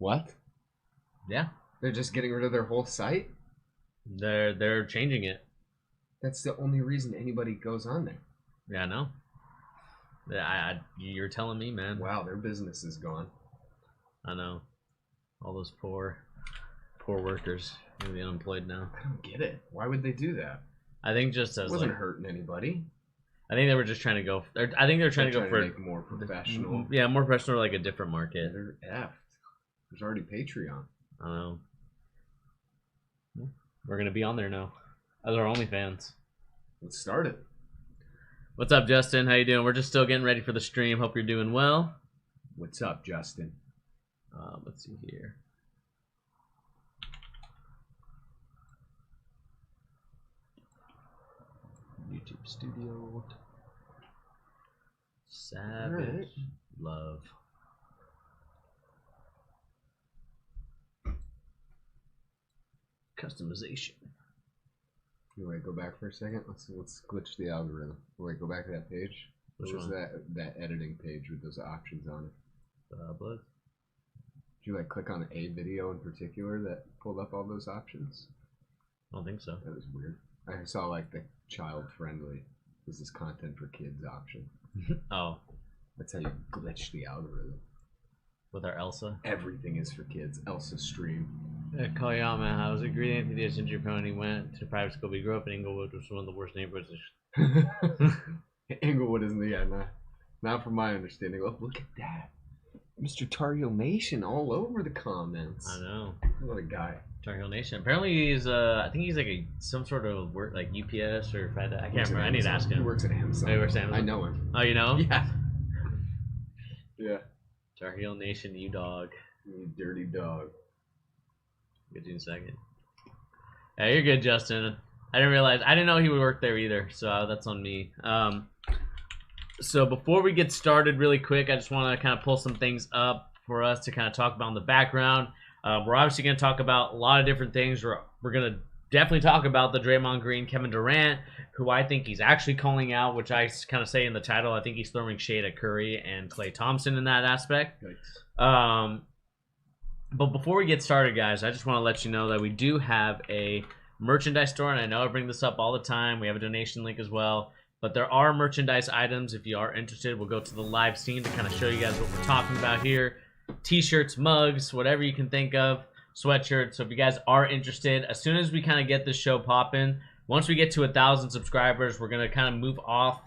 What? Yeah. They're just getting rid of their whole site? They're changing it. That's the only reason anybody goes on there. Yeah, I know. You're telling me, man. Wow, their business is gone. I know. All those poor workers are gonna be unemployed now. I don't get it. Why would they do that? I think just as it wasn't hurting anybody. I think they were just trying to go. I think they're trying to go for make more professional. Yeah, more professional, like a different market. They're effed. There's already Patreon. I know. We're gonna be on there now, as our OnlyFans. Let's start it. What's up, Justin? How you doing? We're just still getting ready for the stream. Hope you're doing well. What's up, Justin? Let's see here. YouTube Studio. Savage right. Love. Customization. You want to go back for a second? Let's glitch the algorithm. Wait, go back to that page. What was that editing page with those options on it? Blood. Did you click on a video in particular that pulled up all those options? I don't think so. That was weird. I saw the child friendly. This is content for kids option. Oh. That's how you glitch the algorithm. With our Elsa? Everything is for kids. Elsa stream. Koyama, I was a great atheist in Japan when he went to private school. We grew up in Inglewood, which was one of the worst neighborhoods. Inglewood isn't not from my understanding. Oh, look at that. Mr. Tar Heel Nation all over the comments. I know. What a guy. Tar Heel Nation. Apparently he's I think he's some sort of work UPS or FedEx. I can't remember. I need to ask him. He works at Amazon. Oh, he works at Amazon. I know him. Oh, you know him? Yeah. Yeah. Tar Heel Nation, you dog. You dirty dog. Get you in a second. Yeah, you're good, Justin. I didn't know he would work there either, so that's on me. So before we get started really quick, I just want to kind of pull some things up for us to kind of talk about in the background. We're obviously going to talk about a lot of different things. We're going to definitely talk about the Draymond Green, Kevin Durant, who I think he's actually calling out, which I kind of say in the title. I think he's throwing shade at Curry and Klay Thompson in that aspect. Yikes. But before we get started, guys, I just want to let you know that we do have a merchandise store, and I know I bring this up all the time. We have a donation link as well. But there are merchandise items. If you are interested, we'll go to the live scene to kind of show you guys what we're talking about here. T-shirts, mugs, whatever you can think of, sweatshirts. So if you guys are interested, as soon as we kind of get this show popping, once we get to 1,000 subscribers, we're going to kind of move off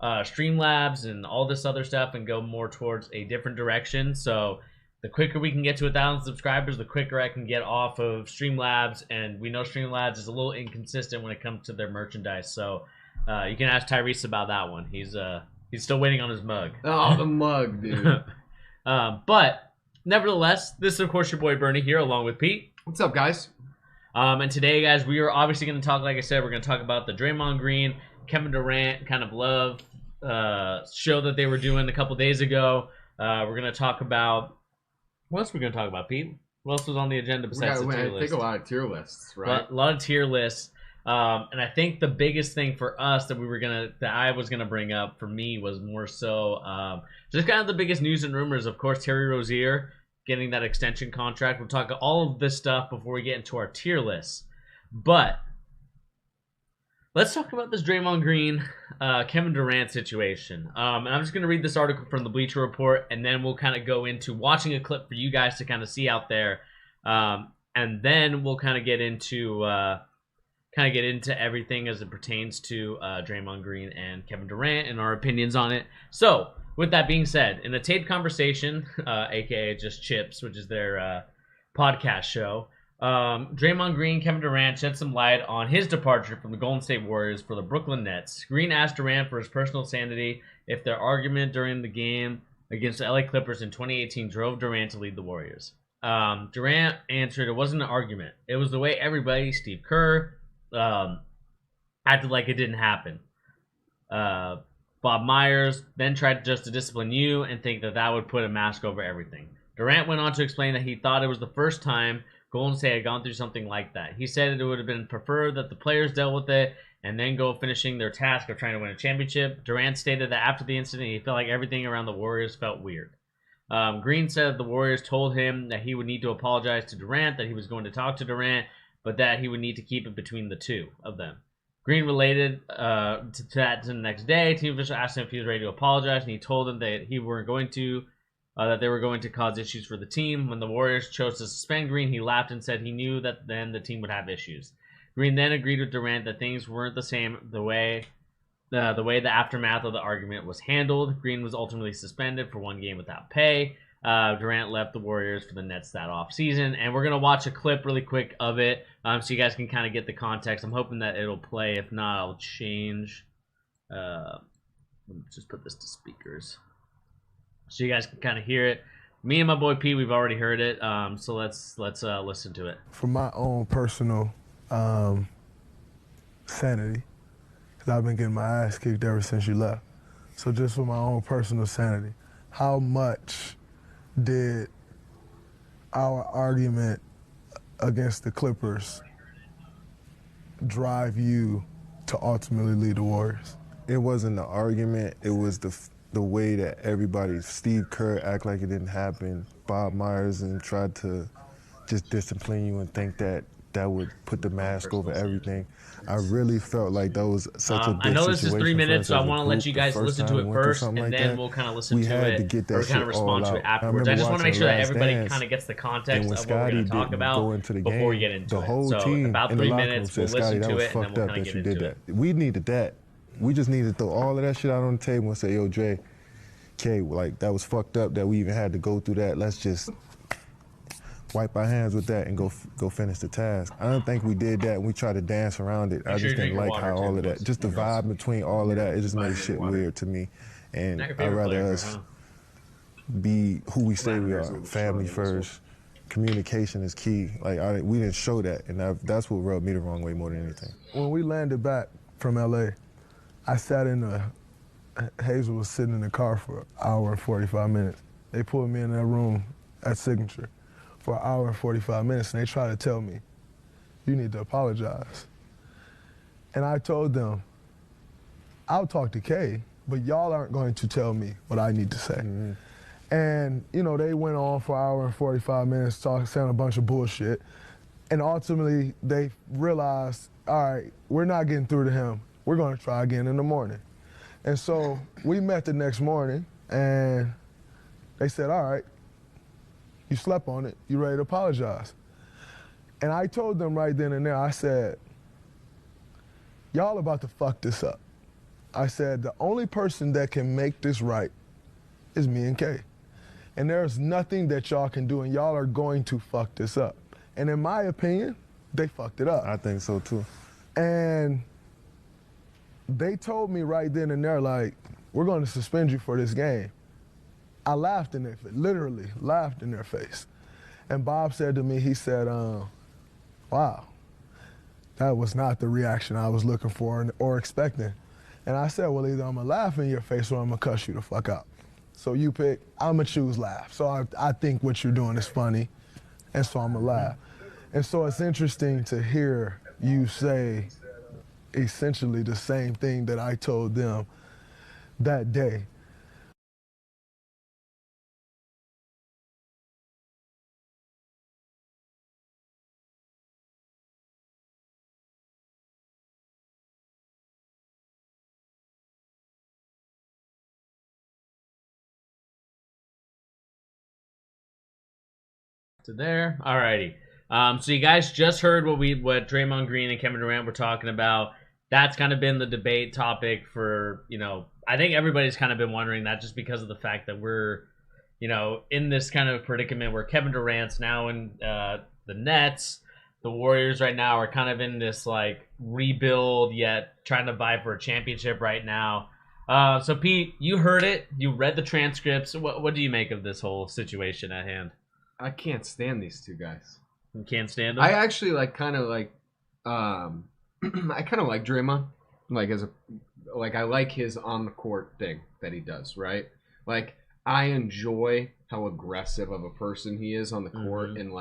Streamlabs and all this other stuff and go more towards a different direction. So the quicker we can get to 1,000 subscribers, the quicker I can get off of Streamlabs. And we know Streamlabs is a little inconsistent when it comes to their merchandise. So you can ask Tyrese about that one. He's still waiting on his mug. Oh, the mug, dude. But nevertheless, this is of course your boy Bernie here, along with Pete. What's up, guys? And today, guys, we are obviously going to talk. Like I said, we're going to talk about the Draymond Green, Kevin Durant kind of love show that they were doing a couple days ago. We're going to talk about what else? We're going to talk about, Pete. What else was on the agenda besides the tier list? I think a lot of tier lists, right? A lot of tier lists. And I think the biggest thing for us that I was gonna bring up for me was more so just kind of the biggest news and rumors. Of course, Terry Rozier getting that extension contract. We'll talk all of this stuff before we get into our tier list. But let's talk about this Draymond Green, Kevin Durant situation. And I'm just gonna read this article from the Bleacher Report, and then we'll kind of go into watching a clip for you guys to kind of see out there, and then we'll kind of get into everything as it pertains to Draymond Green and Kevin Durant and our opinions on it. So, with that being said, in the taped conversation, aka just Chips, which is their podcast show, Draymond Green, Kevin Durant shed some light on his departure from the Golden State Warriors for the Brooklyn Nets. Green asked Durant for his personal sanity if their argument during the game against the LA Clippers in 2018 drove Durant to lead the Warriors. Durant answered it wasn't an argument. It was the way everybody, Steve Kerr, acted like it didn't happen. Bob Myers then tried just to discipline you and think that would put a mask over everything. Durant went on to explain that he thought it was the first time Golden State had gone through something like that. He said that it would have been preferred that the players dealt with it and then go finishing their task of trying to win a championship. Durant stated that after the incident, he felt like everything around the Warriors felt weird. Green said the Warriors told him that he would need to apologize to Durant, that he was going to talk to Durant, but that he would need to keep it between the two of them. Green related to that to the next day. Team official asked him if he was ready to apologize, and he told them that he weren't going to, that they were going to cause issues for the team. When the Warriors chose to suspend Green, he laughed and said he knew that then the team would have issues. Green then agreed with Durant that things weren't the same the way the aftermath of the argument was handled. Green was ultimately suspended for 1 game without pay. Durant left the Warriors for the Nets that offseason. And we're going to watch a clip really quick of it so you guys can kind of get the context. I'm hoping that it'll play. If not, I'll change. Let me just put this to speakers so you guys can kind of hear it. Me and my boy P, we've already heard it. So let's listen to it. For my own personal sanity, because I've been getting my ass kicked ever since you left. So just for my own personal sanity, how much did our argument against the Clippers drive you to ultimately lead the Warriors? It wasn't the argument. It was the way that everybody, Steve Kerr, act like it didn't happen. Bob Myers and tried to just discipline you and think that would put the mask over everything. I really felt like that was such a big I know this is 3 minutes, so I want to let you guys listen to it first, and like then that, we'll kind of listen to it or kind of respond to it I afterwards. I just want to make sure that everybody Dance, kind of gets the context of what Scotty we're going to talk about before we get into the whole it. So team about in 3 the locker minutes, room we'll said, listen Scotty, to that it, was and then fucked we'll up kind of that get you into did it. that. We needed that. We just needed to throw all of that shit out on the table and say, yo, Dre, K, like, that was fucked up that we even had to go through that. Let's just wipe our hands with that and go finish the task. I don't think we did that, and we tried to dance around it. I just didn't like how all of that, just the vibe between all of that, it just made shit weird to me. And I'd rather us be who we say we are, family first. Communication is key. Like, we didn't show that, and that's what rubbed me the wrong way more than anything. When we landed back from LA, I sat Hazel was sitting in the car for an hour and 45 minutes. They pulled me in that room at Signature for an hour and 45 minutes, and they tried to tell me, you need to apologize. And I told them, I'll talk to Kay, but y'all aren't going to tell me what I need to say. Mm-hmm. And, you know, they went on for an hour and 45 minutes saying a bunch of bullshit. And ultimately, they realized, all right, we're not getting through to him. We're going to try again in the morning. And so we met the next morning, and they said, all right, you slept on it. You ready to apologize? And I told them right then and there, I said, y'all about to fuck this up. I said, the only person that can make this right is me and Kay. And there's nothing that y'all can do, and y'all are going to fuck this up. And in my opinion, they fucked it up. I think so too. And they told me right then and there, like, we're going to suspend you for this game. I laughed in their face, literally laughed in their face. And Bob said to me, he said, wow, that was not the reaction I was looking for or expecting. And I said, well, either I'm going to laugh in your face or I'm going to cuss you the fuck out. So you pick, I'm going to choose laugh. So I think what you're doing is funny, and so I'm going to laugh. And so it's interesting to hear you say essentially the same thing that I told them that day. To there. Alrighty. So you guys just heard what Draymond Green and Kevin Durant were talking about. That's kind of been the debate topic for, I think everybody's kind of been wondering that just because of the fact that we're, in this kind of predicament where Kevin Durant's now in the Nets. The Warriors right now are kind of in this like rebuild yet trying to vie for a championship right now. So Pete, you heard it. You read the transcripts. What do you make of this whole situation at hand? I can't stand these two guys. You can't stand them? I actually I kind of like Draymond. I like his on the court thing that he does, right? Like, I enjoy how aggressive of a person he is on the court, and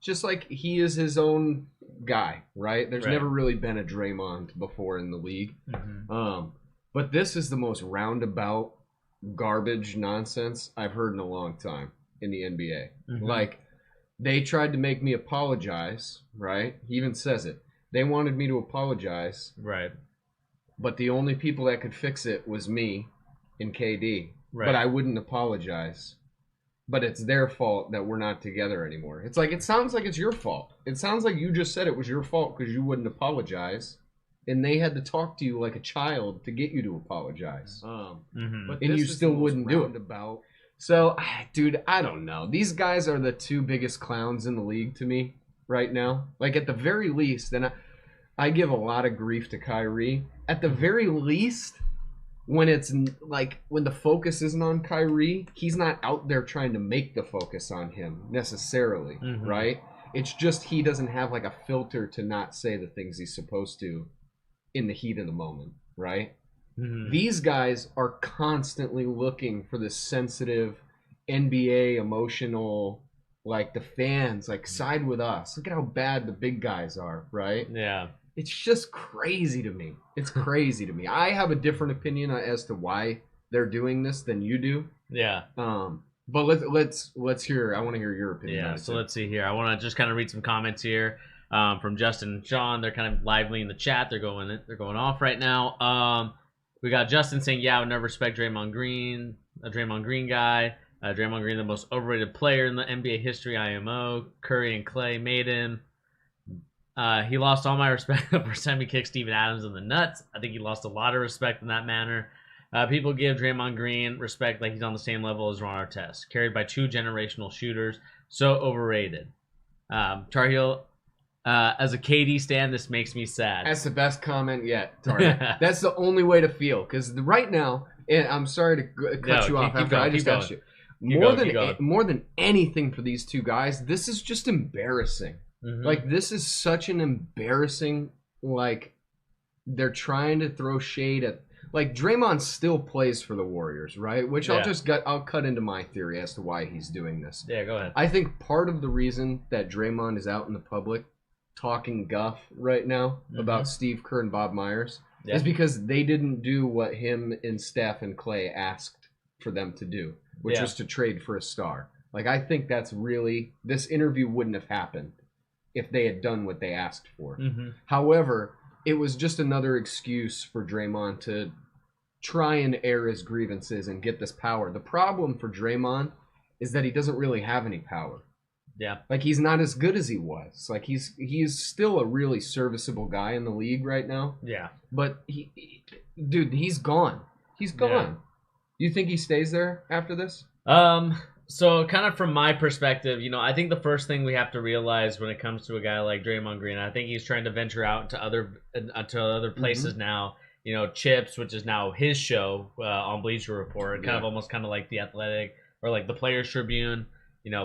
just like he is his own guy, right? There's never really been a Draymond before in the league. But this is the most roundabout garbage nonsense I've heard in a long time in the NBA. Mm-hmm. Like, they tried to make me apologize, right? He even says it. They wanted me to apologize. Right. But the only people that could fix it was me and KD. Right. But I wouldn't apologize. But it's their fault that we're not together anymore. It's like, it sounds like it's your fault. It sounds like you just said it was your fault because you wouldn't apologize. And they had to talk to you like a child to get you to apologize. Mm-hmm. But and you still wouldn't do it. So, dude, I don't know. These guys are the two biggest clowns in the league to me right now. Like, at the very least, and I give a lot of grief to Kyrie. At the very least, when it's like, when the focus isn't on Kyrie, he's not out there trying to make the focus on him necessarily, right? It's just he doesn't have like a filter to not say the things he's supposed to in the heat of the moment, right? These guys are constantly looking for this sensitive NBA emotional, like the fans, like side with us. Look at how bad the big guys are, right? Yeah. It's just crazy to me. It's crazy to me. I have a different opinion as to why they're doing this than you do. Yeah. But let's hear. I want to hear your opinion. Yeah. So let's see here. I want to just kind of read some comments here from Justin and Sean. They're kind of lively in the chat. They're going off right now. We got Justin saying, "Yeah, I would never respect Draymond Green, a Draymond Green guy. Draymond Green, the most overrated player in the NBA history. IMO. Curry and Clay made him. He lost all my respect the first time he kicked Steven Adams in the nuts. I think he lost a lot of respect in that manner. People give Draymond Green respect like he's on the same level as Ron Artest, carried by two generational shooters. So overrated. Tar Heel, as a KD stan, this makes me sad." That's the best comment yet, Tar. That's the only way to feel. Because right now, and I'm sorry to cut you off after I just asked you. More than anything for these two guys, this is just embarrassing. Like, this is such an embarrassing, like, they're trying to throw shade at, like, Draymond still plays for the Warriors, right? Which I'll cut into my theory as to why he's doing this. Yeah, go ahead. I think part of the reason that Draymond is out in the public talking guff right now about Steve Kerr and Bob Myers is because they didn't do what him and Steph and Clay asked for them to do, which was to trade for a star. Like, I think that's really, this interview wouldn't have happened if they had done what they asked for. However, it was just another excuse for Draymond to try and air his grievances and get this power. The problem for Draymond is that he doesn't really have any power. Yeah. Like, he's not as good as he was. Like, he's still a really serviceable guy in the league right now. Yeah. But dude, he's gone. He's gone. Yeah. You think he stays there after this? So kind of from my perspective, I think the first thing we have to realize when it comes to a guy like Draymond Green, I think he's trying to venture out to other places now. Chips, which is now his show on Bleacher Report, kind of like The Athletic or like the Players Tribune.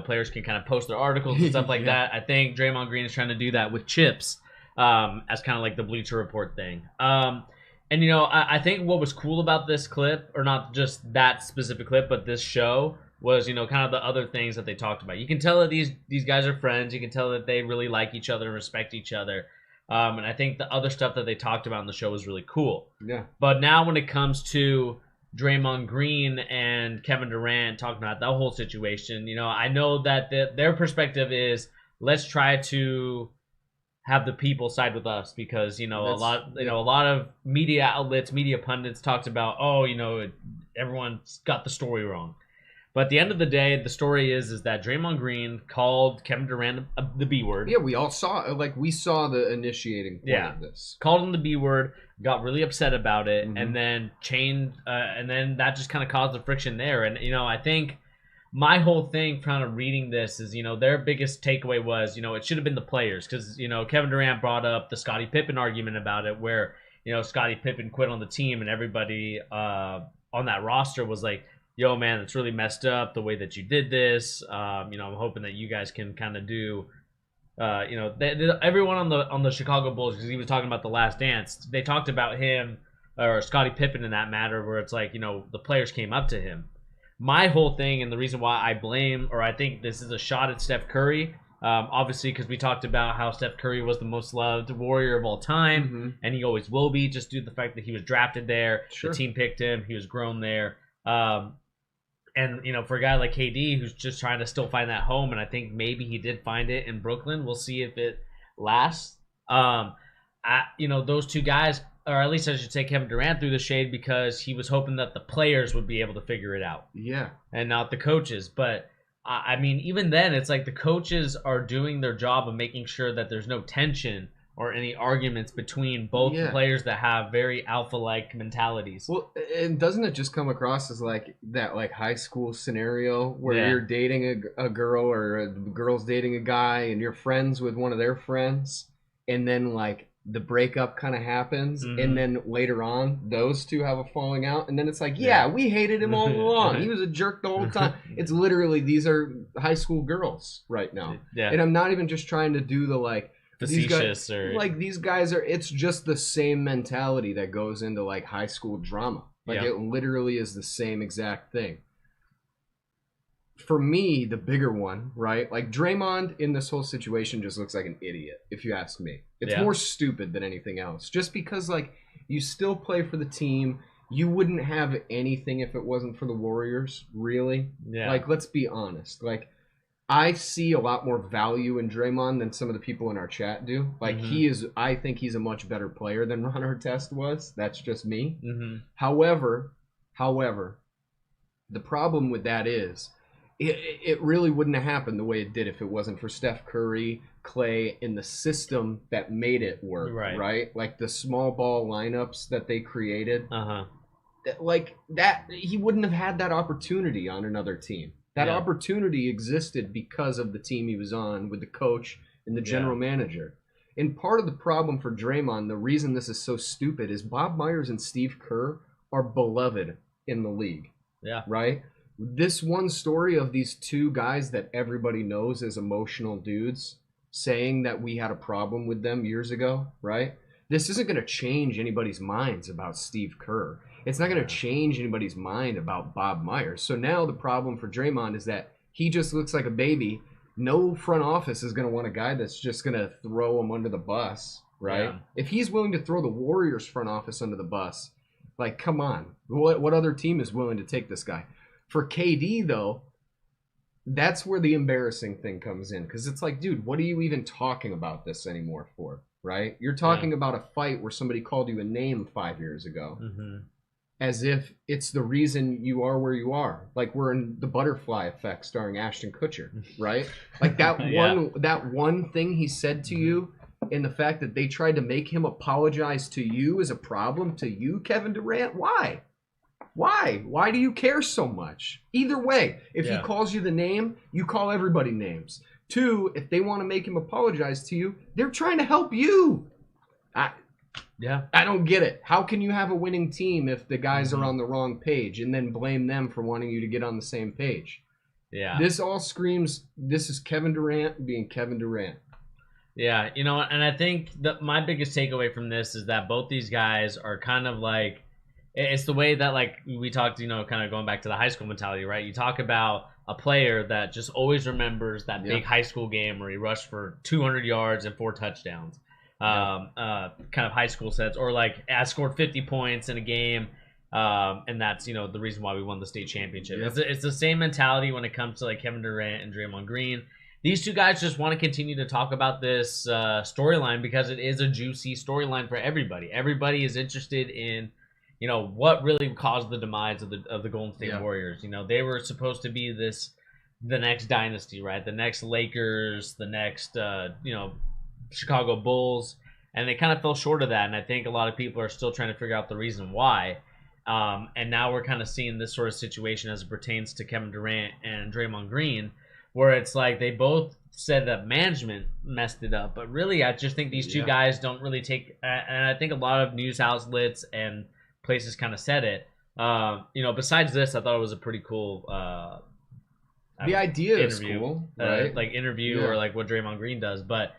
Players can kind of post their articles and stuff like that. I think Draymond Green is trying to do that with Chips as kind of like the Bleacher Report thing. I think what was cool about this clip, or not just that specific clip, but this show, was, kind of the other things that they talked about. You can tell that these guys are friends. You can tell that they really like each other and respect each other. And I think the other stuff that they talked about in the show was really cool. Yeah. But now when it comes to Draymond Green and Kevin Durant talking about that whole situation, I know that their perspective is, let's try to have the people side with us because, a lot of media outlets, media pundits talked about, everyone's got the story wrong. But at the end of the day, the story is that Draymond Green called Kevin Durant the B word. Yeah, we all saw, we saw the initiating point of this. Called him the B word, got really upset about it, and then and then that just kind of caused the friction there. And, I think my whole thing kind of reading this is, their biggest takeaway was, it should have been the players. Because, Kevin Durant brought up the Scottie Pippen argument about it where, Scottie Pippen quit on the team and everybody on that roster was like, yo, man, it's really messed up the way that you did this. I'm hoping that you guys can kind of do, everyone on the Chicago Bulls, because he was talking about the Last Dance, they talked about him or Scottie Pippen in that matter, where it's like, the players came up to him. My whole thing, and the reason why I blame, or I think this is a shot at Steph Curry, obviously because we talked about how Steph Curry was the most loved Warrior of all time, and he always will be, just due to the fact that he was drafted there, the team picked him, he was grown there. And for a guy like KD who's just trying to still find that home, and I think maybe he did find it in Brooklyn. We'll see if it lasts. Those two guys, or at least I should say Kevin Durant, threw the shade because he was hoping that the players would be able to figure it out. Yeah. And not the coaches. But I mean, even then, it's like the coaches are doing their job of making sure that there's no tension or any arguments between both the players that have very alpha-like mentalities. Well, and doesn't it just come across as like that high school scenario where you're dating a girl or a girl's dating a guy and you're friends with one of their friends, and then like the breakup kind of happens, and then later on those two have a falling out, and then it's like, we hated him all along. He was a jerk the whole time. It's literally, these are high school girls right now. Yeah. And I'm not even just trying to do the like facetious these guys are, it's just the same mentality that goes into like high school drama. Like it literally is the same exact thing. For me, the bigger one, right? Like Draymond in this whole situation just looks like an idiot, if you ask me. It's more stupid than anything else. Just because like you still play for the team, you wouldn't have anything if it wasn't for the Warriors, really. Yeah. Like, let's be honest. Like, I see a lot more value in Draymond than some of the people in our chat do. Like, I think he's a much better player than Ron Artest was. That's just me. However, the problem with that is it really wouldn't have happened the way it did if it wasn't for Steph Curry, Clay, and the system that made it work, right? Like the small ball lineups that they created. Like that, he wouldn't have had that opportunity on another team. That opportunity existed because of the team he was on with the coach and the general manager. And part of the problem for Draymond, the reason this is so stupid, is Bob Myers and Steve Kerr are beloved in the league. Yeah. Right? This one story of these two guys that everybody knows as emotional dudes saying that we had a problem with them years ago, right? This isn't going to change anybody's minds about Steve Kerr. It's not going to change anybody's mind about Bob Myers. So now the problem for Draymond is that he just looks like a baby. No front office is going to want a guy that's just going to throw him under the bus, right? Yeah. If he's willing to throw the Warriors front office under the bus, like, come on. What other team is willing to take this guy? For KD, though, that's where the embarrassing thing comes in. Because it's like, dude, what are you even talking about this anymore for, right? You're talking about a fight where somebody called you a name 5 years ago. As if it's the reason you are where you are. Like we're in The Butterfly Effect starring Ashton Kutcher, right? Like that one thing he said to you, and the fact that they tried to make him apologize to you is a problem to you, Kevin Durant. Why? Why do you care so much? Either way, if he calls you the name, you call everybody names. 2, if they want to make him apologize to you, they're trying to help you. I don't get it. How can you have a winning team if the guys are on the wrong page and then blame them for wanting you to get on the same page? Yeah. This all screams, this is Kevin Durant being Kevin Durant. Yeah, and I think that my biggest takeaway from this is that both these guys are kind of like, it's the way that like we talked, kind of going back to the high school mentality, right? You talk about a player that just always remembers that big high school game where he rushed for 200 yards and 4 touchdowns. Kind of high school sets, or like I scored 50 points in a game, and that's the reason why we won the state championship. It's the same mentality when it comes to like Kevin Durant and Draymond Green. These two guys just want to continue to talk about this storyline because it is a juicy storyline for everybody. Everybody is interested in what really caused the demise of the Golden State Warriors. They were supposed to be the next dynasty, right? The next Lakers, the next Chicago Bulls, and they kind of fell short of that, and I think a lot of people are still trying to figure out the reason why, and now we're kind of seeing this sort of situation as it pertains to Kevin Durant and Draymond Green, where it's like they both said that management messed it up, but really I just think these two guys don't really take, and I think a lot of news outlets and places kind of said it. Besides this, I thought it was a pretty cool the idea interview, is cool, right? Like interview or like what Draymond Green does, but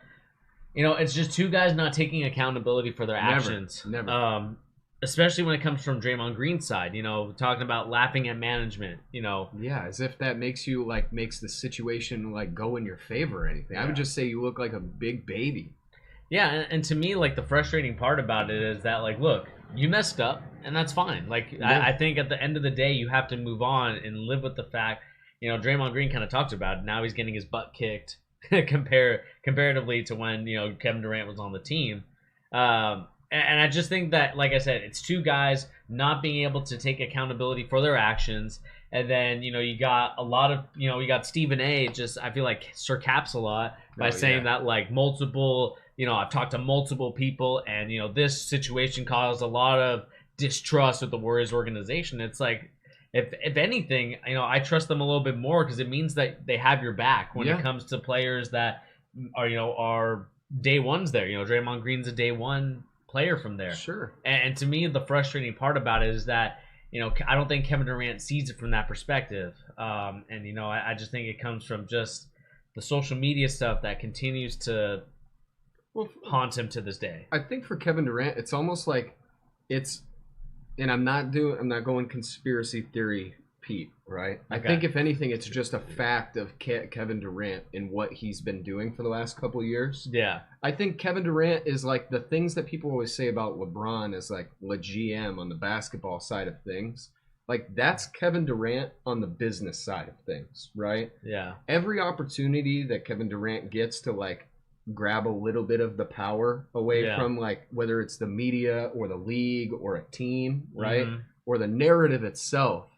it's just two guys not taking accountability for their actions. Never. Especially when it comes from Draymond Green's side, talking about laughing at management, Yeah, as if that makes the situation like go in your favor or anything. I would just say you look like a big baby. Yeah, and to me, like, the frustrating part about it is that, like, look, you messed up, and that's fine. Like, Yeah. I think at the end of the day, you have to move on and live with the fact, Draymond Green kind of talked about it. Now he's getting his butt kicked comparatively to when, Kevin Durant was on the team. And I just think that, like I said, it's two guys not being able to take accountability for their actions. And then, you got a lot of, you got Stephen A. just, I feel like, surcaps a lot by saying that, like, multiple, I've talked to multiple people and, this situation caused a lot of distrust with the Warriors organization. It's like, if anything, I trust them a little bit more because it means that they have your back when it comes to players that are day ones there. Draymond Green's a day one player from there. Sure. And to me, the frustrating part about it is that, I don't think Kevin Durant sees it from that perspective. And, I just think it comes from just the social media stuff that continues to haunt him to this day. I think for Kevin Durant, it's almost like and I'm not going conspiracy theory Pete, right? I think if anything, it's just a fact of Kevin Durant and what he's been doing for the last couple of years. Yeah. I think Kevin Durant is like the things that people always say about LeBron is like the GM on the basketball side of things. Like that's Kevin Durant on the business side of things, right? Yeah. Every opportunity that Kevin Durant gets to like grab a little bit of the power away from like whether it's the media or the league or a team, right? Mm-hmm. Or the narrative itself.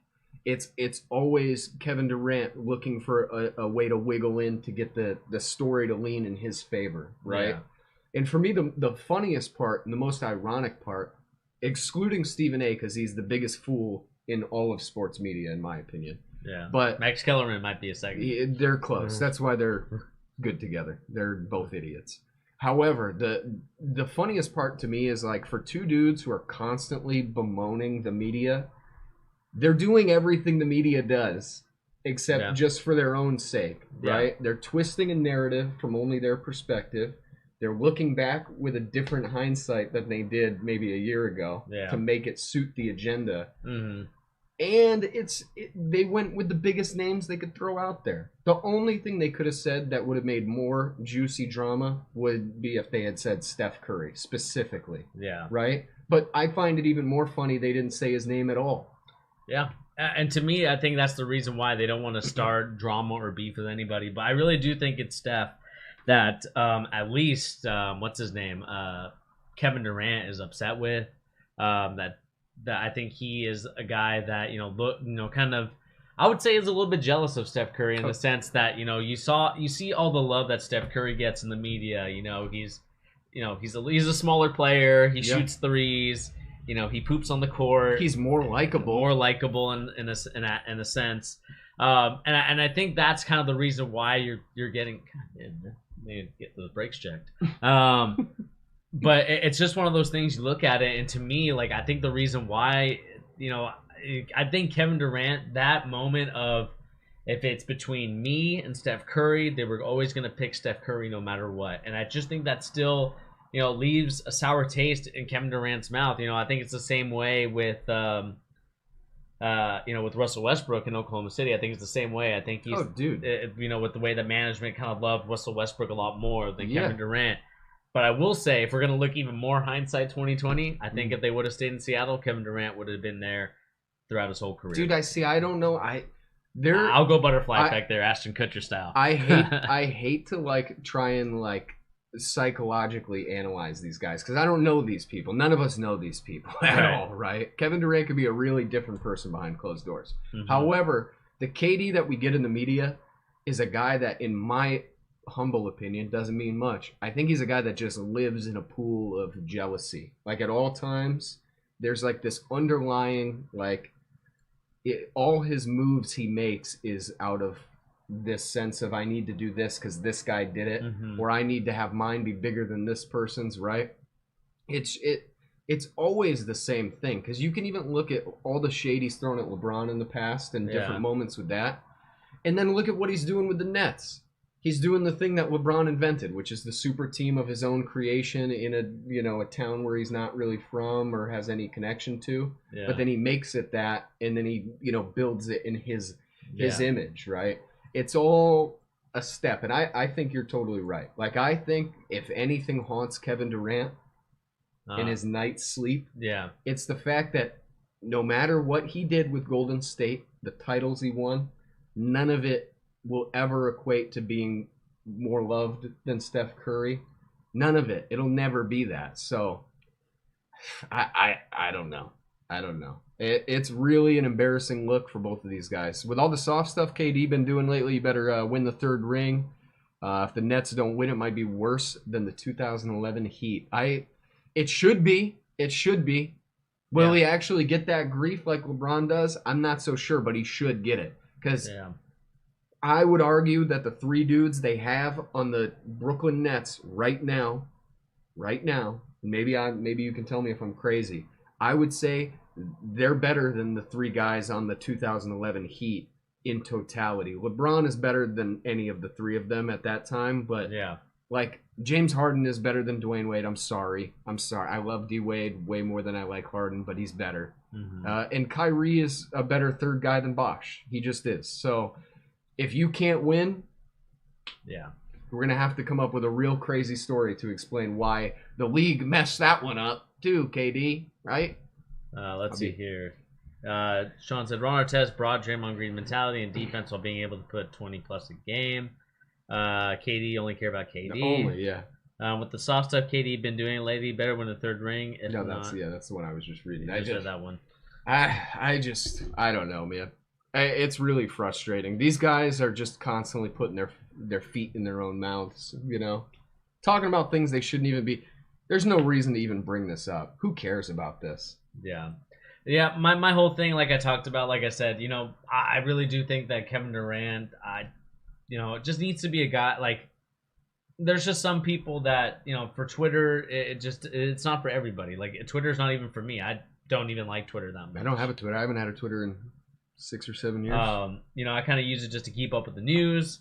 It's always Kevin Durant looking for a way to wiggle in to get the story to lean in his favor, right? Yeah. And for me, the funniest part and the most ironic part, excluding Stephen A. because he's the biggest fool in all of sports media, in my opinion. Yeah. But Max Kellerman might be a second. They're close. That's why they're good together. They're both idiots. However, the funniest part to me is like for two dudes who are constantly bemoaning the media, they're doing everything the media does, except just for their own sake, right? They're twisting a narrative from only their perspective. They're looking back with a different hindsight than they did maybe a year ago to make it suit the agenda. Mm-hmm. And they went with the biggest names they could throw out there. The only thing they could have said that would have made more juicy drama would be if they had said Steph Curry specifically. Yeah. Right? But I find it even more funny they didn't say his name at all. Yeah. And to me, I think that's the reason why they don't want to start drama or beef with anybody. But I really do think it's Steph that at least, what's his name? Kevin Durant is upset with. That I think he is a guy that, kind of, I would say is a little bit jealous of Steph Curry in the sense that, you see all the love that Steph Curry gets in the media. He's a smaller player. He shoots threes. He poops on the court. He's more likable. In a sense. And I think that's kind of the reason why you're getting. Maybe get those brakes checked. But it's just one of those things you look at it, and to me, like I think the reason why, I think Kevin Durant, that moment of if it's between me and Steph Curry, they were always going to pick Steph Curry no matter what, and I just think that still. Leaves a sour taste in Kevin Durant's mouth. I think it's the same way with, with Russell Westbrook in Oklahoma City. I think it's the same way. I think he's, with the way that management kind of loved Russell Westbrook a lot more than Kevin Durant. But I will say, if we're going to look even more hindsight 2020, I think if they would have stayed in Seattle, Kevin Durant would have been there throughout his whole career. Dude, I don't know. I'll go butterfly back there, Ashton Kutcher style. I hate to like try and like psychologically analyze these guys because I don't know these people. None of us know these people at all, right? Kevin Durant could be a really different person behind closed doors. Mm-hmm. However, the KD that we get in the media is a guy that, in my humble opinion, doesn't mean much. I think he's a guy that just lives in a pool of jealousy. Like at all times, there's like this underlying, like all his moves he makes is out of this sense of I need to do this because this guy did it, or I need to have mine be bigger than this person's, right? It's always the same thing because you can even look at all the shade he's thrown at LeBron in the past and different moments with that, and then look at what he's doing with the Nets. He's doing the thing that LeBron invented, which is the super team of his own creation in a town where he's not really from or has any connection to, but then he makes it that, and then he builds it in his image, right? It's all a step, and I think you're totally right. Like, I think if anything haunts Kevin Durant in his night's sleep, it's the fact that no matter what he did with Golden State, the titles he won, none of it will ever equate to being more loved than Steph Curry. None of it. It'll never be that. So I don't know. I don't know. It's really an embarrassing look for both of these guys. With all the soft stuff KD been doing lately, you better win the third ring. If the Nets don't win, it might be worse than the 2011 Heat. It should be. It should be. Will he actually get that grief like LeBron does? I'm not so sure, but he should get it. Because I would argue that the three dudes they have on the Brooklyn Nets right now, maybe you can tell me if I'm crazy, I would say they're better than the three guys on the 2011 Heat in totality. LeBron is better than any of the three of them at that time, but like James Harden is better than Dwayne Wade. I'm sorry. I love D Wade way more than I like Harden, but he's better. And Kyrie is a better third guy than Bosh. He just is. So if you can't win, we're going to have to come up with a real crazy story to explain why the league messed that one up too, KD, right? Let's see here. Sean said, Ron Artest brought Draymond Green mentality and defense while being able to put 20-plus a game. KD only care about KD. Only, with the soft stuff KD been doing lately, better win the third ring. If that's the one I was just reading. I just read that one. I don't know, man. It's really frustrating. These guys are just constantly putting their feet in their own mouths, you know, talking about things they shouldn't even be. There's no reason to even bring this up. Who cares about this? Yeah. My whole thing, like I talked about, like I said, you know, I really do think that Kevin Durant, it just needs to be a guy. Like, there's just some people that, you know, for Twitter, it's not for everybody. Like, Twitter's not even for me. I don't even like Twitter that much. I don't have a Twitter. I haven't had a Twitter in 6 or 7 years. I kind of use it just to keep up with the news.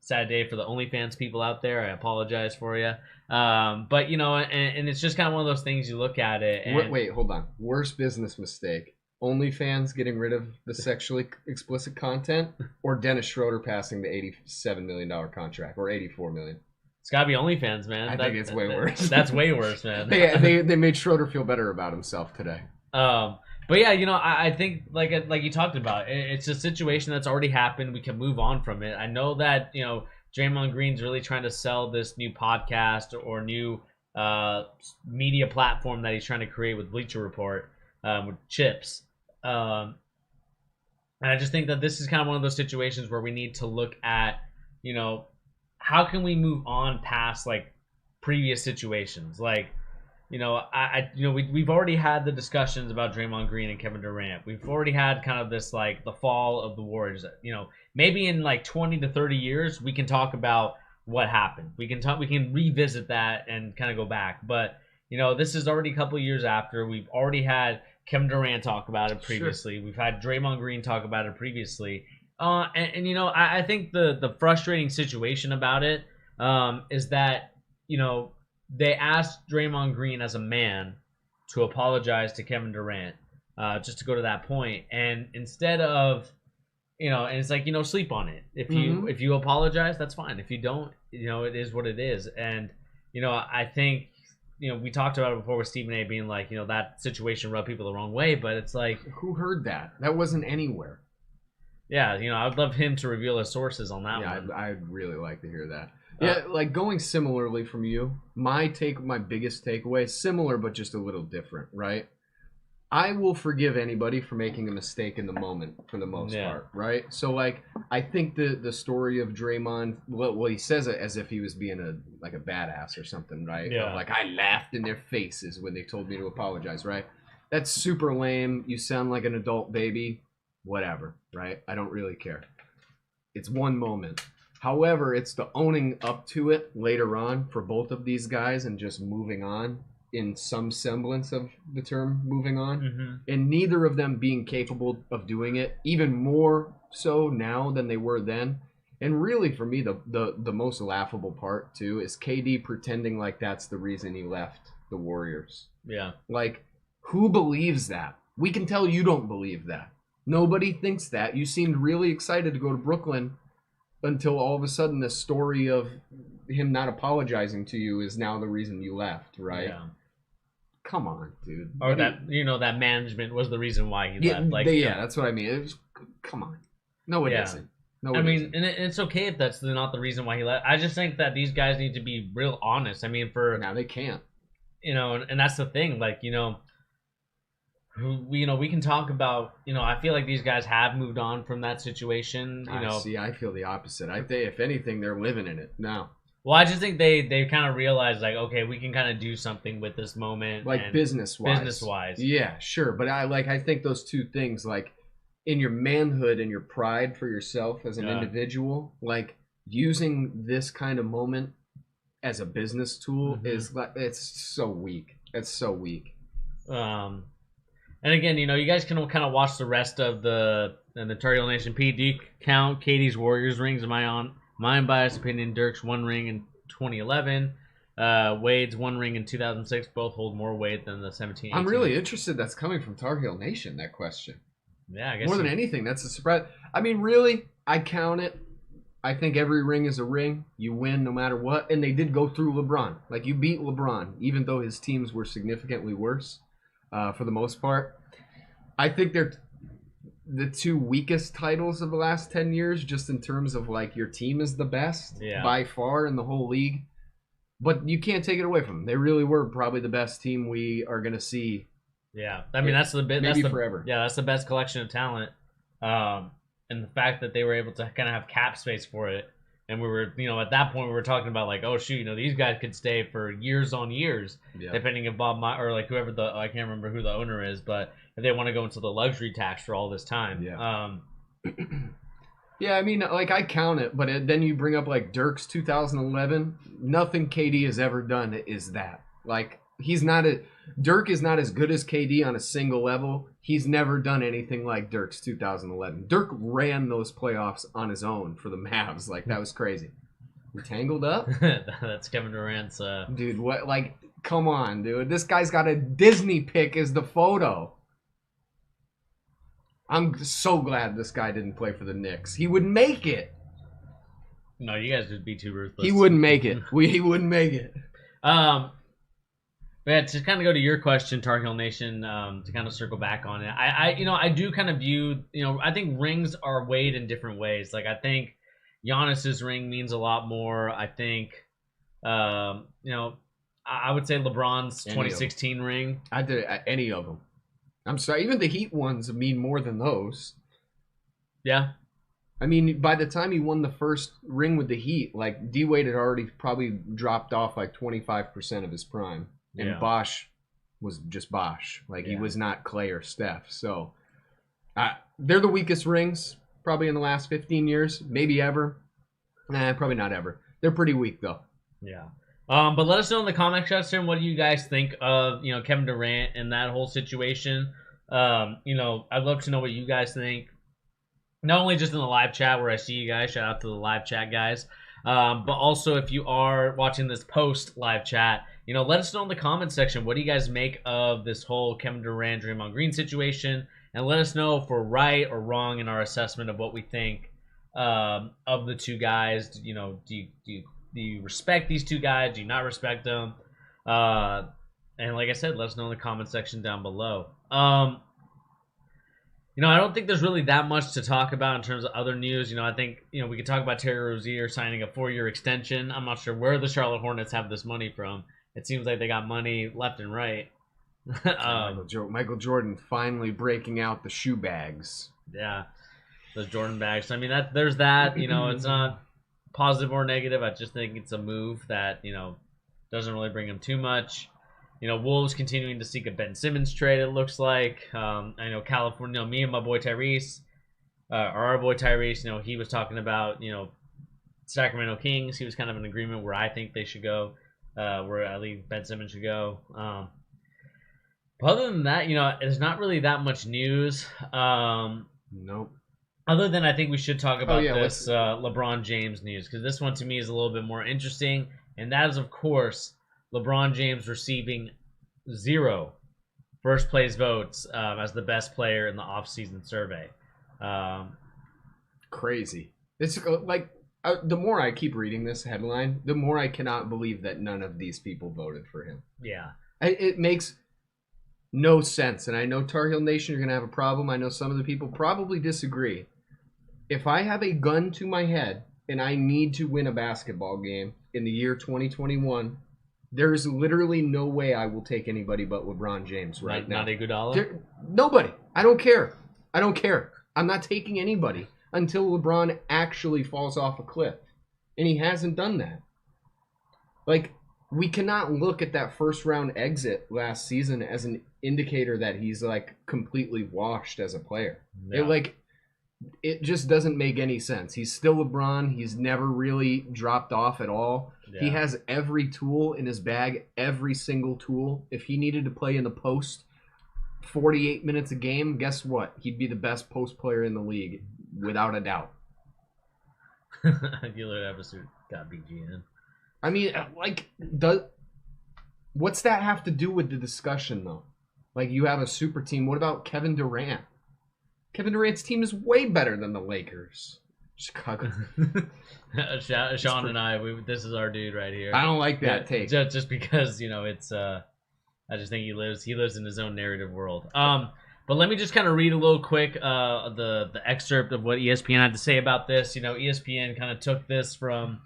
Sad day for the OnlyFans people out there. I apologize for you. But, you know, and it's just kind of one of those things you look at it. And... Wait, hold on. Worst business mistake. OnlyFans getting rid of the sexually explicit content, or Dennis Schroeder passing the $87 million contract, or $84 million? It's got to be OnlyFans, man. I think it's way worse. That's way worse, man. they made Schroeder feel better about himself today. But yeah, you know, I think like you talked about, it's a situation that's already happened. We can move on from it. I know that, you know, Draymond Green's really trying to sell this new podcast or new media platform that he's trying to create with Bleacher Report, with Chips. And I just think that this is kind of one of those situations where we need to look at, you know, how can we move on past like previous situations? Like, you know, we've already had the discussions about Draymond Green and Kevin Durant. We've already had kind of this like the fall of the Warriors. You know, maybe in like 20 to 30 years we can talk about what happened. We can revisit that and kind of go back. But you know, this is already a couple of years after. We've already had Kevin Durant talk about it previously. Sure. We've had Draymond Green talk about it previously. And you know, I think the frustrating situation about it is that, you know, they asked Draymond Green as a man to apologize to Kevin Durant, just to go to that point. And instead of, you know, and it's like, you know, sleep on it. If you apologize, that's fine. If you don't, you know, it is what it is. And, you know, I think, you know, we talked about it before with Stephen A. being like, you know, that situation rubbed people the wrong way, but it's like, who heard that? That wasn't anywhere. Yeah, you know, I would love him to reveal his sources on that one. Yeah, I'd really like to hear that. Yeah, like going similarly from you, my biggest takeaway, similar but just a little different, right? I will forgive anybody for making a mistake in the moment for the most part, right? So, like, I think the story of Draymond, well, he says it as if he was being a badass or something, right? Yeah. Like, I laughed in their faces when they told me to apologize, right? That's super lame. You sound like an adult baby. Whatever, right? I don't really care. It's one moment. However, it's the owning up to it later on for both of these guys and just moving on in some semblance of the term moving on. Mm-hmm. And neither of them being capable of doing it, even more so now than they were then. And really, for me, the most laughable part, too, is KD pretending like that's the reason he left the Warriors. Yeah. Like, who believes that? We can tell you don't believe that. Nobody thinks that. You seemed really excited to go to Brooklyn. until all of a sudden the story of him not apologizing to you is now the reason you left, right? Yeah. Come on, dude. Or that that management was the reason why he left. Like, that's what I mean. It was, come on. No, it isn't. No, I mean, and it's okay if that's not the reason why he left. I just think that these guys need to be real honest. I mean, now they can't. And that's the thing. Like, we can talk about. I feel like these guys have moved on from that situation. I feel the opposite. I think if anything, they're living in it now. Well, I just think they kind of realized, like, okay, we can kind of do something with this moment, like business-wise. Yeah, sure, but I think those two things, like, in your manhood and your pride for yourself as an individual, like, using this kind of moment as a business tool it's so weak. It's so weak. And again, you guys can kind of watch the rest of the Turtle Nation. Pete, do you count KD's Warriors rings? Am I on? My unbiased opinion, Dirk's 1 ring in 2011, Wade's 1 ring in 2006. Both hold more weight than the 17. I'm really interested. That's coming from Tar Heel Nation. That question. Yeah, I guess more than anything, that's a surprise. I mean, really, I count it. I think every ring is a ring. You win no matter what, and they did go through LeBron. Like, you beat LeBron, even though his teams were significantly worse, for the most part. I think they're the two weakest titles of the last 10 years, just in terms of, like, your team is the best by far in the whole league. But you can't take it away from them. They really were probably the best team we are going to see. Yeah, I mean, that's the bit. Maybe that's forever. Yeah, that's the best collection of talent. And the fact that they were able to kind of have cap space for it. And we were, at that point, we were talking about, like, oh, shoot, these guys could stay for years on years, depending if or, like, whoever I can't remember who the owner is, but if they want to go into the luxury tax for all this time. Yeah. Yeah, I mean, like, I count it, but then you bring up, like, Dirk's 2011. Nothing KD has ever done is that. Like, Dirk is not as good as KD on a single level. He's never done anything like Dirk's 2011. Dirk ran those playoffs on his own for the Mavs. Like, that was crazy. We tangled up? That's Kevin Durant's... Dude, what? Like, come on, dude. This guy's got a Disney pic as the photo. I'm so glad this guy didn't play for the Knicks. He would make it. No, you guys would be too ruthless. He wouldn't make it. He wouldn't make it. Yeah, to kind of go to your question, Tar Heel Nation, to kind of circle back on it, I do kind of view, I think rings are weighed in different ways. Like, I think Giannis's ring means a lot more. I think, I would say LeBron's 2016 ring. I did any of them. I'm sorry, even the Heat ones mean more than those. Yeah. I mean, by the time he won the first ring with the Heat, like, D-Wade had already probably dropped off like 25% of his prime. And Bosh was just Bosh. Like, he was not Clay or Steph. So, they're the weakest rings probably in the last 15 years. Maybe ever. Probably not ever. They're pretty weak, though. Yeah. But let us know in the comment section, what do you guys think of, Kevin Durant and that whole situation. I'd love to know what you guys think. Not only just in the live chat where I see you guys. Shout out to the live chat guys. But also, if you are watching this post live chat, let us know in the comment section, what do you guys make of this whole Kevin Durant, Draymond Green situation, and let us know if we're right or wrong in our assessment of what we think of the two guys. Do you respect these two guys? Do you not respect them? And like I said, let us know in the comment section down below. I don't think there's really that much to talk about in terms of other news. I think, we could talk about Terry Rozier signing a 4-year extension. I'm not sure where the Charlotte Hornets have this money from. It seems like they got money left and right. Michael Jordan finally breaking out the shoe bags. Yeah, those Jordan bags. I mean, there's that. It's not positive or negative. I just think it's a move that, doesn't really bring him too much. Wolves continuing to seek a Ben Simmons trade, it looks like. I know California, me and my boy Tyrese, our boy Tyrese, he was talking about, Sacramento Kings. He was kind of in agreement where I think they should go, where I think Ben Simmons should go. But other than that, there's not really that much news. Nope. Other than I think we should talk about this LeBron James news, because this one to me is a little bit more interesting, and that is, of course, LeBron James receiving 0 first place votes as the best player in the offseason survey. Crazy. It's like, the more I keep reading this headline, the more I cannot believe that none of these people voted for him. Yeah. It makes no sense. And I know Tar Heel Nation are going to have a problem. I know some of the people probably disagree. If I have a gun to my head and I need to win a basketball game in the year 2021, there is literally no way I will take anybody but LeBron James right now. Not Iguodala? Nobody. I don't care. I'm not taking anybody until LeBron actually falls off a cliff. And he hasn't done that. Like, we cannot look at that first round exit last season as an indicator that he's, like, completely washed as a player. Yeah. It just doesn't make any sense. He's still LeBron. He's never really dropped off at all. Yeah. He has every tool in his bag, every single tool. If he needed to play in the post 48 minutes a game, guess what? He'd be the best post player in the league, without a doubt. Gillard episode got BGN. I mean, what's that have to do with the discussion, though? Like, you have a super team. What about Kevin Durant? Kevin Durant's team is way better than the Lakers. Chicago. Sean and I, this is our dude right here. I don't like that take. Just because, it's I just think he lives in his own narrative world. But let me just kind of read a little quick the excerpt of what ESPN had to say about this. ESPN kind of took this from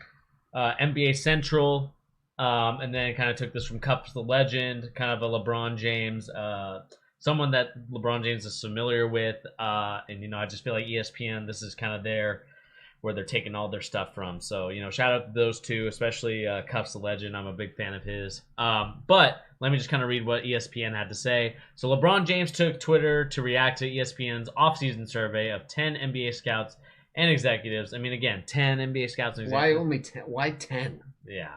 NBA Central, and then kind of took this from Cups the Legend, kind of a LeBron James someone that LeBron James is familiar with, and I just feel like ESPN, this is kind of where they're taking all their stuff from. So shout out to those two, especially Cuffs the Legend. I'm a big fan of his. But let me just kind of read what ESPN had to say. So LeBron James took Twitter to react to ESPN's offseason survey of 10 NBA scouts and executives. I mean, again, 10 NBA scouts and executives. Why only 10? Why 10? Yeah.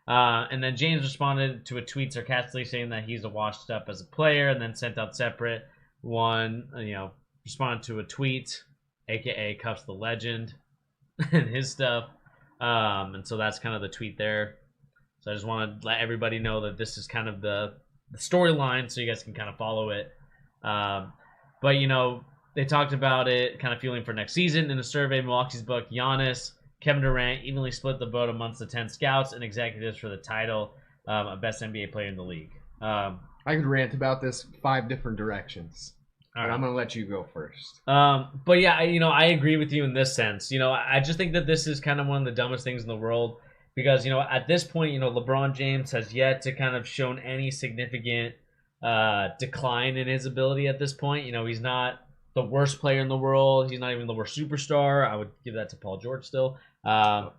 And then James responded to a tweet sarcastically saying that he's washed up as a player, and then sent out separate one, responded to a tweet, aka Cuffs the Legend, and his stuff. And so that's kind of the tweet there. So I just want to let everybody know that this is kind of the storyline, so you guys can kind of follow it. But they talked about it kind of fueling for next season. In a survey, Milwaukee's book, Giannis, Kevin Durant evenly split the vote amongst the 10 scouts and executives for the title of best NBA player in the league. I could rant about this 5 different directions. All right. I'm going to let you go first. But yeah, I agree with you in this sense. I just think that this is kind of one of the dumbest things in the world because, at this point, LeBron James has yet to kind of shown any significant decline in his ability at this point. He's not the worst player in the world. He's not even the worst superstar. I would give that to Paul George still. Yeah.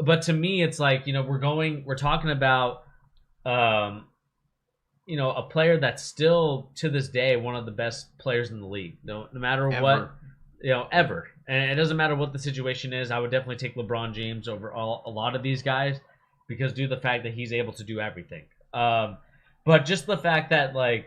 But to me, it's like, we're talking about, a player that's still to this day one of the best players in the league. No matter ever. what, ever. And it doesn't matter what the situation is. I would definitely take LeBron James over a lot of these guys because due to the fact that he's able to do everything. But just the fact that I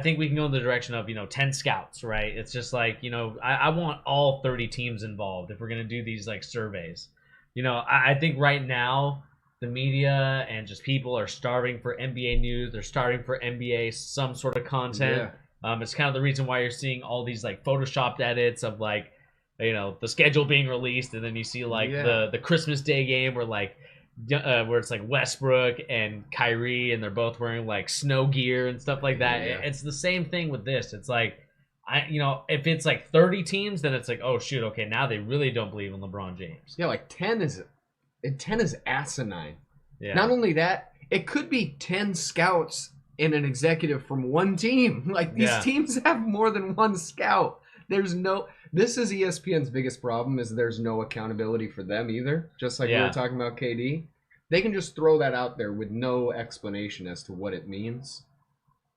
think we can go in the direction of 10 scouts, right? It's just like I want all 30 teams involved if we're gonna do these surveys. I think right now the media and just people are starving for NBA news. They're starving for NBA some sort of content. Yeah. It's kind of the reason why you're seeing all these photoshopped edits of the schedule being released, and then you see the Christmas Day game where where it's Westbrook and Kyrie and they're both wearing snow gear and stuff like that. Yeah. It's the same thing with this. It's if it's 30 teams, then it's oh shoot, okay, now they really don't believe in LeBron James. Yeah, 10 is asinine. Yeah. Not only that, it could be 10 scouts and an executive from one team. These teams have more than one scout. This is ESPN's biggest problem is there's no accountability for them either. Just like we were talking about KD. They can just throw that out there with no explanation as to what it means.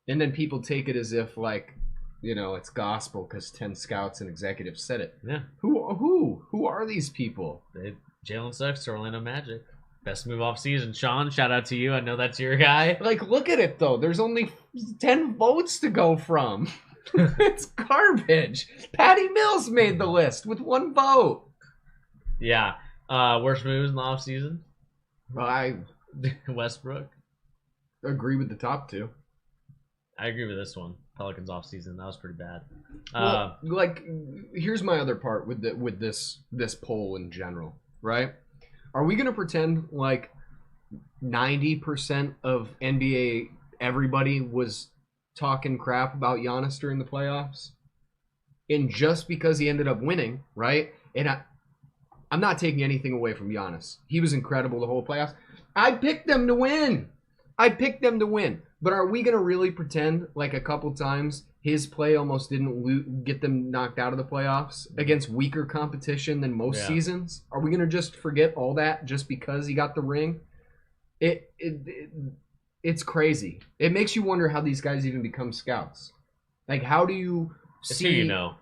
And then people take it as if it's gospel because 10 scouts and executives said it. Yeah. Who are these people? Jalen Suggs to Orlando Magic. Best move off season. Sean, shout out to you. I know that's your guy. Look at it though. There's only 10 votes to go from. It's garbage. Patty Mills made the list with 1 vote. Yeah. Worst moves in the offseason? I Westbrook. agree with the top 2. I agree with this one. Pelicans off season. That was pretty bad. Well, like, here's my other part with this poll in general, right? Are we gonna pretend like 90% of NBA everybody was talking crap about Giannis during the playoffs, and just because he ended up winning, right? And I'm not taking anything away from Giannis. He was incredible the whole playoffs. I picked them to win. But are we going to really pretend like a couple times his play almost didn't get them knocked out of the playoffs against weaker competition than most seasons? Are we going to just forget all that just because he got the ring? It's crazy. It makes you wonder how these guys even become scouts. Like, how do you see... It's who you know.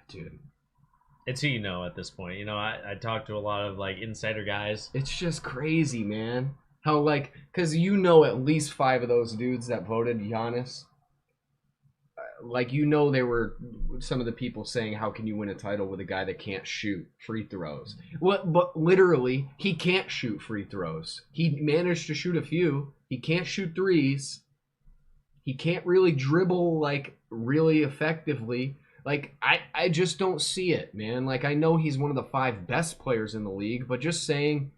Dude. It's who you know at this point. You know, I talked to a lot of, like, insider guys. It's just crazy, man. How, like, because you know at least 5 of those dudes that voted Giannis. Like, you know they were some of the people saying, how can you win a title with a guy that can't shoot free throws? Well, but literally, he can't shoot free throws. He managed to shoot a few. He can't shoot threes. He can't really dribble, like, really effectively. Like, I just don't see it, man. Like, I know he's one of the 5 best players in the league, but just saying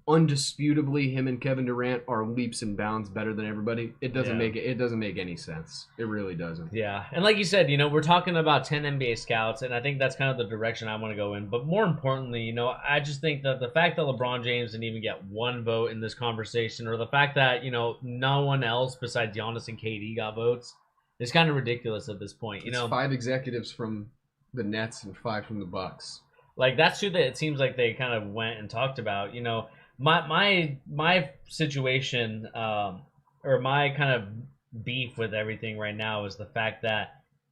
undisputably him and Kevin Durant are leaps and bounds better than everybody, it doesn't make any sense. It really doesn't. Yeah. And like you said, you know, we're talking about 10 NBA scouts, and I think that's kind of the direction I want to go in. But more importantly, you know, I just think that the fact that LeBron James didn't even get 1 vote in this conversation, or the fact that, you know, no one else besides Giannis and KD got votes, is kind of ridiculous at this point. You know, 5 executives from the Nets and 5 from the Bucks. Like, that's true that it seems like they kind of went and talked about. You know, my situation, or my kind of beef with everything right now is the fact that,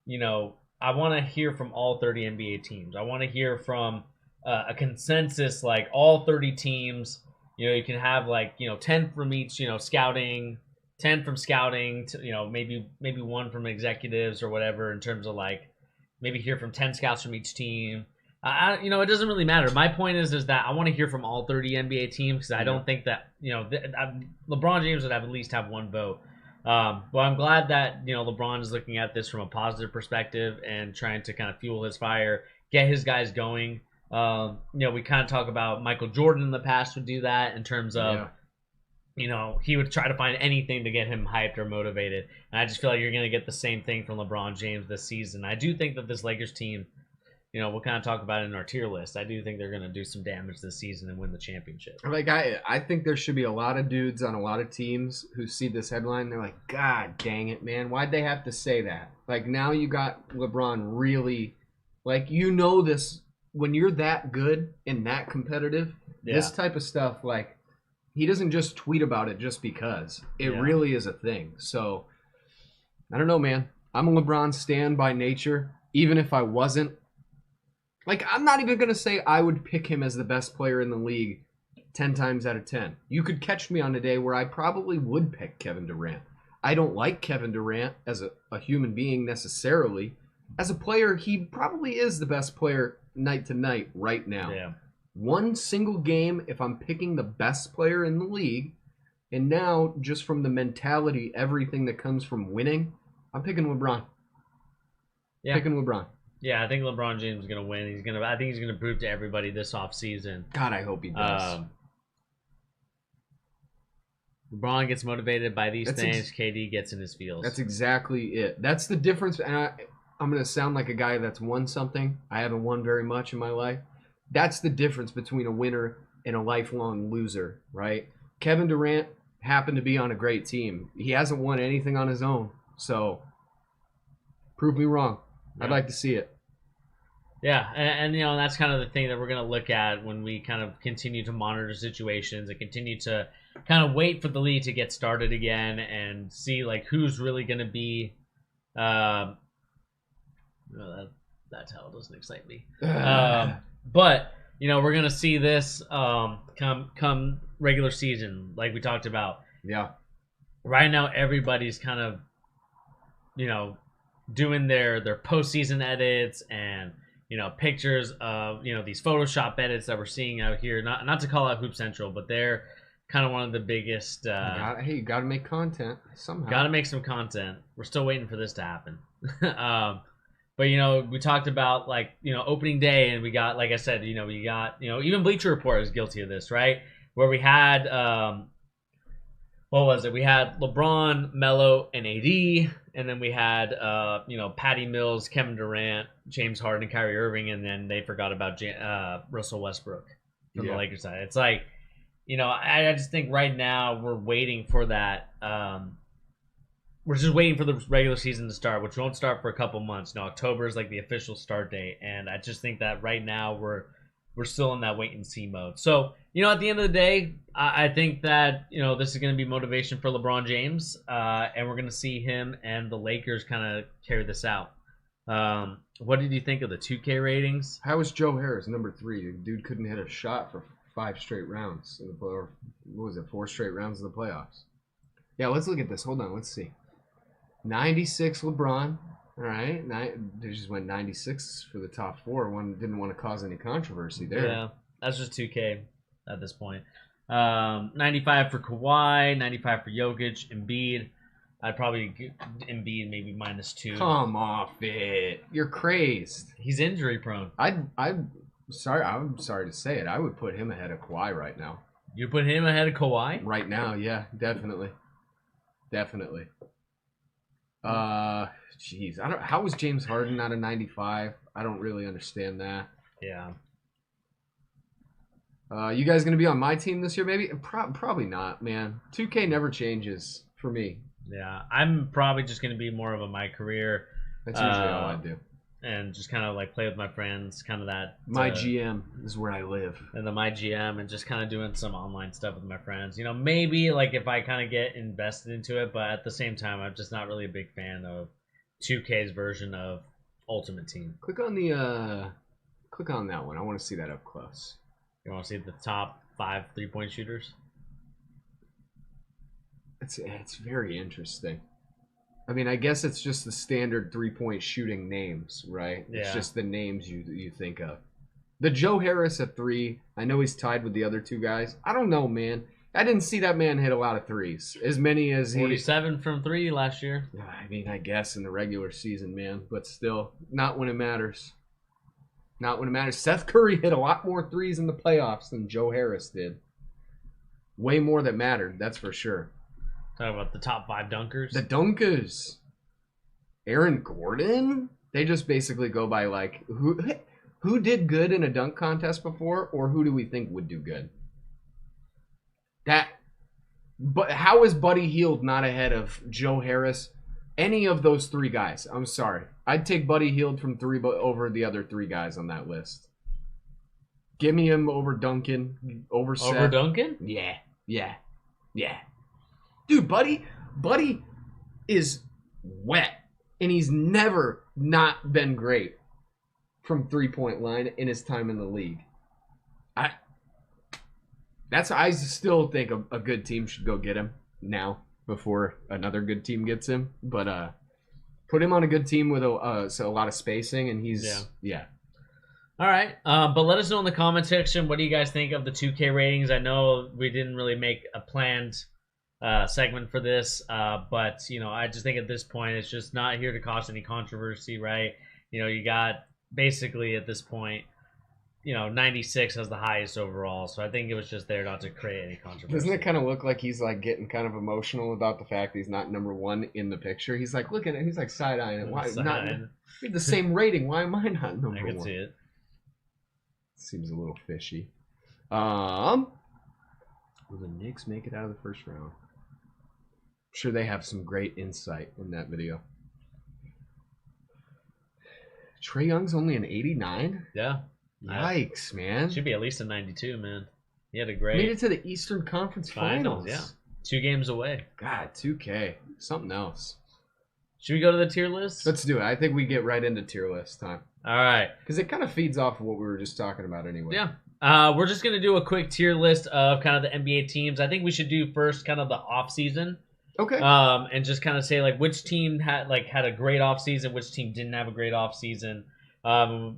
you know, I want to hear from all 30 NBA teams. I want to hear from a consensus, like all 30 teams. You know, you can have, like, you know, 10 from each, you know, scouting, 10 from scouting, to, you know, maybe 1 from executives or whatever, in terms of, like, maybe hear from 10 scouts from each team. You know, it doesn't really matter. My point is that I want to hear from all 30 NBA teams, because I don't think that, you know, LeBron James would at least have 1 vote. But I'm glad that, you know, LeBron is looking at this from a positive perspective and trying to kind of fuel his fire, get his guys going. You know, we kind of talk about Michael Jordan in the past would do that in terms of, you know, he would try to find anything to get him hyped or motivated. And I just feel like you're going to get the same thing from LeBron James this season. I do think that this Lakers team, you know, we'll kind of talk about it in our tier list. I do think they're going to do some damage this season and win the championship. Like, I think there should be a lot of dudes on a lot of teams who see this headline. They're like, God dang it, man. Why'd they have to say that? Like, now you got LeBron really, like, you know this, when you're that good and that competitive, this type of stuff, like, he doesn't just tweet about it just because. It really is a thing. So, I don't know, man. I'm a LeBron stan by nature. Even if I wasn't, like, I'm not even going to say I would pick him as the best player in the league 10 times out of 10. You could catch me on a day where I probably would pick Kevin Durant. I don't like Kevin Durant as a human being necessarily. As a player, he probably is the best player night to night right now. Yeah. 1 single game, if I'm picking the best player in the league, and now just from the mentality, everything that comes from winning, I'm picking LeBron. Yeah. Picking LeBron. Yeah, I think LeBron James is going to win. I think he's going to prove to everybody this offseason. God, I hope he does. LeBron gets motivated by these things. KD gets in his feels. That's exactly it. That's the difference. And I'm going to sound like a guy that's won something. I haven't won very much in my life. That's the difference between a winner and a lifelong loser, right? Kevin Durant happened to be on a great team. He hasn't won anything on his own. So, prove me wrong. I'd like to see it. Yeah, and you know, that's kind of the thing that we're going to look at when we kind of continue to monitor situations and continue to kind of wait for the league to get started again and see, like, who's really going to be that title doesn't excite me. But, you know, we're going to see this come regular season, like we talked about. Yeah. Right now, everybody's kind of, you know, doing their postseason edits and, you know, pictures of, you know, these Photoshop edits that we're seeing out here. Not to call out Hoop Central, but they're kind of one of the biggest. Hey, you got to make content somehow. Got to make some content. We're still waiting for this to happen. But we talked about opening day, and we got, like I said, we got even Bleacher Report is guilty of this, right? Where we had what was it? We had LeBron, Melo, and AD, and then we had Patty Mills, Kevin Durant, James Harden, and Kyrie Irving, and then they forgot about Russell Westbrook from the Lakers side. It's like, I just think right now we're waiting for that. We're just waiting for the regular season to start, which won't start for a couple months. October is like the official start date, and I just think that right now we're still in that wait and see mode. So, at the end of the day, I think that this is going to be motivation for LeBron James, and we're going to see him and the Lakers kind of carry this out. What did you think of the 2K ratings? How was Joe Harris, number 3? The dude couldn't hit a shot for 5 straight rounds or what was it, 4 straight rounds of the playoffs. Yeah, let's look at this. Hold on, let's see. 96 LeBron. All right, they just went 96 for the top 4. One didn't want to cause any controversy there. Yeah, that's just 2K at this point. 95 for Kawhi, 95 for Jokic, Embiid. I'd probably give Embiid maybe -2. Come off it, you're crazed. He's injury prone. I'm sorry to say it. I would put him ahead of Kawhi right now. You put him ahead of Kawhi? Right now, yeah, definitely. Jeez, how was James Harden not a 95? I don't really understand that. Yeah. You guys gonna be on my team this year, maybe? Probably not, man. 2K never changes for me. Yeah, I'm probably just gonna be more of a my career. That's usually all I do. And just kind of play with my friends, kind of that. My GM is where I live. And then my GM, and just kind of doing some online stuff with my friends. Maybe if I kind of get invested into it, but at the same time, I'm just not really a big fan of 2K's version of Ultimate Team. Click on that one. I want to see that up close. You want to see the top 5 3-point shooters? It's very interesting. I mean, I guess it's just the standard 3-point shooting names, right? Yeah. It's just the names you think of. The Joe Harris at 3, I know he's tied with the other 2 guys. I don't know, man. I didn't see that man hit a lot of threes. As many as 47 from 3 last year. I mean, I guess in the regular season, man. But still, not when it matters. Not when it matters. Seth Curry hit a lot more threes in the playoffs than Joe Harris did. Way more that mattered, that's for sure. Talking about the top 5 dunkers. The dunkers. Aaron Gordon? They just basically go by who did good in a dunk contest before, or who do we think would do good? But how is Buddy Hield not ahead of Joe Harris? Any of those 3 guys. I'm sorry. I'd take Buddy Hield from 3 over the other 3 guys on that list. Give me him over Duncan, over Seth. Over Duncan? Yeah. Dude, Buddy is wet, and he's never not been great from 3-point line in his time in the league. I still think a good team should go get him now before another good team gets him. But put him on a good team with a lot of spacing, and he's yeah. All right, but let us know in the comment section, what do you guys think of the 2K ratings? I know we didn't really make a planned segment for this, but I just think at this point it's just not here to cause any controversy, right? You got basically at this point 96 as the highest overall, so I think it was just there not to create any controversy. Doesn't it kind of look like he's getting kind of emotional about the fact that he's not number 1 in the picture? He's look at it, he's side-eyeing it. Why not? We have the same rating. Why am I not number 1? I can see it. Seems a little fishy. Will the Knicks make it out of the first round? I'm sure they have some great insight in that video. Trae Young's only an 89? Yeah. Yikes, man. Should be at least a 92, man. He had a great... Made it to the Eastern Conference Finals. Yeah. 2 games away. God, 2K. Something else. Should we go to the tier list? Let's do it. I think we get right into tier list time. All right. Because it kind of feeds off of what we were just talking about anyway. Yeah. We're just going to do a quick tier list of kind of the NBA teams. I think we should do first kind of the off-season. Okay. And just kind of say which team had a great offseason, which team didn't have a great offseason.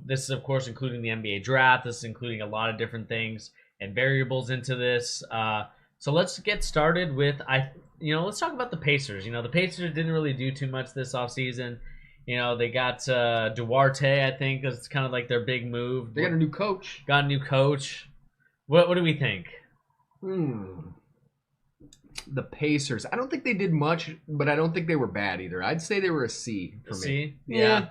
This is of course including the NBA draft. This is including a lot of different things and variables into this. So let's get started with let's talk about the Pacers. The Pacers didn't really do too much this offseason. They got Duarte, I think, is kind of like their big move. They got a new coach. What do we think? The Pacers. I don't think they did much, but I don't think they were bad either. I'd say they were a C for me. C? Yeah.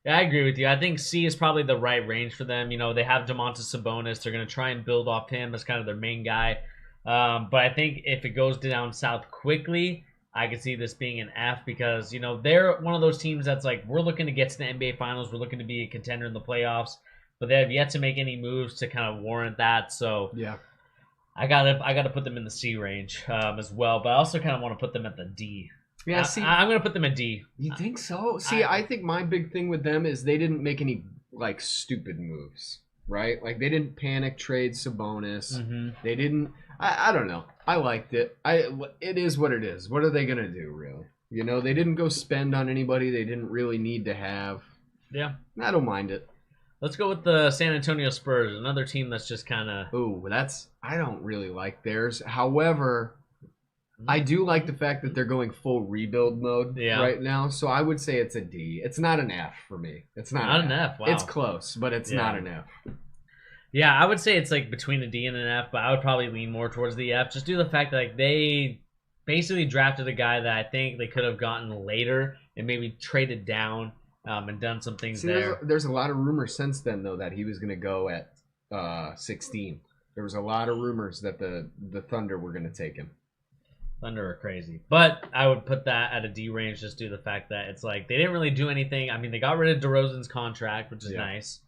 Yeah, I agree with you. I think C is probably the right range for them. They have Domantas Sabonis. They're going to try and build off him as kind of their main guy. But I think if it goes down south quickly, I could see this being an F because, they're one of those teams that's like, we're looking to get to the NBA Finals. We're looking to be a contender in the playoffs. But they have yet to make any moves to kind of warrant that. So yeah, I gotta put them in the C range as well. But I also kind of want to put them at the D. Yeah, I'm going to put them at D. You think so? See, I think my big thing with them is they didn't make any, stupid moves, right? They didn't panic trade Sabonis. Mm-hmm. They didn't... I don't know. I liked it. It is what it is. What are they going to do, really? They didn't go spend on anybody they didn't really need to have. Yeah. I don't mind it. Let's go with the San Antonio Spurs, another team that's just kind of... Ooh, I don't really like theirs. However... I do like the fact that they're going full rebuild mode right now, so I would say it's a D. It's not an F for me. It's not an F. Wow. It's close, but it's not an F. Yeah, I would say it's between a D and an F, but I would probably lean more towards the F. Just due to the fact that they basically drafted a guy that I think they could have gotten later and maybe traded down and done some things there. There's a lot of rumors since then, though, that he was going to go at 16. There was a lot of rumors that the Thunder were going to take him. Thunder are crazy. But I would put that at a D range just due to the fact that it's they didn't really do anything. I mean, they got rid of DeRozan's contract, which is nice,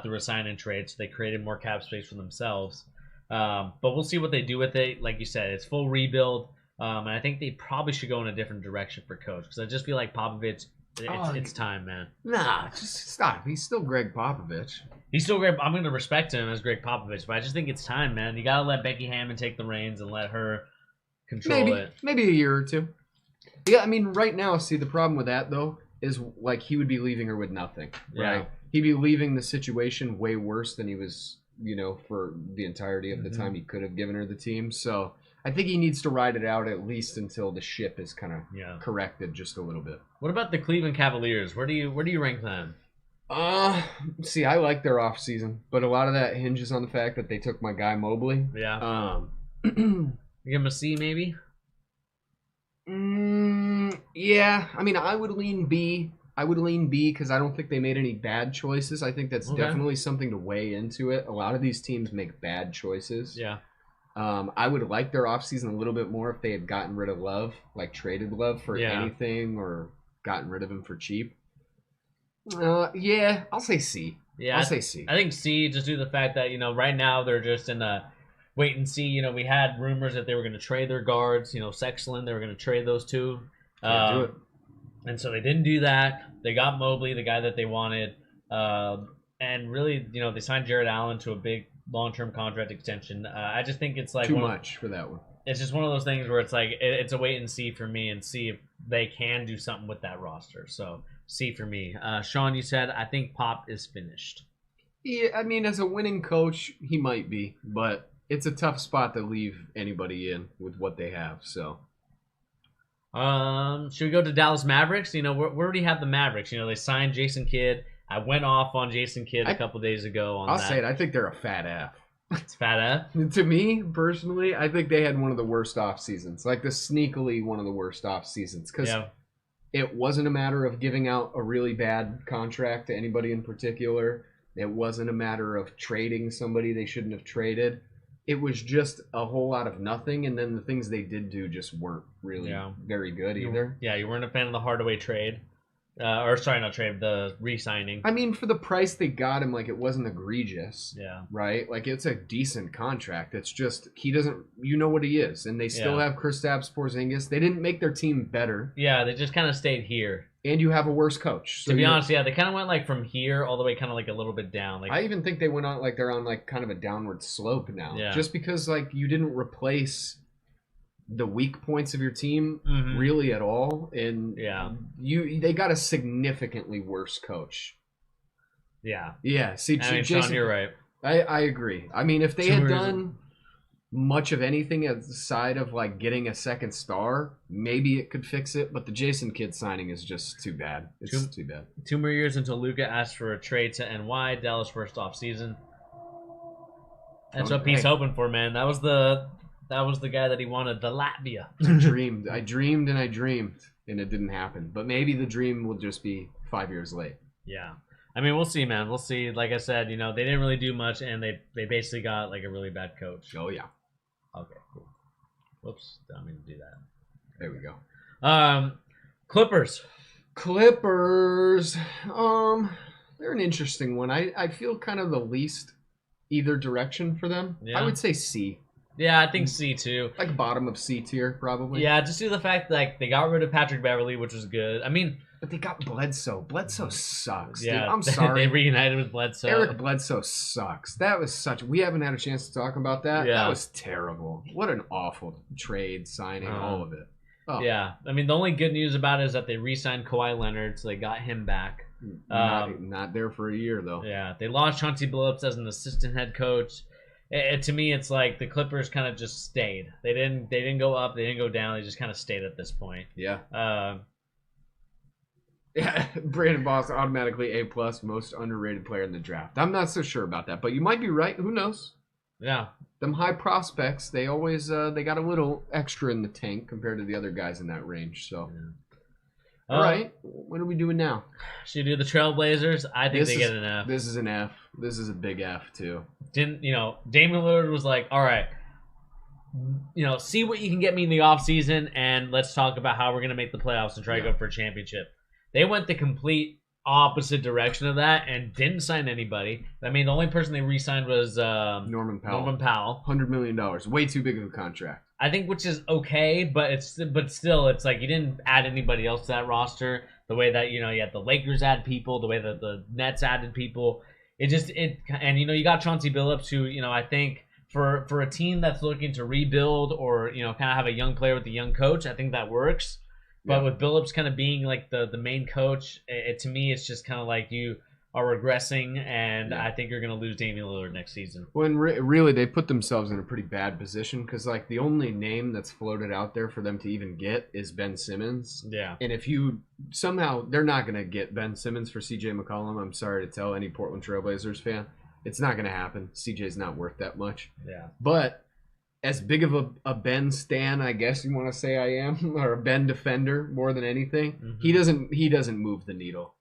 through a sign and trade, so they created more cap space for themselves. But we'll see what they do with it. Like you said, it's full rebuild, and I think they probably should go in a different direction for coach because I just feel like Popovich, it's time, man. Nah, just stop. He's still Greg Popovich. He's still Greg. I'm going to respect him as Greg Popovich, but I just think it's time, man. You got to let Becky Hammond take the reins and let her control it. Maybe a year or two. Yeah, I mean, right now, see, the problem with that, though, is, he would be leaving her with nothing, right? Yeah. He'd be leaving the situation way worse than he was, for the entirety of the time he could have given her the team. So I think he needs to ride it out at least until the ship is kind of corrected just a little bit. What about the Cleveland Cavaliers? Where do you rank them? See, I like their offseason, but a lot of that hinges on the fact that they took my guy Mobley. Yeah. Give him a C, maybe? Yeah. I mean, I would lean B. Because I don't think they made any bad choices. I think that's definitely something to weigh into it. A lot of these teams make bad choices. Yeah. I would like their offseason a little bit more if they had gotten rid of Love, traded Love for anything or gotten rid of him for cheap. Yeah, I'll say C. Yeah, I'll say C. I think C, just due to the fact that, right now they're just in a wait and see. We had rumors that they were going to trade their guards. Sexton, they were going to trade those two. Do it. And so they didn't do that. They got Mobley, the guy that they wanted. And really, they signed Jared Allen to a big long-term contract extension. I just think it's too much for that one. It's just one of those things where it's it's a wait and see for me and see if they can do something with that roster. So C for me. Sean, you said, I think Pop is finished. Yeah, I mean, as a winning coach, he might be, but it's a tough spot to leave anybody in with what they have. So, should we go to Dallas Mavericks? We already have the Mavericks. They signed Jason Kidd. I went off on Jason Kidd a couple days ago on I'll that. say it. I think they're a fat F. It's fat F? To me, personally, I think they had one of the worst off seasons. The sneakily one of the worst off seasons. Because it wasn't a matter of giving out a really bad contract to anybody in particular. It wasn't a matter of trading somebody they shouldn't have traded. It was just a whole lot of nothing, and then the things they did do just weren't really very good either. Yeah, you weren't a fan of the Hardaway trade. Not trade, the re-signing. I mean, for the price they got him, it wasn't egregious. Yeah. Right? It's a decent contract. It's just, he doesn't, what he is. And they still have Kristaps Porzingis. They didn't make their team better. Yeah, they just kind of stayed here. And you have a worse coach. So to be honest, they kind of went from here all the way kind of a little bit down. I even think they went on, they're on kind of a downward slope now. Yeah. Just because, you didn't replace the weak points of your team really at all, and they got a significantly worse coach. Yeah. See, Jason, Sean, you're right. I agree. I mean, if they had done much of anything aside of like getting a second star. Maybe it could fix it, but the Jason Kidd signing is just too bad. It's too bad. 2 more years until Luka asked for a trade to NY, Dallas' first off season. That's what he's hoping for, man. That was the guy that he wanted, the Latvia. I dreamed, and it didn't happen. But maybe the dream will just be 5 years late. Yeah. I mean, we'll see, man. We'll see. Like I said, they didn't really do much, and they basically got like a really bad coach. Oh yeah. Okay, cool. Whoops, don't mean to do that. There we go. Clippers. They're an interesting one. I feel kind of the least either direction for them. Yeah. I would say C. Yeah, I think C too. Like bottom of C tier, probably. Yeah, just due to the fact that like they got rid of Patrick Beverly, which was good. I mean, but they got Bledsoe. Bledsoe sucks, yeah, dude. I'm sorry. They reunited with Bledsoe. Eric Bledsoe sucks. That was we haven't had a chance to talk about that. Yeah. That was terrible. What an awful trade, signing, all of it. Oh. Yeah. I mean, the only good news about it is that they re-signed Kawhi Leonard, so they got him back. Not there for a year, though. Yeah. They lost Chauncey Billups as an assistant head coach. To me, it's like the Clippers kind of just stayed. They didn't go up. They didn't go down. They just kind of stayed at this point. Yeah. Yeah, Brandon Boss automatically A+, most underrated player in the draft. I'm not so sure about that, but you might be right. Who knows? Yeah. Them high prospects, they always they got a little extra in the tank compared to the other guys in that range. So, yeah. All right, what are we doing now? Should we do the Trailblazers? I think they get an F. This is an F. This is a big F too. Damian Lillard was like, all right, see what you can get me in the offseason, and let's talk about how we're going to make the playoffs and try to go for a championship. They went the complete opposite direction of that and didn't sign anybody. I mean, the only person they re-signed was Norman Powell. $100 million. Way too big of a contract. I think, which is okay, but still, it's like you didn't add anybody else to that roster. The way that you had the Lakers add people, the way that the Nets added people, and you got Chauncey Billups, who I think for a team that's looking to rebuild or kind of have a young player with a young coach, I think that works. But with Billups kind of being like the main coach, to me, it's just kind of like you are regressing, and I think you're going to lose Damian Lillard next season. When really they put themselves in a pretty bad position because like the only name that's floated out there for them to even get is Ben Simmons. Yeah. And if you somehow they're not going to get Ben Simmons for CJ McCollum, I'm sorry to tell any Portland Trailblazers fan, it's not going to happen. CJ's not worth that much. Yeah. But as big of a Ben stan, I guess you want to say I am, or a Ben defender more than anything, he doesn't move the needle.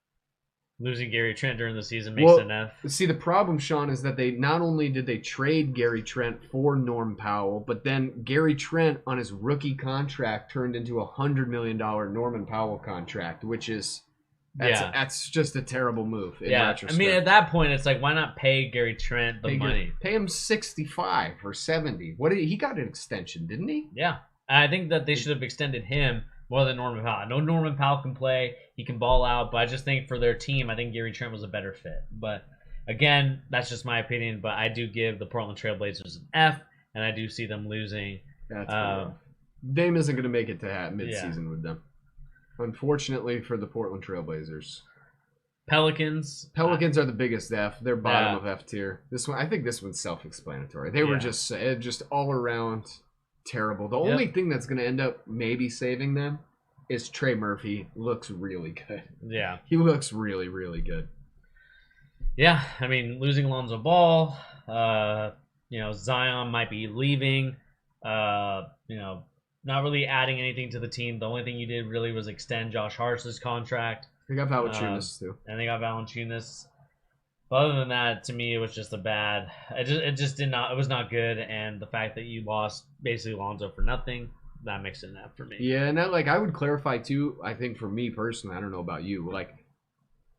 Losing Gary Trent during the season makes an F. See, the problem, Sean, is that they not only did they trade Gary Trent for Norm Powell, but then Gary Trent on his rookie contract turned into a $100 million Norman Powell contract, which is that's just a terrible move. In retrospect. I mean, at that point, it's like, why not pay Gary Trent the money? Pay him 65 or 70. He got an extension, didn't he? Yeah, I think that they should have extended him more than Norman Powell. I know Norman Powell can play, he can ball out, but I just think for their team, I think Gary Trent was a better fit. But again, that's just my opinion. But I do give the Portland Trailblazers an F, and I do see them losing. That's Dame isn't going to make it to midseason with them. Unfortunately for the Portland Trailblazers. Pelicans are the biggest F. They're bottom of F tier. I think this one's self-explanatory. They were just all around terrible. The only thing that's going to end up maybe saving them is Trey Murphy. Looks really good. Yeah. He looks really, really good. Yeah, I mean, losing Lonzo Ball, Zion might be leaving, not really adding anything to the team. The only thing you did really was extend Josh Hart's contract. They got Valanciunas too. And they got Valanciunas. But other than that, to me, it was just it was not good. And the fact that you lost basically Lonzo for nothing, that makes it an F for me. Yeah, and I would clarify too, I think for me personally, I don't know about you, like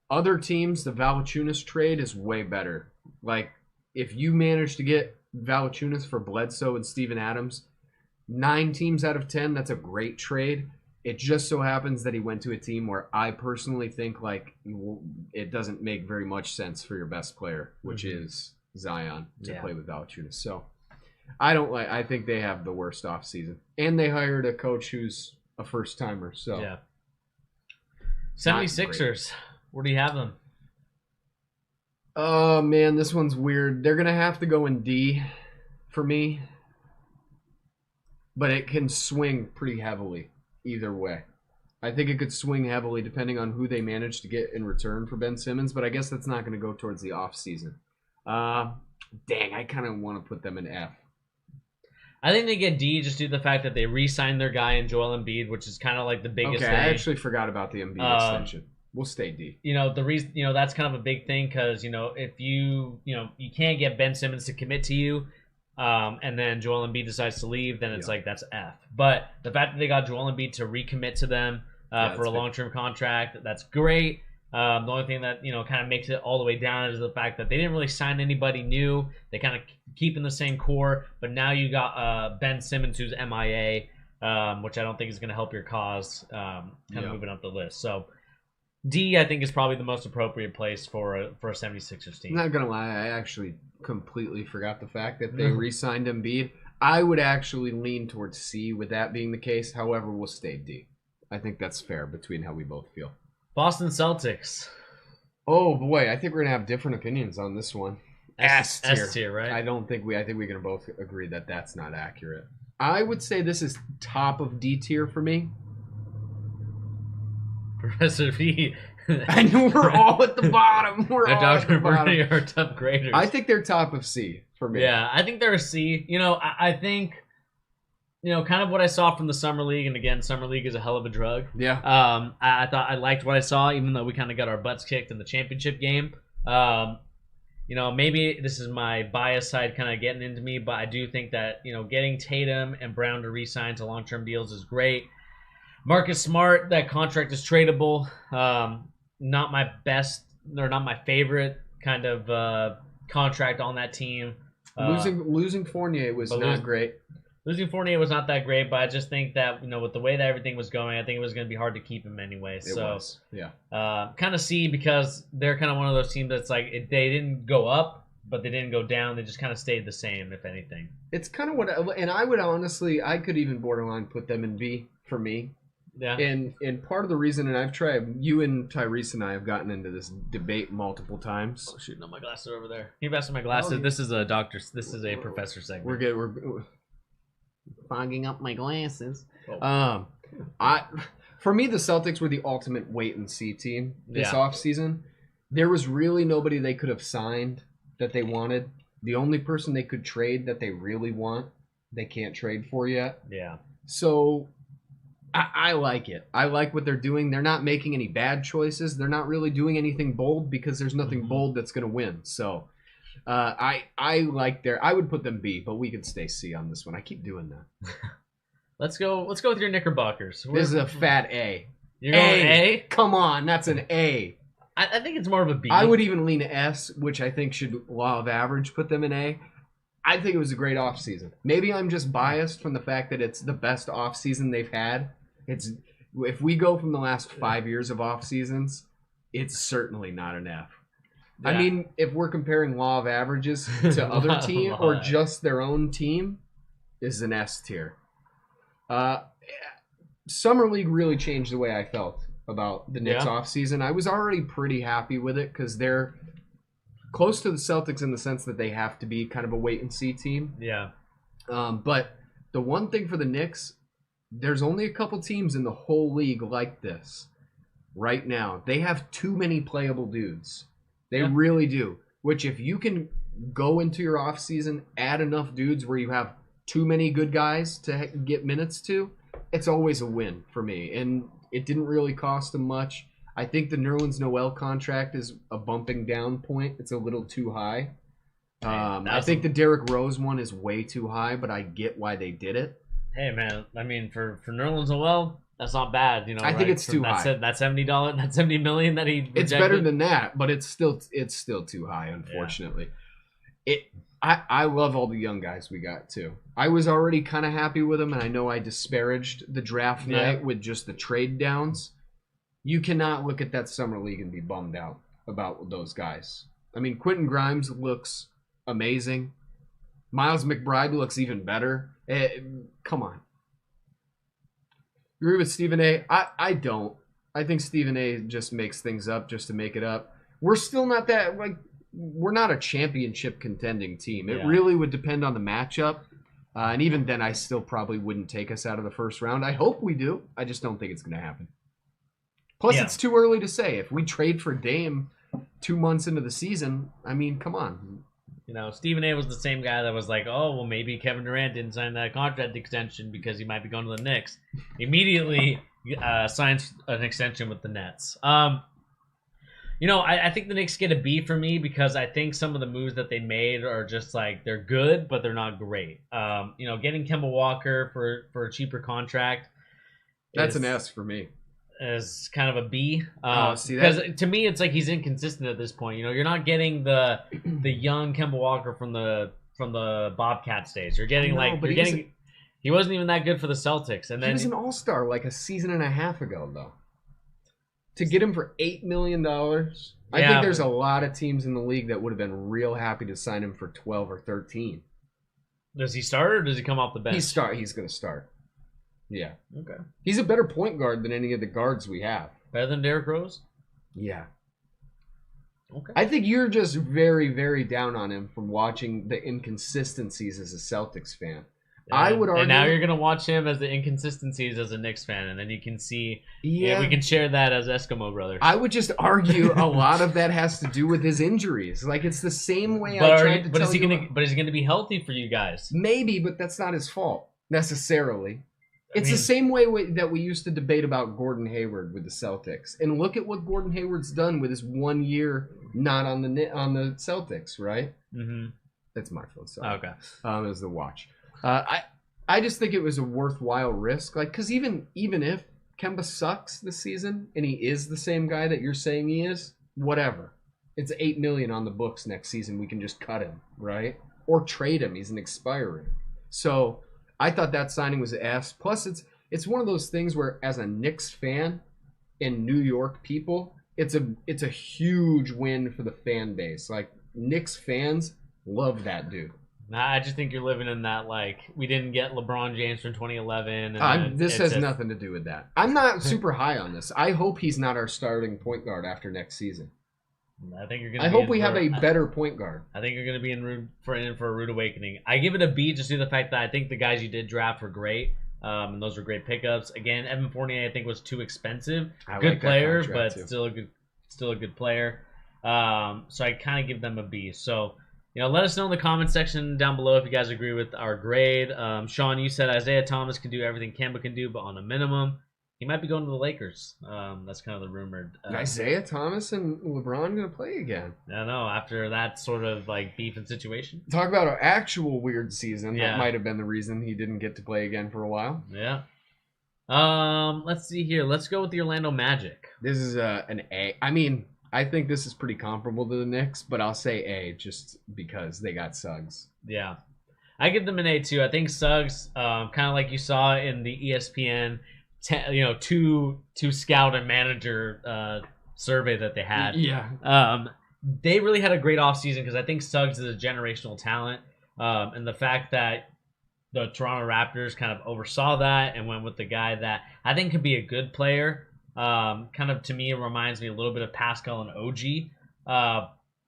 other teams, the Valanciunas trade is way better. Like if you manage to get Valanciunas for Bledsoe and Steven Adams, 9 teams out of 10, that's a great trade. It just so happens that he went to a team where I personally think like it doesn't make very much sense for your best player, which is Zion, to play with Valanciunas. So I think they have the worst offseason. And they hired a coach who's a first timer. So 76ers, where do you have them? Oh man, this one's weird. They're gonna have to go in D for me. but it can swing pretty heavily either way. I think it could swing heavily depending on who they manage to get in return for Ben Simmons, but I guess that's not going to go towards the offseason. Dang, I kind of want to put them in F. I think they get D just due to the fact that they re-signed their guy in Joel Embiid, which is kind of like the biggest thing. I actually forgot about the Embiid extension. We'll stay D. The reason, that's kind of a big thing because, if you can't get Ben Simmons to commit to you, and then Joel Embiid decides to leave, then it's like that's F. But the fact that they got Joel Embiid to recommit to them for a long-term contract, that's great. The only thing that kind of makes it all the way down is the fact that they didn't really sign anybody new. They kind of keep in the same core, but now you got Ben Simmons, who's MIA, which I don't think is going to help your cause. Moving up the list. So D, I think, is probably the most appropriate place for a 76ers team. I'm not gonna lie, I actually completely forgot the fact that they re-signed Embiid. I would actually lean towards C with that being the case. However, we'll stay D. I think that's fair between how we both feel. Boston Celtics. Oh boy, I think we're gonna have different opinions on this one. S tier, right? I think we can both agree that that's not accurate. I would say this is top of D tier for me. Professor V. I know we're all at the bottom. We're all Dr. at the bottom. Bernie are top graders. I think they're top of C for me. Yeah, I think they're a C. I think, kind of what I saw from the Summer League, and again, Summer League is a hell of a drug. Yeah. I thought I liked what I saw, even though we kind of got our butts kicked in the championship game. Maybe this is my bias side kind of getting into me, but I do think that, getting Tatum and Brown to re-sign to long-term deals is great. Marcus Smart, that contract is tradable. Not my best, or not my favorite kind of contract on that team. Losing Fournier was not great. Losing Fournier was not that great, but I just think that, with the way that everything was going, I think it was going to be hard to keep him anyway. It was, yeah. Kind of C, because they're kind of one of those teams that's like, they didn't go up, but they didn't go down. They just kind of stayed the same, if anything. It's kind of what, and I would honestly, I could even borderline put them in B for me. Yeah. And part of the reason, and I've tried, you and Tyrese and I have gotten into this debate multiple times. Oh, shoot, no, my glasses are over there. Can you pass me my glasses? Oh, yeah. This is a professor segment. We're good. We're fogging up my glasses. Oh. For me, the Celtics were the ultimate wait and see team this Yeah. offseason. There was really nobody they could have signed that they wanted. The only person they could trade that they really want, they can't trade for yet. Yeah. So I like it. I like what they're doing. They're not making any bad choices. They're not really doing anything bold because there's nothing bold that's going to win. So I like I would put them B, but we could stay C on this one. I keep doing that. Let's go with your Knickerbockers. This is a fat A. You're going A? Come on, that's an A. I think it's more of a B. I would even lean to S, which I think should law of average put them in A. I think it was a great offseason. Maybe I'm just biased from the fact that it's the best offseason they've had. If we go from the last 5 years of off seasons, it's certainly not an F. Yeah. I mean, if we're comparing law of averages to other team or just their own team, is an S tier. Summer League really changed the way I felt about the Knicks off season. I was already pretty happy with it because they're close to the Celtics in the sense that they have to be kind of a wait and see team. Yeah. But the one thing for the Knicks, there's only a couple teams in the whole league like this right now. They have too many playable dudes. They really do. Which if you can go into your offseason, add enough dudes where you have too many good guys to get minutes to, it's always a win for me. And it didn't really cost them much. I think the Nerlens Noel contract is a bumping down point. It's a little too high. I think the Derrick Rose one is way too high, but I get why they did it. Hey man, I mean for Nerlens Noel, that's not bad, I think it's too high. That $70 million that he rejected. It's better than that, but it's still too high, unfortunately. Yeah. I love all the young guys we got too. I was already kind of happy with them, and I know I disparaged the draft night with just the trade downs. You cannot look at that summer league and be bummed out about those guys. I mean, Quentin Grimes looks amazing. Miles McBride looks even better. Come on. Agree with Stephen A? I don't. I think Stephen A just makes things up just to make it up. We're still not we're not a championship contending team. It really would depend on the matchup. And even then, I still probably wouldn't take us out of the first round. I hope we do. I just don't think it's going to happen. Plus, it's too early to say. If we trade for Dame 2 months into the season, I mean, come on. You know, Stephen A. was the same guy that was like, oh, well, maybe Kevin Durant didn't sign that contract extension because he might be going to the Knicks. Immediately signs an extension with the Nets. You know, I think the Knicks get a B for me because I think some of the moves that they made are just like, they're good, but they're not great. You know, getting Kemba Walker for a cheaper contract. That's an S for me. Is kind of a B. See that? Because to me, it's like he's inconsistent at this point. You know, you're not getting the young Kemba Walker from the Bobcats days. You're getting he wasn't even that good for the Celtics. And then he was an all-star like a season and a half ago, though. To get him for $8 million, I think there's a lot of teams in the league that would have been real happy to sign him for 12 or 13. Does he start or does he come off the bench? He's going to start. Yeah. Okay. He's a better point guard than any of the guards we have. Better than Derrick Rose? Yeah. Okay. I think you're just very, very down on him from watching the inconsistencies as a Celtics fan. I would argue. And now you're going to watch him as the inconsistencies as a Knicks fan, and then you can see. Yeah, we can share that as Eskimo brothers. I would just argue a lot of that has to do with his injuries. Like, it's the same way I tried to tell you. But is he going to be healthy for you guys? Maybe, but that's not his fault, necessarily. It's the same way that we used to debate about Gordon Hayward with the Celtics. And look at what Gordon Hayward's done with his 1 year not on the Celtics, right? Mm-hmm. That's my fault. Sorry. Okay. It was the watch. I just think it was a worthwhile risk. Like, because even if Kemba sucks this season and he is the same guy that you're saying he is, whatever. It's $8 million on the books next season. We can just cut him, right? Or trade him. He's an expiring. So I thought that signing was an S. Plus, it's one of those things where, as a Knicks fan and New York people, it's a huge win for the fan base. Like, Knicks fans love that dude. Nah, I just think you're living in that, like, we didn't get LeBron James from 2011. And this has nothing to do with that. I'm not super high on this. I hope he's not our starting point guard after next season. I hope we have a better point guard. I think you're going to be in for a rude awakening. I give it a B just due to the fact that I think the guys you did draft were great. And those were great pickups. Again, Evan Fournier I think was too expensive. Good player, but still a good player. So I kind of give them a B. So, you know, let us know in the comment section down below if you guys agree with our grade. Sean, you said Isaiah Thomas can do everything Kemba can do, but on a minimum. He might be going to the Lakers. That's kind of the rumored. Isaiah Thomas and LeBron going to play again. I don't know. After that sort of like beef and situation. Talk about an actual weird season. Yeah. That might have been the reason he didn't get to play again for a while. Yeah. Let's see here. Let's go with the Orlando Magic. This is an A. I mean, I think this is pretty comparable to the Knicks, but I'll say A just because they got Suggs. Yeah. I give them an A too. I think Suggs, kind of like you saw in the ESPN. Two scout and manager survey that they had. Yeah. They really had a great offseason because I think Suggs is a generational talent. And the fact that the Toronto Raptors kind of oversaw that and went with the guy that I think could be a good player. Kind of, to me, it reminds me a little bit of Pascal and OG.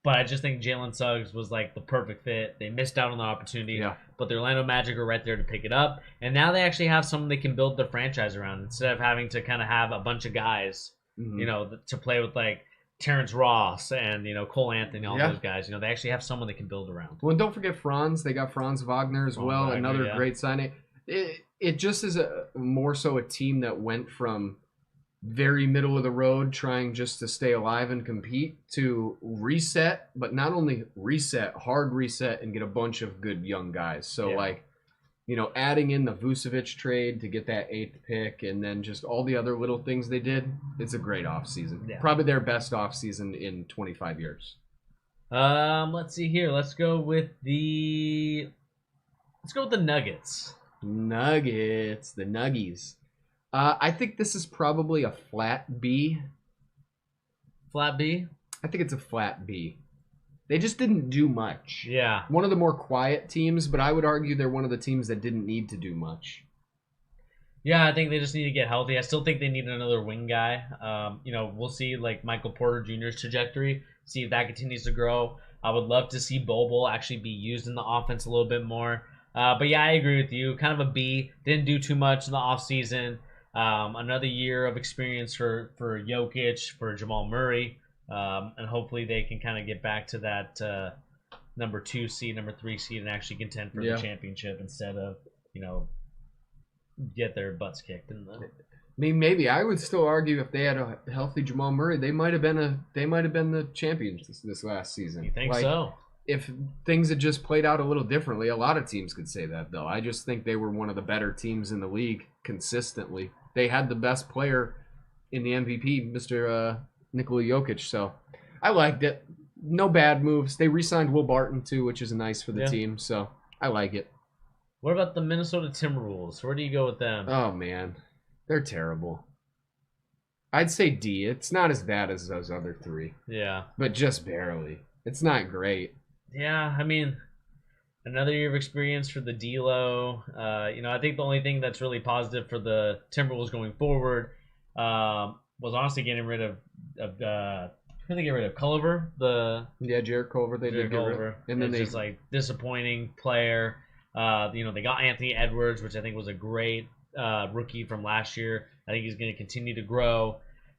But I just think Jalen Suggs was like the perfect fit. They missed out on the opportunity. Yeah. But the Orlando Magic are right there to pick it up. And now they actually have someone they can build their franchise around instead of having to kind of have a bunch of guys, to play with like Terrence Ross and, Cole Anthony, all those guys. They actually have someone they can build around. Well, and don't forget Franz. They got Franz Wagner as well. Another great signing. It just is more so a team that went from very middle of the road trying just to stay alive and compete to reset, but not only reset, hard reset and get a bunch of good young guys. So adding in the Vucevic trade to get that 8th pick and then just all the other little things they did, it's a great offseason. Yeah. Probably their best offseason in 25 years. Let's see here. Let's go with the Nuggets. The Nuggies. I think this is probably a flat B. Flat B? I think it's a flat B. They just didn't do much. Yeah. One of the more quiet teams, but I would argue they're one of the teams that didn't need to do much. Yeah, I think they just need to get healthy. I still think they need another wing guy. We'll see like Michael Porter Jr.'s trajectory, see if that continues to grow. I would love to see Bobo actually be used in the offense a little bit more. But yeah, I agree with you. Kind of a B. Didn't do too much in the offseason. Another year of experience for Jokic, for Jamal Murray. And hopefully they can kind of get back to that number 2 seed, number 3 seed, and actually contend for the championship instead of, get their butts kicked in the. I mean, maybe I would still argue if they had a healthy Jamal Murray, they might have been the champions this last season. You think so? If things had just played out a little differently, a lot of teams could say that, though. I just think they were one of the better teams in the league consistently. They had the best player in the MVP, Mr. Nikola Jokic, so I liked it. No bad moves. They re-signed Will Barton, too, which is nice for the team, so I like it. What about the Minnesota Timberwolves? Where do you go with them? Oh, man. They're terrible. I'd say D. It's not as bad as those other 3. Yeah. But just barely. It's not great. Yeah, I mean, another year of experience for the D-Lo. I think the only thing that's really positive for the Timberwolves going forward was honestly getting rid of who did they get rid of? Culver? Jarrett Culver. They did get rid of. And then just like disappointing player. They got Anthony Edwards, which I think was a great rookie from last year. I think he's going to continue to grow.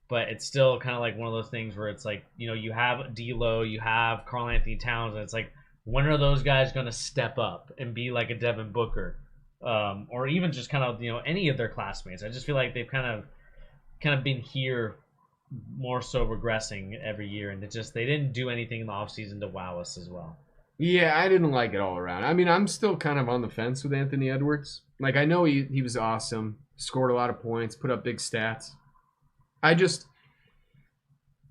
But it's still kind of like one of those things where it's like, you have D'Lo, you have Karl Anthony Towns, and it's like, when are those guys going to step up and be like a Devin Booker, or even just kind of any of their classmates? I just feel like they've kind of been here, more so regressing every year, and they didn't do anything in the offseason to wow us as well. Yeah, I didn't like it all around. I mean, I'm still kind of on the fence with Anthony Edwards. Like, I know he was awesome, scored a lot of points, put up big stats.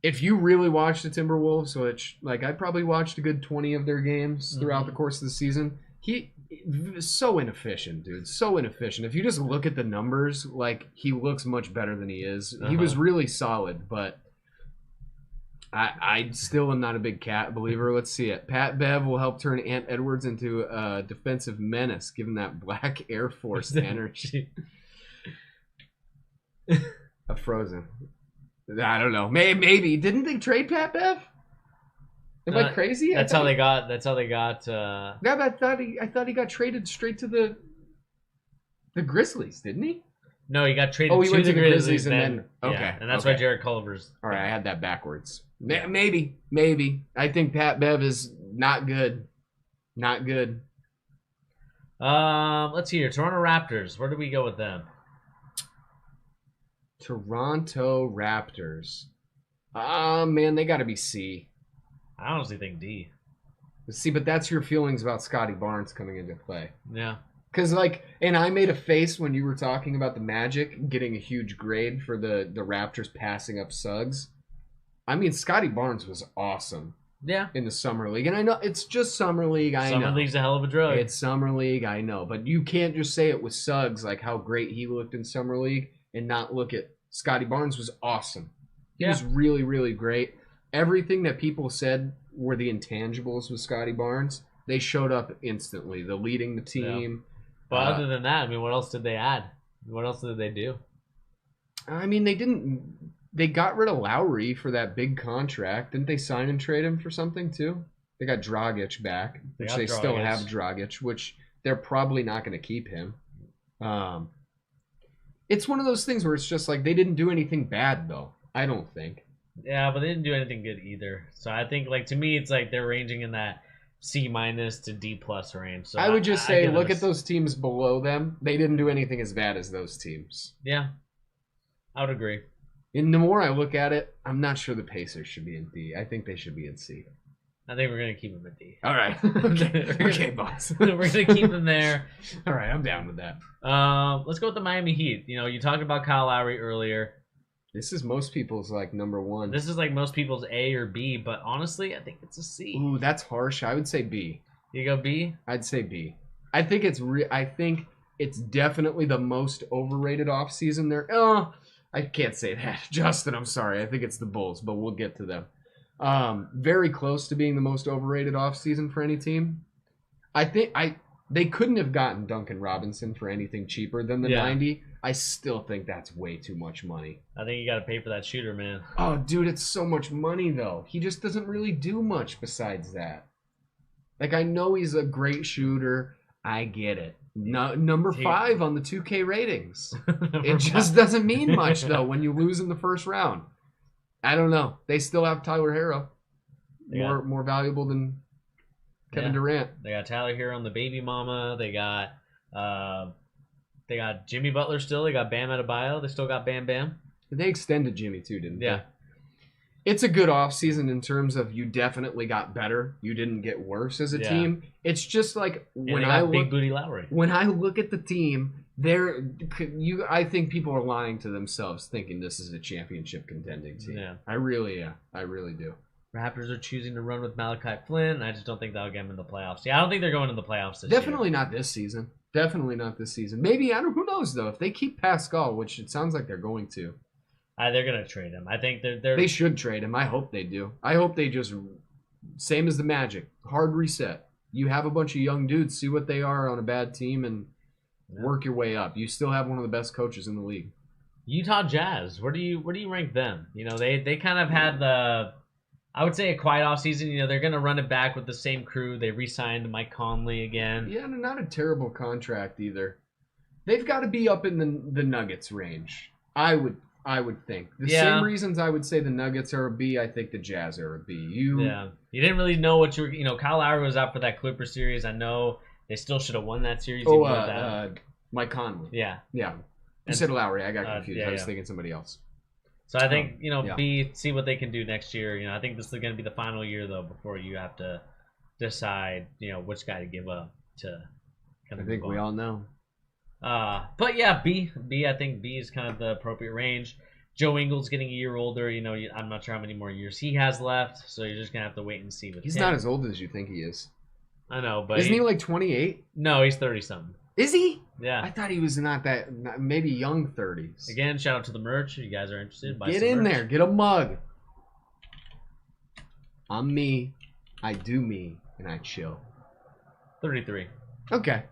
If you really watch the Timberwolves, which, I probably watched a good 20 of their games throughout the course of the season, he is so inefficient, dude. So inefficient. If you just look at the numbers, he looks much better than he is. He was really solid, but I still am not a big Cat believer. Let's see it. Pat Bev will help turn Ant Edwards into a defensive menace, given that black Air Force energy. A Frozen. I don't know. Maybe. Didn't they trade Pat Bev? Am I crazy? That's how they got. Yeah, but I thought he got traded straight to the Grizzlies, didn't he? No, he got traded he went to the Grizzlies and then okay, yeah, and that's why Jarrett Culver's. All right, I had that backwards. Maybe. I think Pat Bev is not good. Not good. Let's hear Toronto Raptors. Where do we go with them? Toronto Raptors. Man, they got to be C. I honestly think D. See, but that's your feelings about Scotty Barnes coming into play. Yeah. Because, and I made a face when you were talking about the Magic getting a huge grade for the Raptors passing up Suggs. I mean, Scotty Barnes was awesome. Yeah. In the Summer League. And I know it's just Summer League. I know. Summer League's a hell of a drug. It's Summer League, I know. But you can't just say it with Suggs, how great he looked in Summer League, and not look at Scotty Barnes was awesome. He was really, really great. Everything that people said were the intangibles with Scotty Barnes, they showed up instantly. The leading the team. Yeah. But other than that, I mean, what else did they add? What else did they do? I mean, they got rid of Lowry for that big contract. Didn't they sign and trade him for something too? They got Dragic back, which they still have Dragic, which they're probably not going to keep him. It's one of those things where it's just they didn't do anything bad, though. I don't think. Yeah, but they didn't do anything good either. So I think, to me, it's they're ranging in that C- to D+ range. So I would just say, look at those teams below them. They didn't do anything as bad as those teams. Yeah, I would agree. And the more I look at it, I'm not sure the Pacers should be in D. I think they should be in C. I think we're going to keep them at D. All right. Okay, boss. We're going to keep them there. All right, I'm down with that. Let's go with the Miami Heat. You talked about Kyle Lowry earlier. This is most people's number one. This is most people's A or B, but honestly, I think it's a C. Ooh, that's harsh. I would say B. You go B? I'd say B. I think it's definitely the most overrated offseason there. Oh, I can't say that. Justin, I'm sorry. I think it's the Bulls, but we'll get to them. Very close to being the most overrated offseason for any team. I think they couldn't have gotten Duncan Robinson for anything cheaper than the 90. I still think that's way too much money. I think you got to pay for that shooter, man. Oh, dude, it's so much money, though. He just doesn't really do much besides that. I know he's a great shooter. I get it. No, number 5 on the 2K ratings. It just doesn't mean much, though, when you lose in the first round. I don't know. They still have Tyler Hero. More valuable than Kevin Durant. They got Tyler Hero on the baby mama. They got Jimmy Butler still. They got Bam Adebayo. They still got Bam Bam. They extended Jimmy, too, didn't they? Yeah. It's a good offseason in terms of you definitely got better. You didn't get worse as a team. It's just like when I look, Big Booty Lowry. When I look at the team, I think people are lying to themselves thinking this is a championship contending team. Yeah. I really do. Raptors are choosing to run with Malachi Flynn. I just don't think that'll get them in the playoffs. Yeah, I don't think they're going to the playoffs this year. Definitely not this season. Maybe, who knows, though. If they keep Pascal, which it sounds like they're going to. They're going to trade him. I think they should trade him. I hope they do. I hope they just, same as the Magic, hard reset. You have a bunch of young dudes, see what they are on a bad team, and work your way up. You still have one of the best coaches in the league. Utah Jazz, where do you rank them? They kind of had the, I would say, a quiet offseason. They're going to run it back with the same crew. They re-signed Mike Conley again. Yeah, not a terrible contract either. They've got to be up in the Nuggets range. I would think. The same reasons I would say the Nuggets are a B, I think the Jazz are a B. You didn't really know what you were, Kyle Lowry was out for that Clippers series. I know they still should have won that series. Mike Conley. Yeah. Yeah. You said Lowry. I got confused. I was thinking somebody else. So I think, B, see what they can do next year. I think this is going to be the final year, though, before you have to decide, which guy to give up to kind of I think we all know. But yeah, B. I think B is kind of the appropriate range. Joe Ingles getting a year older. I'm not sure how many more years he has left, so you're just gonna have to wait and see. He's not as old as you think he is. I know, but isn't he like 28? No, he's 30-something. Is he? Yeah. I thought he was maybe young 30s. Again, shout out to the merch. If you guys are interested, buy get some in merch. there, get a mug. I'm me, I do me, and I chill. 33. Okay.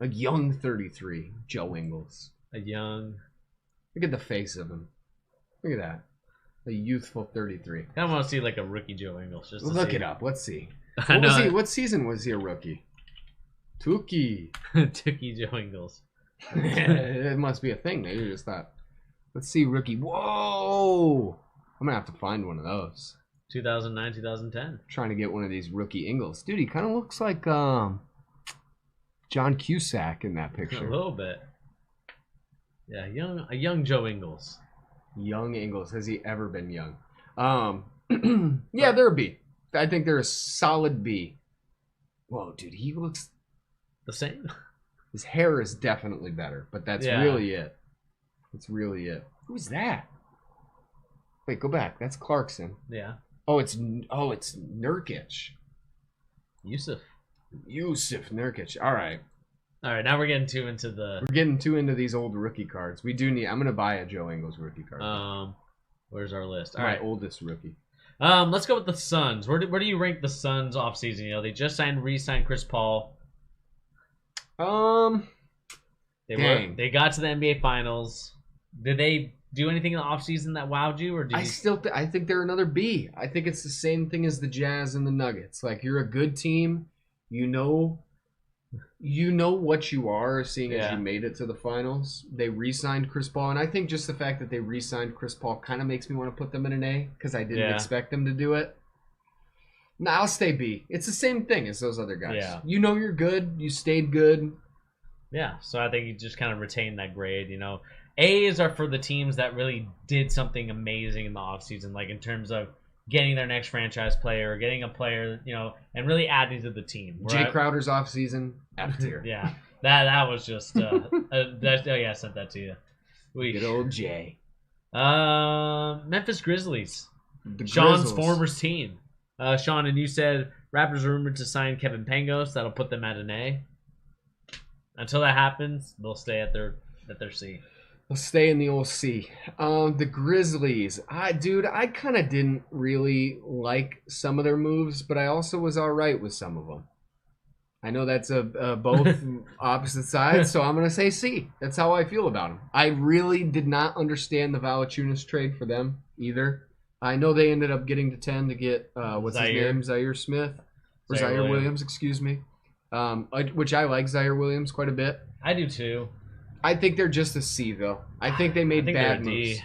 A young 33, Joe Ingles. Look at the face of him. Look at that. A youthful 33. I want to see like a rookie Joe Ingles. Just to look see. It up. Let's see. What season was he a rookie? Tookie. Tookie Joe Ingles. It must be a thing. They just thought, let's see rookie. Whoa! I'm going to have to find one of those. 2009, 2010. Trying to get one of these rookie Ingles. Dude, he kind of looks like John Cusack in that picture. A little bit. Yeah, a young Joe Ingles. Young Ingles. Has he ever been young? Yeah, they're a B. I think they're a solid B. Whoa, dude, he looks the same. His hair is definitely better, but that's really it. That's really it. Who's that? Wait, go back. That's Clarkson. Yeah. Oh, it's Nurkic. Yusuf Nurkic. All right, now we're getting too into these old rookie cards. We do need. I'm gonna buy a Joe Ingles rookie card. Where's our list? All right, oldest rookie. Let's go with the Suns. Where do you rank the Suns off season? They just re-signed Chris Paul. They got to the NBA Finals. Did they do anything in the offseason that wowed you, or did I think they're another B. I think it's the same thing as the Jazz and the Nuggets. Like, you're a good team. You know what you are, seeing as you made it to the finals. They re-signed Chris Paul, and I think just the fact that they re-signed Chris Paul kind of makes me want to put them in an A because I didn't expect them to do it. No, I'll stay B. It's the same thing as those other guys. Yeah. You're good. You stayed good. Yeah, so I think you just kind of retain that grade, A's are for the teams that really did something amazing in the offseason, like in terms of getting their next franchise player, or getting a player, and really adding to the team. Jay Crowder's offseason, F tier. Yeah, that was just, I sent that to you. Good old Jay. Memphis Grizzlies. Sean's former team. Sean, and you said Raptors are rumored to sign Kevin Pangos. That'll put them at an A. Until that happens, they'll stay at their C. They'll stay in the old C. The Grizzlies. I kind of didn't really like some of their moves, but I also was all right with some of them. I know that's both opposite sides, so I'm going to say C. That's how I feel about them. I really did not understand the Valanciunas trade for them either. I know they ended up getting to 10 to get, what's his name? Zaire Smith? Or Zaire Williams, excuse me. which I like Zaire Williams quite a bit. I do too. I think they're just a C, though. I think they made bad moves.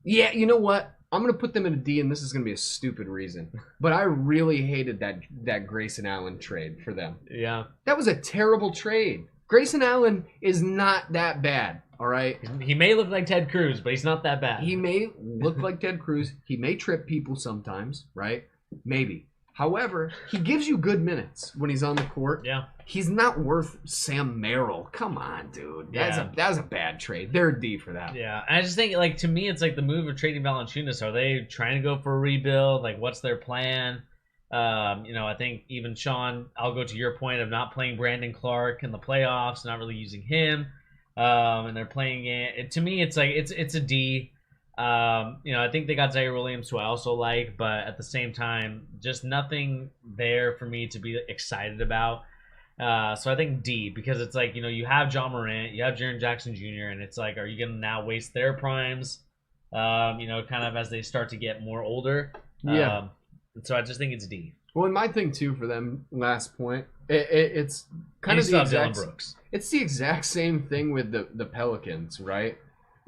Yeah, you know what? I'm going to put them in a D, and this is going to be a stupid reason. But I really hated that Grayson Allen trade for them. Yeah. That was a terrible trade. Grayson Allen is not that bad, all right? He may look like Ted Cruz, but he's not that bad. He may look like Ted Cruz. He may trip people sometimes, right? Maybe. However, he gives you good minutes when he's on the court. Yeah. He's not worth Sam Merrill. Come on, dude. That was a bad trade. They're a D for that. Yeah. I just think, like, to me, it's like the move of trading Valanciunas. Are they trying to go for a rebuild? Like, what's their plan? I think even Sean, I'll go to your point of not playing Brandon Clark in the playoffs, not really using him. And they're playing it. To me, it's like it's a D. I think they got Zaire Williams, who I also like, but at the same time, just nothing there for me to be excited about. So I think D, because it's like, you have John Morant, you have Jaren Jackson Jr., and it's like, are you going to now waste their primes, kind of as they start to get more older? Yeah. So I just think it's D. Well, and my thing, too, for them, last point, it's kind of the exact... Brooks. It's the exact same thing with the Pelicans, right?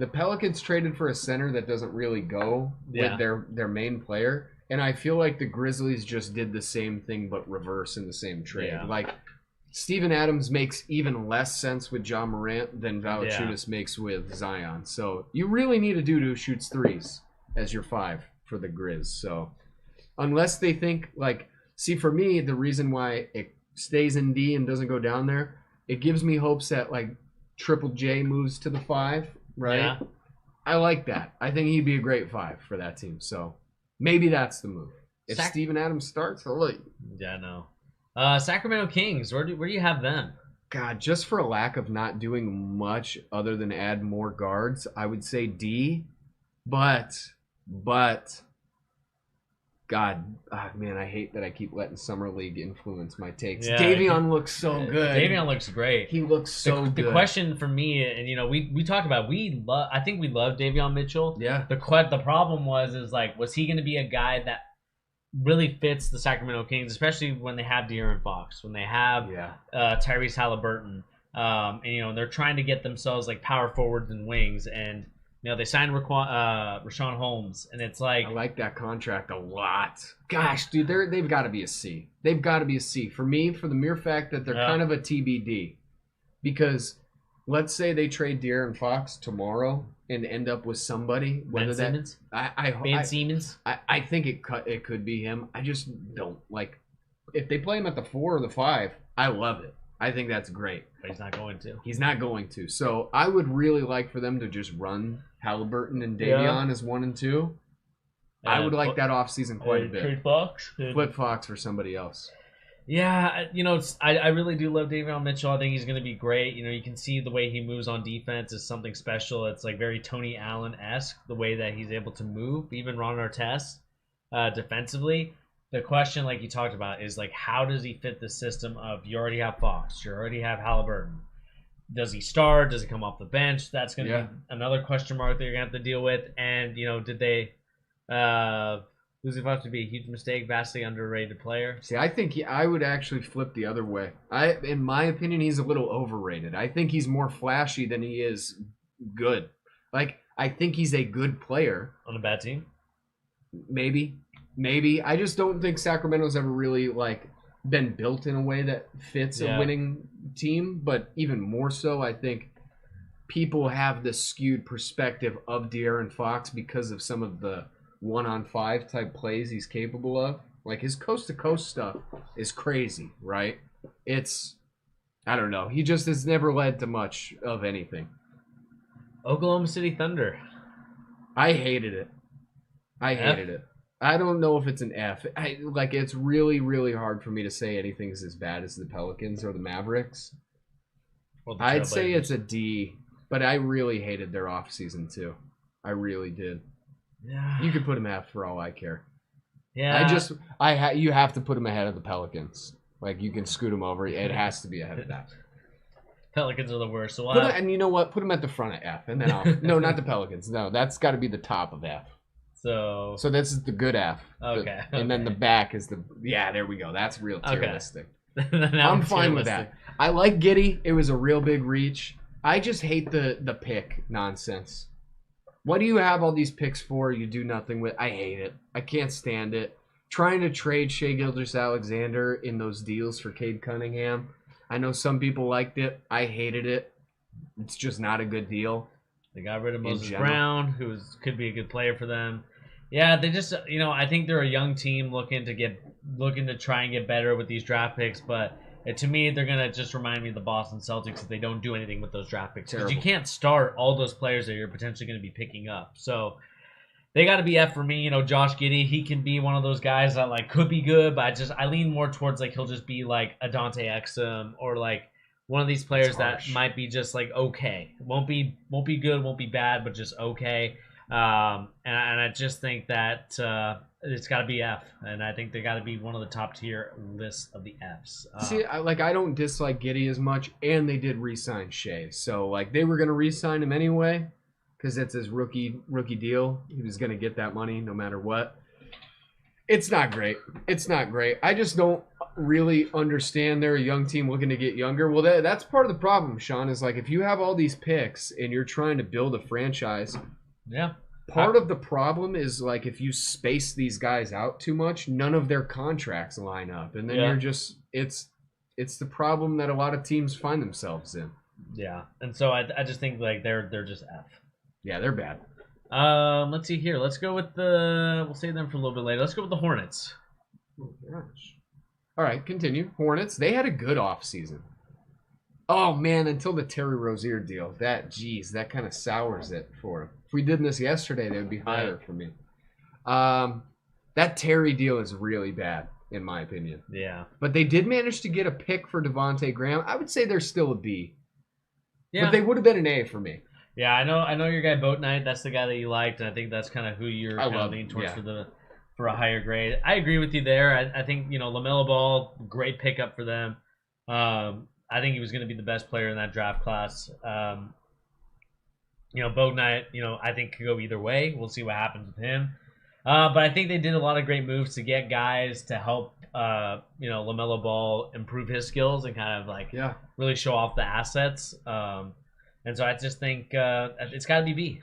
The Pelicans traded for a center that doesn't really go with their main player, and I feel like the Grizzlies just did the same thing but reverse in the same trade. Yeah. Like, Steven Adams makes even less sense with John Morant than Valanciunas makes with Zion. So you really need a dude who shoots threes as your 5 for the Grizz. So unless they think, see, for me, the reason why it stays in D and doesn't go down there, it gives me hopes that, Triple J moves to the 5. Right? Yeah. I like that. I think he'd be a great 5 for that team. So maybe that's the move. If Steven Adams starts, I'll let you. Yeah, no. Sacramento Kings, where do you have them? God, just for a lack of not doing much other than add more guards, I would say D. But God, man, I hate that I keep letting Summer League influence my takes. Yeah, Davion looks so good. Davion looks great. He looks so good. The question for me, and we talked about, I think we love Davion Mitchell. Yeah. The problem was he going to be a guy that really fits the Sacramento Kings, especially when they have De'Aaron Fox, when they have Tyrese Halliburton, and they're trying to get themselves power forwards and wings, and they signed Rashawn Holmes, and it's like... I like that contract a lot. Gosh, dude, they've got to be a C. They've got to be a C. For me, for the mere fact that they're kind of a TBD. Because let's say they trade De'Aaron Fox tomorrow and end up with somebody. Ben Simmons? Simmons? I think it could be him. I just don't. If they play him at the 4 or the 5, I love it. I think that's great. But he's not going to. He's not going to. So I would really like for them to just run Halliburton and Davion as 1 and 2. I would like that offseason quite a bit. Trade Fox? Flip Fox for somebody else. Yeah, I really do love Davion Mitchell. I think he's going to be great. You can see the way he moves on defense is something special. It's very Tony Allen-esque, the way that he's able to move. Even Ron Artest defensively. The question, like you talked about, is how does he fit the system of you already have Fox, you already have Halliburton. Does he start? Does he come off the bench? That's going to be another question mark that you're going to have to deal with. And, did they lose him up to be a huge mistake, vastly underrated player? See, I think I would actually flip the other way. In my opinion, he's a little overrated. I think he's more flashy than he is good. I think he's a good player. On a bad team? Maybe. I just don't think Sacramento's ever really been built in a way that fits a winning team. But even more so, I think people have this skewed perspective of De'Aaron Fox because of some of the 1-on-5 type plays he's capable of. His coast-to-coast stuff is crazy, right? I don't know. He just has never led to much of anything. Oklahoma City Thunder. I hated it. I don't know if it's an F. It's really, really hard for me to say anything's as bad as the Pelicans or the Mavericks. I'd say it's a D, but I really hated their offseason too. I really did. Yeah. You could put them F for all I care. Yeah. You have to put them ahead of the Pelicans. You can scoot them over. It has to be ahead of that. Pelicans are the worst. So and you know what? Put them at the front of F, and then no, not the Pelicans. No, that's got to be the top of F. So this is the good F. Okay. And then the back is the there we go. That's real tier listing. Now I'm fine with that. I like Giddey. It was a real big reach. I just hate the pick nonsense. What do you have all these picks for? You do nothing with. I hate it. I can't stand it. Trying to trade Shai Gilgeous-Alexander in those deals for Cade Cunningham. I know some people liked it. I hated it. It's just not a good deal. They got rid of Moses Brown, who could be a good player for them. Yeah, they just, I think they're a young team looking to try and get better with these draft picks, but to me, they're gonna just remind me of the Boston Celtics if they don't do anything with those draft picks. Because you can't start all those players that you're potentially going to be picking up. So they got to be F for me. Josh Giddey, he can be one of those guys that could be good, but I lean more towards he'll just be like a Dante Exum or one of these players that might be just okay. Won't be good, won't be bad, but just okay. And I just think that it's got to be F, and I think they got to be one of the top tier lists of the Fs. See, I don't dislike Giddey as much, and they did re-sign Shai, so they were gonna re-sign him anyway, because it's his rookie deal. He was gonna get that money no matter what. It's not great. I just don't really understand they're a young team looking to get younger. Well, that's part of the problem, Sean, is if you have all these picks and you're trying to build a franchise. Yeah. Part of the problem is if you space these guys out too much, none of their contracts line up, and then you're just it's the problem that a lot of teams find themselves in. Yeah, and so I just think they're just F. Yeah, they're bad. Let's see here. Let's go with we'll save them for a little bit later. Let's go with the Hornets. Oh gosh. All right, continue. Hornets. They had a good offseason. Oh man, until the Terry Rozier deal. That kind of sours it for them. If we did this yesterday, they would be higher for me. That Terry deal is really bad, in my opinion. Yeah. But they did manage to get a pick for Devontae Graham. I would say they're still a B. Yeah. But they would have been an A for me. Yeah, I know your guy Boat Knight. That's the guy that you liked, and I think that's kind of who you're leaning towards for a higher grade. I agree with you there. I think LaMelo Ball, great pickup for them. I think he was going to be the best player in that draft class. Boat Knight, I think could go either way. We'll see what happens with him. But I think they did a lot of great moves to get guys to help, LaMelo Ball improve his skills and kind of really show off the assets. And so I just think it's got to be B.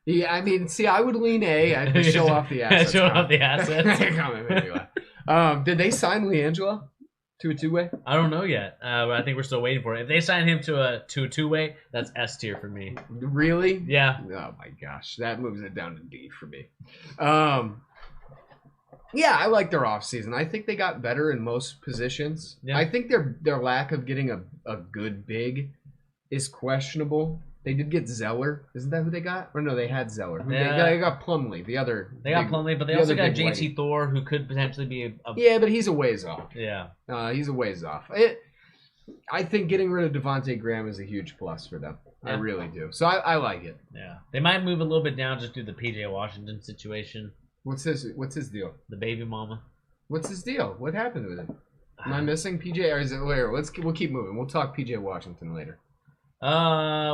Yeah, I mean, see, I would lean A. I'd show off the assets. Show off the assets. Did they sign LiAngelo to a two-way? I don't know yet, but I think we're still waiting for it. If they sign him to a two-way, that's S tier for me. Really? Yeah. Oh my gosh, that moves it down to D for me. Yeah, I like their offseason. I think they got better in most positions. Yeah. I think their lack of getting a good big is questionable. They did get Zeller. Isn't that who they got? Or no, they had Zeller. They got Plumlee, the other. They got Plumlee, but they also got JT Thor, who could potentially be a... Yeah, but he's a ways off. Yeah. He's a ways off. I think getting rid of Devontae Graham is a huge plus for them. Yeah. I really do. So I like it. Yeah. They might move a little bit down just due to the PJ Washington situation. What's his deal? The baby mama. What's his deal? What happened with him? Am I missing PJ? Or is it later? We'll keep moving. We'll talk PJ Washington later.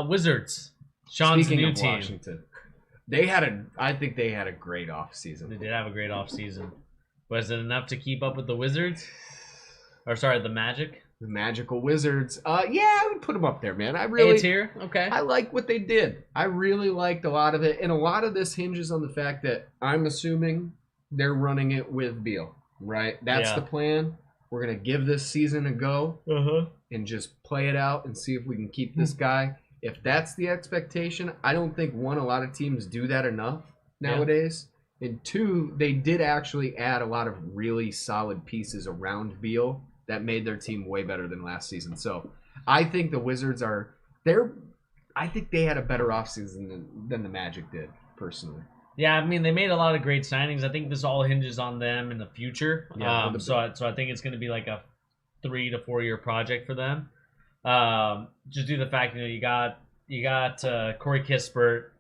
Wizards. Sean's Speaking new of team. Washington, I think they had a great offseason. They did have a great offseason. Was it enough to keep up with the Wizards? Or sorry, the Magic? The Magical Wizards. Yeah, I would put them up there, man. A tier? Okay. I like what they did. I really liked a lot of it. And a lot of this hinges on the fact that I'm assuming they're running it with Beal, right? That's the plan. We're going to give this season a go and just play it out and see if we can keep this guy. If that's the expectation, I don't think, one, a lot of teams do that enough nowadays. And two, they did actually add a lot of really solid pieces around Beal that made their team way better than last season. So I think the Wizards I think they had a better offseason than the Magic did, personally. Yeah, I mean, they made a lot of great signings. I think this all hinges on them in the future. Yeah, so I think it's going to be like a 3 to 4 year project for them. Just due to the fact, you got Corey Kispert,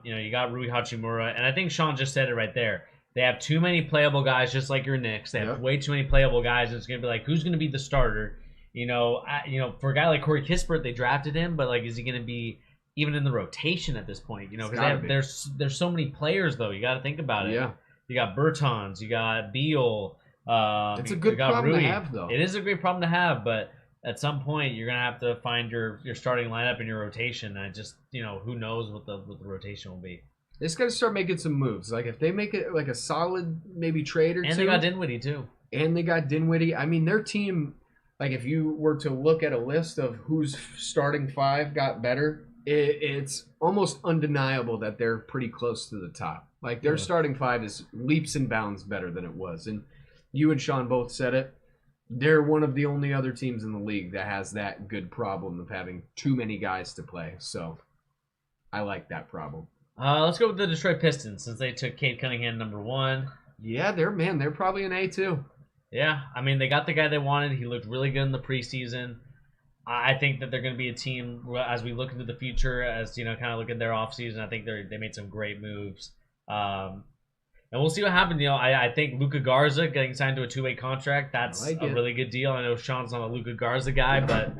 you got Rui Hachimura, and I think Sean just said it right there. They have too many playable guys, just like your Knicks. They have way too many playable guys. And it's going to be like, who's going to be the starter? For a guy like Corey Kispert, they drafted him, but is he going to be even in the rotation at this point, because there's so many players though. You got to think about it. Yeah. You got Bertans, you got Beal. It's a good problem to have, though. It is a great problem to have, but at some point you're gonna have to find your starting lineup and your rotation. And just who knows what the rotation will be. They just got to start making some moves. Like if they make it like a solid maybe trade or two. And they got Dinwiddie too. And they got Dinwiddie. I mean, their team. Like if you were to look at a list of whose starting five got better, it's almost undeniable that they're pretty close to the top. Like their starting five is leaps and bounds better than it was. And you and Sean both said it. They're one of the only other teams in the league that has that good problem of having too many guys to play. So I like that problem. Let's go with the Detroit Pistons since they took Cade Cunningham number 1. Yeah, they're probably an A too. Yeah, I mean, they got the guy they wanted. He looked really good in the preseason. I think that they're going to be a team, as we look into the future, as, kind of look at their offseason, I think they made some great moves. And we'll see what happens. I think Luka Garza getting signed to a 2-way contract, that's a really good deal. I know Sean's not a Luka Garza guy, but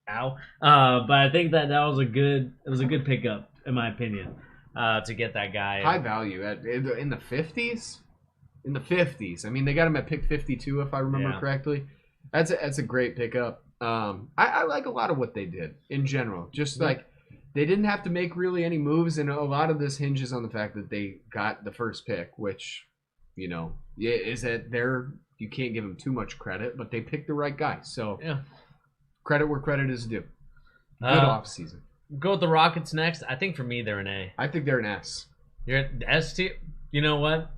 but I think that was a good pickup, in my opinion, to get that guy. High value in the 50s? In the 50s. I mean, they got him at pick 52, if I remember correctly. That's a great pickup. I like a lot of what they did in general. Just like they didn't have to make really any moves, and a lot of this hinges on the fact that they got the first pick, which, is that you can't give them too much credit, but they picked the right guy. So credit where credit is due. Good offseason. Go with the Rockets next. I think for me, they're an A. I think they're an S. You're an S tier? You know what?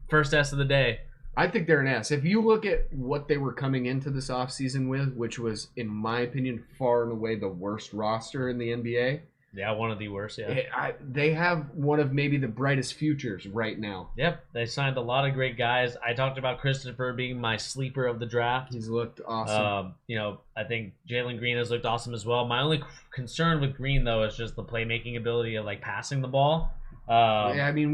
First S of the day. I think they're an S. If you look at what they were coming into this offseason with, which was, in my opinion, far and away the worst roster in the NBA. Yeah, one of the worst, yeah. They have one of maybe the brightest futures right now. Yep, they signed a lot of great guys. I talked about Christopher being my sleeper of the draft. He's looked awesome. I think Jalen Green has looked awesome as well. My only concern with Green, though, is just the playmaking ability of, passing the ball. I mean,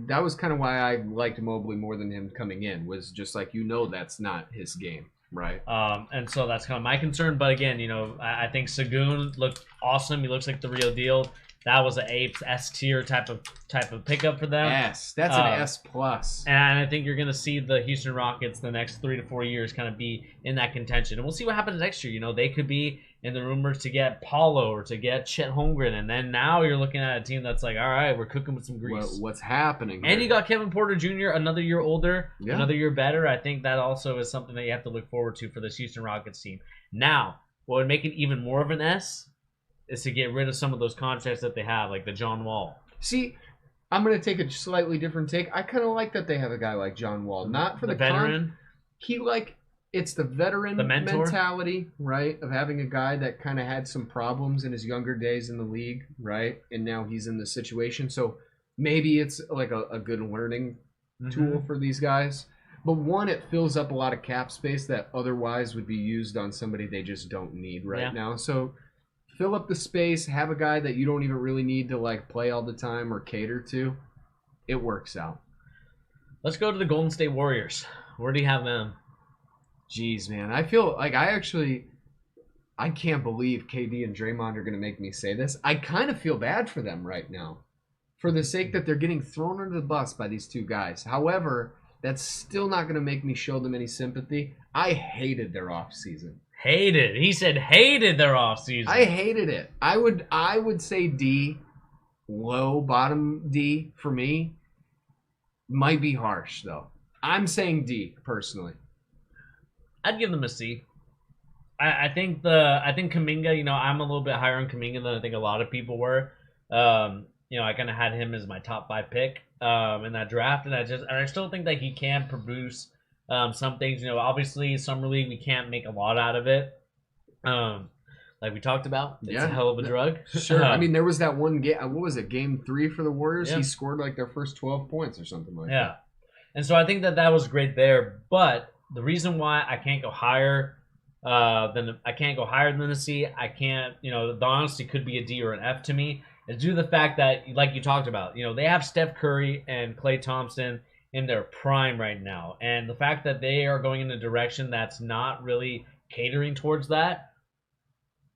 that was kind of why I liked Mobley more than him coming in, was just that's not his game, right? And so that's kind of my concern. But again, I think Sagoon looked awesome. He looks like the real deal. That was an S tier type of pickup for them. S, that's an S plus. And I think you're going to see the Houston Rockets the next 3 to 4 years kind of be in that contention, and we'll see what happens next year. They could be in the rumors to get Paulo or to get Chet Holmgren, and then now you're looking at a team that's like, all right, we're cooking with some grease. What's happening here? And you got Kevin Porter Jr., another year older, another year better. I think that also is something that you have to look forward to for this Houston Rockets team. Now, what would make it even more of an S is to get rid of some of those contracts that they have, like the John Wall. See, I'm going to take a slightly different take. I kind of like that they have a guy like John Wall. Not for the veteran. It's the veteran mentor mentality, right, of having a guy that kind of had some problems in his younger days in the league, right, and now he's in this situation. So maybe it's like a good learning tool for these guys. But one, it fills up a lot of cap space that otherwise would be used on somebody they just don't need right now. So fill up the space, have a guy that you don't even really need to play all the time or cater to. It works out. Let's go to the Golden State Warriors. Where do you have them? Jeez, man. I feel like I can't believe KD and Draymond are going to make me say this. I kind of feel bad for them right now for the sake that they're getting thrown under the bus by these two guys. However, that's still not going to make me show them any sympathy. I hated their offseason. Hated. He said hated their offseason. I hated it. I would say D, low, bottom D for me. Might be harsh, though. I'm saying D, personally. I'd give them a C. I think Kuminga, I'm a little bit higher on Kuminga than I think a lot of people were. I kind of had him as my top 5 pick in that draft, and I still think that he can produce some things. Obviously Summer League, we can't make a lot out of it. Like we talked about, it's a hell of a drug. Sure. I mean, there was that one game. What was it? Game 3 for the Warriors. Yeah. He scored their first 12 points or something like that. Yeah, and so I think that was great there, but the reason why I can't go higher than a C, I can't, the honesty could be a D or an F to me, is due to the fact that, like you talked about, they have Steph Curry and Klay Thompson in their prime right now, and the fact that they are going in a direction that's not really catering towards that,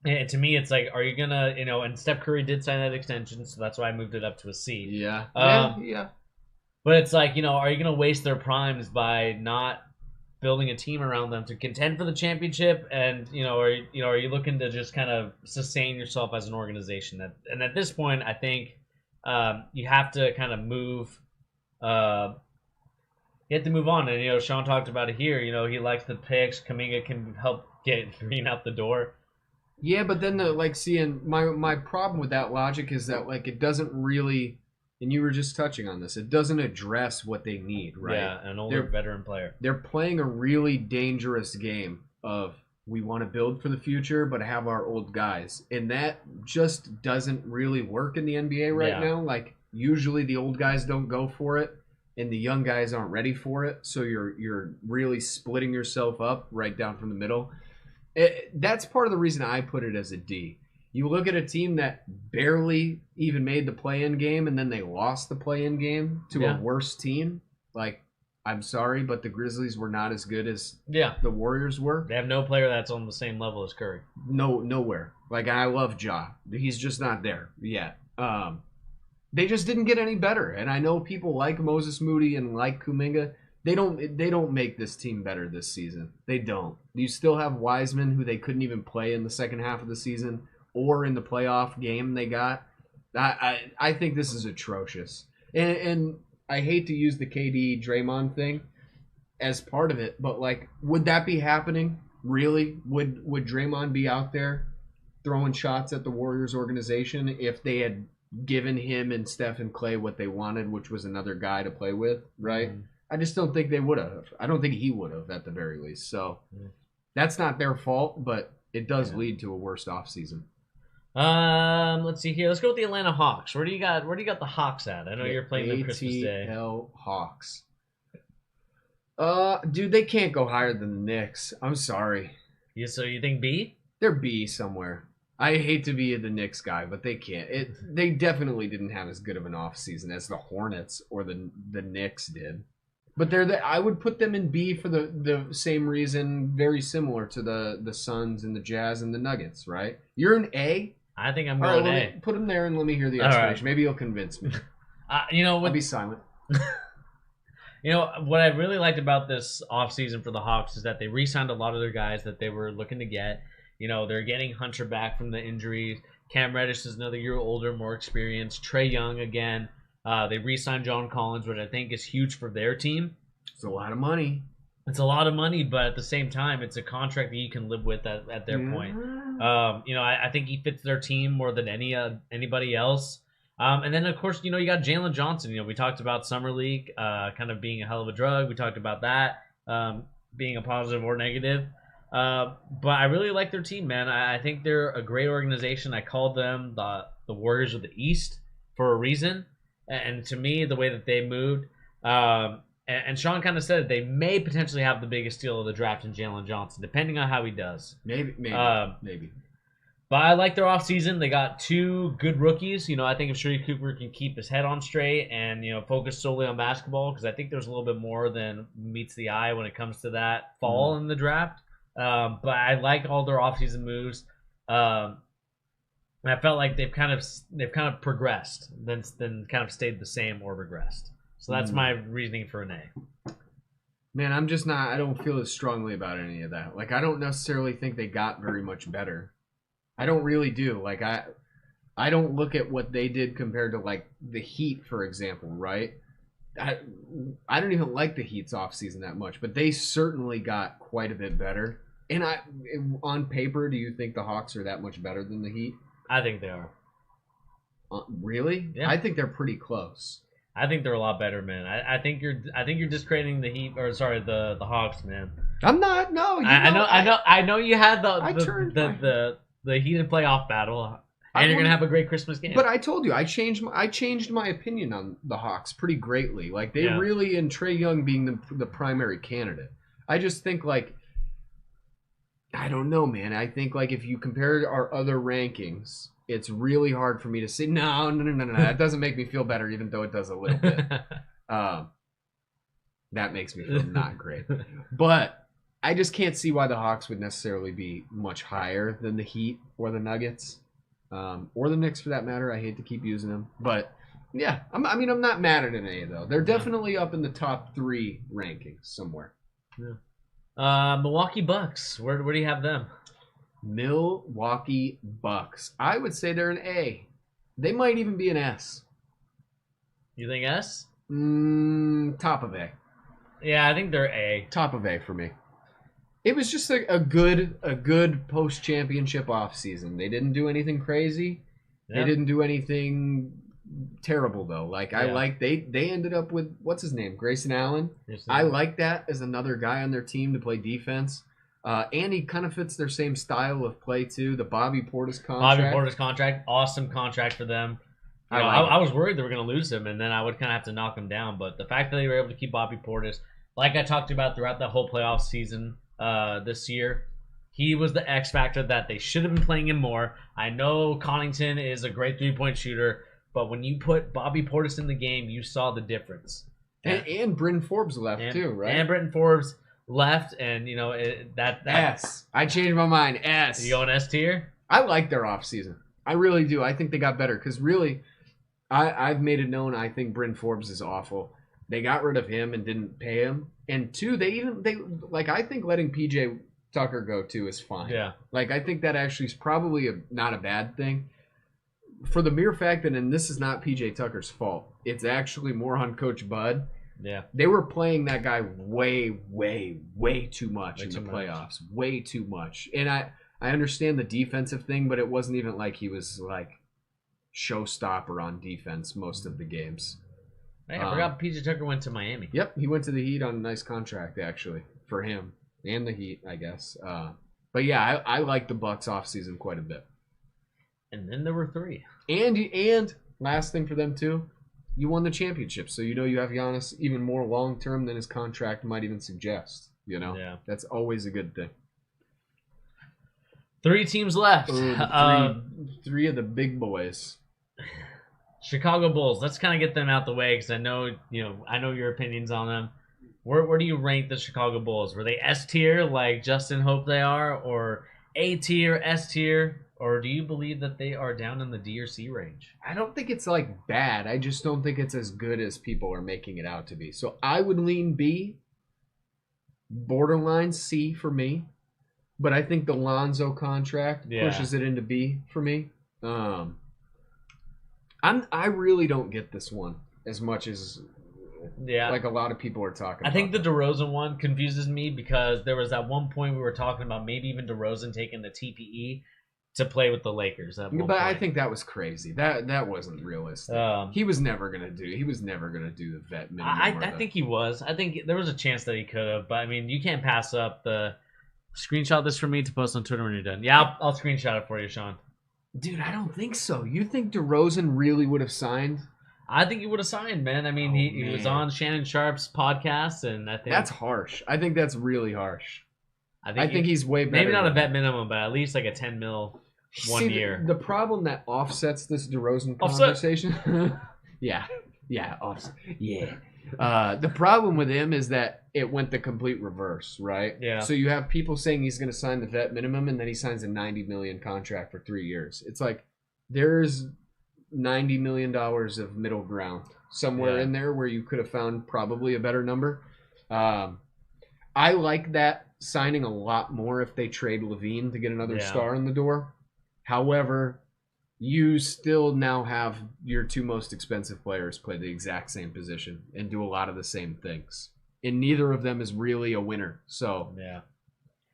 And to me, it's like, are you gonna, and Steph Curry did sign that extension, so that's why I moved it up to a C. Yeah. Yeah. But it's like, are you gonna waste their primes by not building a team around them to contend for the championship? And are you looking to just kind of sustain yourself as an organization? And at this point, I think you have to kind of move. You have to move on. And Sean talked about it here. He likes the picks. Kuminga can help get Green out the door. Yeah, but then seeing my problem with that logic is that it doesn't really, and you were just touching on this, it doesn't address what they need, right? Yeah, an older veteran player. They're playing a really dangerous game of we want to build for the future but have our old guys. And that just doesn't really work in the NBA right now. Usually the old guys don't go for it and the young guys aren't ready for it. So you're really splitting yourself up right down from the middle. That's part of the reason I put it as a D. You look at a team that barely even made the play-in game, and then they lost the play-in game to a worse team. I'm sorry, but the Grizzlies were not as good as the Warriors were. They have no player that's on the same level as Curry. No, nowhere. I love Ja. He's just not there yet. They just didn't get any better. And I know people like Moses Moody and like Kuminga. They don't make this team better this season. They don't. You still have Wiseman, who they couldn't even play in the second half of the season or in the playoff game they got. I think this is atrocious. And I hate to use the KD Draymond thing as part of it, but would that be happening? Really? Would Draymond be out there throwing shots at the Warriors organization if they had given him and Steph and Clay what they wanted, which was another guy to play with, right? Mm-hmm. I just don't think they would have. I don't think he would have at the very least. So that's not their fault, but it does lead to a worse offseason. Let's see here. Let's go with the Atlanta Hawks. Where do you got the Hawks at? I know you're playing them Christmas Day. ATL Hawks. Dude, they can't go higher than the Knicks. I'm sorry. Yeah, so you think B? They're B somewhere. I hate to be the Knicks guy, but they can't. They definitely didn't have as good of an offseason as the Hornets or the Knicks did. But I would put them in B for the same reason, very similar to the Suns and the Jazz and the Nuggets, right? You're an A? I think I'm going A. Put them there and let me hear the explanation. Right. Maybe you'll convince me. I'll be silent. What I really liked about this offseason for the Hawks is that they re-signed a lot of their guys that they were looking to get. They're getting Hunter back from the injuries. Cam Reddish is another year older, more experienced. Trae Young again. They re-signed John Collins, which I think is huge for their team. It's a lot of money. It's a lot of money, but at the same time, it's a contract that you can live with at their point. I think he fits their team more than anybody else. And then, of course, you got Jalen Johnson. We talked about Summer League kind of being a hell of a drug. We talked about that being a positive or negative. But I really like their team, man. I think they're a great organization. I called them the Warriors of the East for a reason. And to me, the way that they moved, and Sean kind of said it, they may potentially have the biggest steal of the draft in Jalen Johnson, depending on how he does. Maybe. But I like their offseason. They got two good rookies. I think if Sharif Cooper can keep his head on straight and, focus solely on basketball, because I think there's a little bit more than meets the eye when it comes to that fall in the draft. But I like all their offseason moves. And I felt like they've kind of progressed, then kind of stayed the same or regressed. So that's my reasoning for an A. Man, I'm just not. I don't feel as strongly about any of that. I don't necessarily think they got very much better. I don't really do. I don't look at what they did compared to the Heat, for example, right? I don't even like the Heat's offseason that much, but they certainly got quite a bit better. And on paper, do you think the Hawks are that much better than the Heat? I think they are. Really? Yeah. I think they're pretty close. I think they're a lot better, man. I think you're discrediting the Heat, or sorry, the Hawks, man. I'm not. No, I know you had the heated playoff battle, and you're gonna have a great Christmas game. But I told you, I changed my opinion on the Hawks pretty greatly. They really, in Trae Young being the primary candidate. I just think I don't know, man. I think if you compare our other rankings, it's really hard for me to say no. That doesn't make me feel better, even though it does a little bit. That makes me feel not great. But I just can't see why the Hawks would necessarily be much higher than the Heat or the Nuggets, or the Knicks for that matter. I hate to keep using them, but yeah, I'm not mad at any though. They're definitely up in the top 3 rankings somewhere. Yeah. Milwaukee Bucks. Where do you have them? Milwaukee Bucks. I would say they're an A. They might even be an S. You think S? Top of A. Yeah, I think they're A. Top of A for me. It was just a good post-championship offseason. They didn't do anything crazy. Yeah. They didn't do anything terrible though. I like they ended up with what's his name, Grayson Allen. I like that as another guy on their team to play defense. And he kind of fits their same style of play too. The Bobby Portis contract. Awesome contract for them. I was worried they were going to lose him, and then I would kind of have to knock him down. But the fact that they were able to keep Bobby Portis, like I talked about throughout the whole playoff season this year, he was the X factor that they should have been playing him more. I know Connaughton is a great 3-point shooter, but when you put Bobby Portis in the game, you saw the difference. And Britton Forbes left too, right? And Britton Forbes left, and that S. I changed my mind. S. You going S tier? I like their offseason. I really do. I think they got better because really, I've made it known. I think Britton Forbes is awful. They got rid of him and didn't pay him. And 2, I think letting PJ Tucker go too is fine. Yeah. I think that actually is probably not a bad thing. For the mere fact that, and this is not PJ Tucker's fault, it's actually more on Coach Bud. Yeah. They were playing that guy way, way, way too much in the playoffs. Way too much. And I understand the defensive thing, but it wasn't even like he was showstopper on defense most of the games. Hey, I forgot PJ Tucker went to Miami. Yep, he went to the Heat on a nice contract actually for him and the Heat, I guess. But yeah, I like the Bucks offseason quite a bit. And then there were 3. And last thing for them too, you won the championship, so you have Giannis even more long term than his contract might even suggest. Yeah, that's always a good thing. 3 teams left. Three of the big boys. Chicago Bulls. Let's kind of get them out the way because I know your opinions on them. Where do you rank the Chicago Bulls? Were they S tier like Justin hoped they are, or A tier, S tier? Or do you believe that they are down in the D or C range? I don't think it's bad. I just don't think it's as good as people are making it out to be. So I would lean B, borderline C for me. But I think the Lonzo contract pushes it into B for me. I really don't get this one as much as a lot of people are talking about. I think the DeRozan one confuses me because there was that one point we were talking about maybe even DeRozan taking the TPE to play with the Lakers. But I think that was crazy. That wasn't realistic. He was never gonna do the vet minimum. I think he was. I think there was a chance that he could have. But I mean, you can't pass up the screenshot this for me to post on Twitter when you're done. Yeah, I'll screenshot it for you, Sean. Dude, I don't think so. You think DeRozan really would have signed? I think he would have signed, man. I mean, he was on Shannon Sharp's podcast, and I think that's harsh. I think that's really harsh. I think he's way better. Maybe not a vet minimum, but at least like a 10 mil 1 year. The problem that offsets this DeRozan conversation. Yeah, offset. Yeah. The problem with him is that it went the complete reverse, right? Yeah. So you have people saying he's going to sign the vet minimum, and then he signs a $90 million contract for 3 years. It's like there's $90 million of middle ground somewhere in there where you could have found probably a better number. I like that signing a lot more if they trade Levine to get another star in the door. However, you still now have your 2 most expensive players play the exact same position and do a lot of the same things. And neither of them is really a winner. So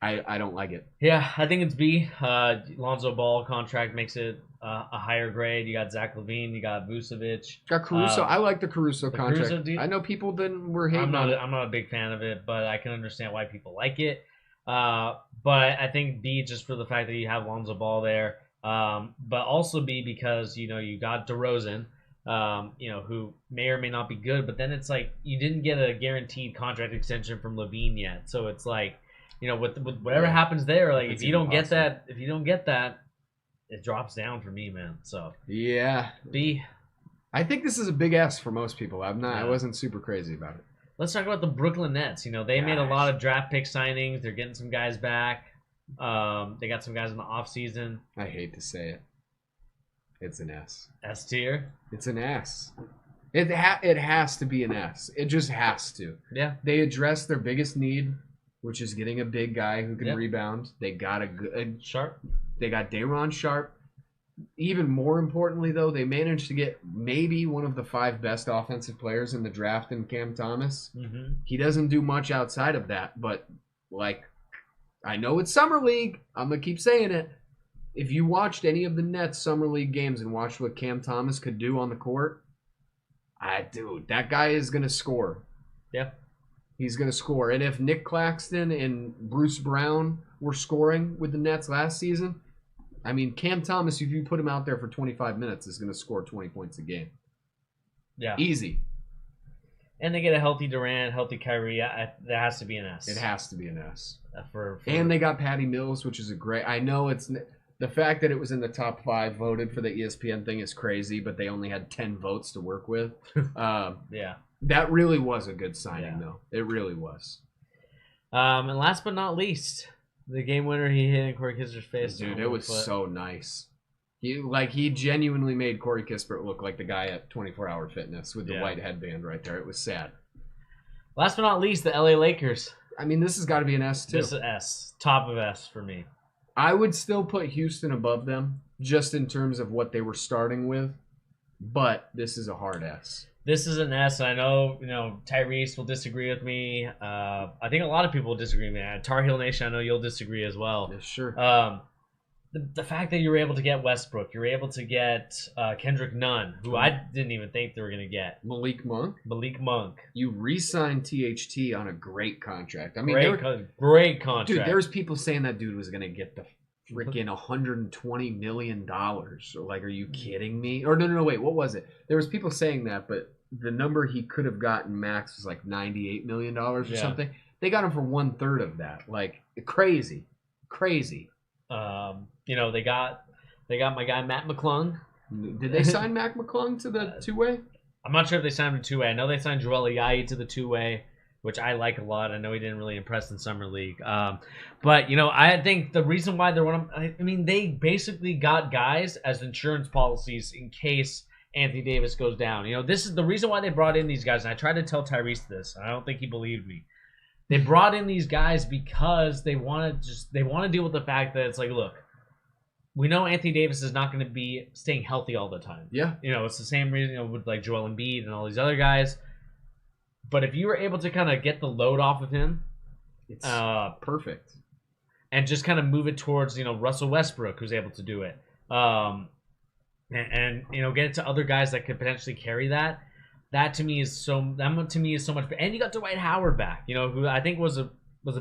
I don't like it. Yeah, I think it's B. Lonzo Ball contract makes it a higher grade. You got Zach LaVine. You got Vucevic. Got Caruso. I like the Caruso contract. Caruso, I know people were hating on it. I'm not a big fan of it, but I can understand why people like it. But I think B just for the fact that you have Lonzo Ball there. But also B because, you got DeRozan, who may or may not be good, but then it's like you didn't get a guaranteed contract extension from Levine yet. So it's like, with whatever happens there, like if you don't get that, it drops down for me, man. So yeah, B. I think this is a big S for most people. I wasn't super crazy about it. let's talk about the Brooklyn Nets. You know, they made a lot of draft pick signings. They're getting some guys back. They got some guys in the offseason. I hate to say it. It's an S. S tier? It's an S. It has to be an S. It just has to. Yeah. They addressed their biggest need, which is getting a big guy who can rebound. They got a good Sharp. They got Day'Ron Sharp. Even more importantly, though, they managed to get maybe one of the 5 best offensive players in the draft in Cam Thomas. Mm-hmm. He doesn't do much outside of that, but like, I know it's Summer League. I'm going to keep saying it. If you watched any of the Nets Summer League games and watched what Cam Thomas could do on the court, dude, that guy is going to score. Yeah. He's going to score. And if Nick Claxton and Bruce Brown were scoring with the Nets last season, I mean, Cam Thomas, if you put him out there for 25 minutes, is going to score 20 points a game. Yeah. Easy. And they get a healthy Durant, healthy Kyrie. That has to be an S. It has to be an S. And they got Patty Mills, which is a great... I know it's... The fact that it was in the top 5 voted for the ESPN thing is crazy, but they only had 10 votes to work with. Yeah. That really was a good signing, though. It really was. And last but not least, the game winner he hit in Corey Kisper's face. Dude, it was so nice. He genuinely made Corey Kispert look like the guy at 24-Hour Fitness with the white headband right there. It was sad. Last but not least, the LA Lakers. I mean, this has got to be an S, too. This is S. Top of S for me. I would still put Houston above them, just in terms of what they were starting with, but this is a hard S. This is an S. I know, Tyrese will disagree with me. I think a lot of people will disagree with me. Tar Heel Nation, I know you'll disagree as well. Yeah, sure. The fact that you were able to get Westbrook, you were able to get Kendrick Nunn, who I didn't even think they were going to get. Malik Monk. You re-signed THT on a great contract. I mean, great contract. Dude, there was people saying that dude was going to get the freaking $120 million. Like, are you kidding me? Or no, wait, what was it? There was people saying that, but the number he could have gotten max was like $98 million or something. They got him for 1/3 of that. Like, crazy. They got my guy Matt McClung. Did they sign Mac McClung to the two-way? I'm not sure if they signed him to 2-way. I know they signed Joel Ayayi to the 2-way, which I like a lot. I know he didn't really impress in summer league, but I think the reason why they're they basically got guys as insurance policies in case Anthony Davis goes down. This is the reason why they brought in these guys. And I tried to tell Tyrese this, and I don't think he believed me. They brought in these guys because they want to deal with the fact that it's like, look, we know Anthony Davis is not going to be staying healthy all the time. Yeah. It's the same reason with like Joel Embiid and all these other guys. But if you were able to kind of get the load off of him, it's perfect. And just kind of move it towards, Russell Westbrook, who's able to do it. And get it to other guys that could potentially carry that. That to me is so much. And you got Dwight Howard back, who I think was a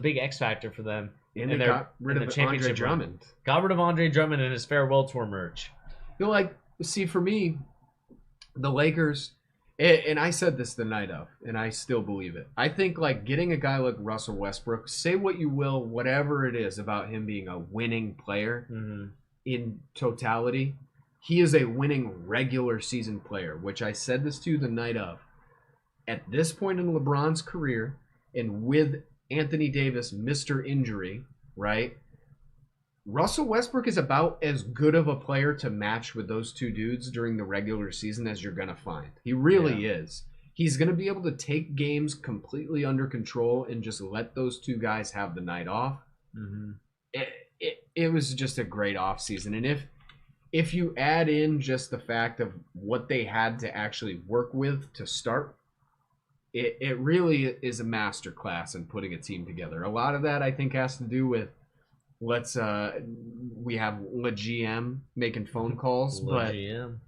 big X factor for them. And they got rid of Andre Drummond. Got rid of Andre Drummond in his farewell tour merch. See, for me, the Lakers, and I said this the night of, and I still believe it. I think getting a guy like Russell Westbrook, say what you will, whatever it is about him being a winning player in totality, he is a winning regular season player, which I said this to you the night of. At this point in LeBron's career, and with Anthony Davis, Mr. Injury, right? Russell Westbrook is about as good of a player to match with those two dudes during the regular season as you're going to find. He really is. He's going to be able to take games completely under control and just let those two guys have the night off. Mm-hmm. It was just a great offseason. And if you add in just the fact of what they had to actually work with to start, it really is a masterclass in putting a team together. A lot of that, I think, has to do with we have Le GM making phone calls, but GM.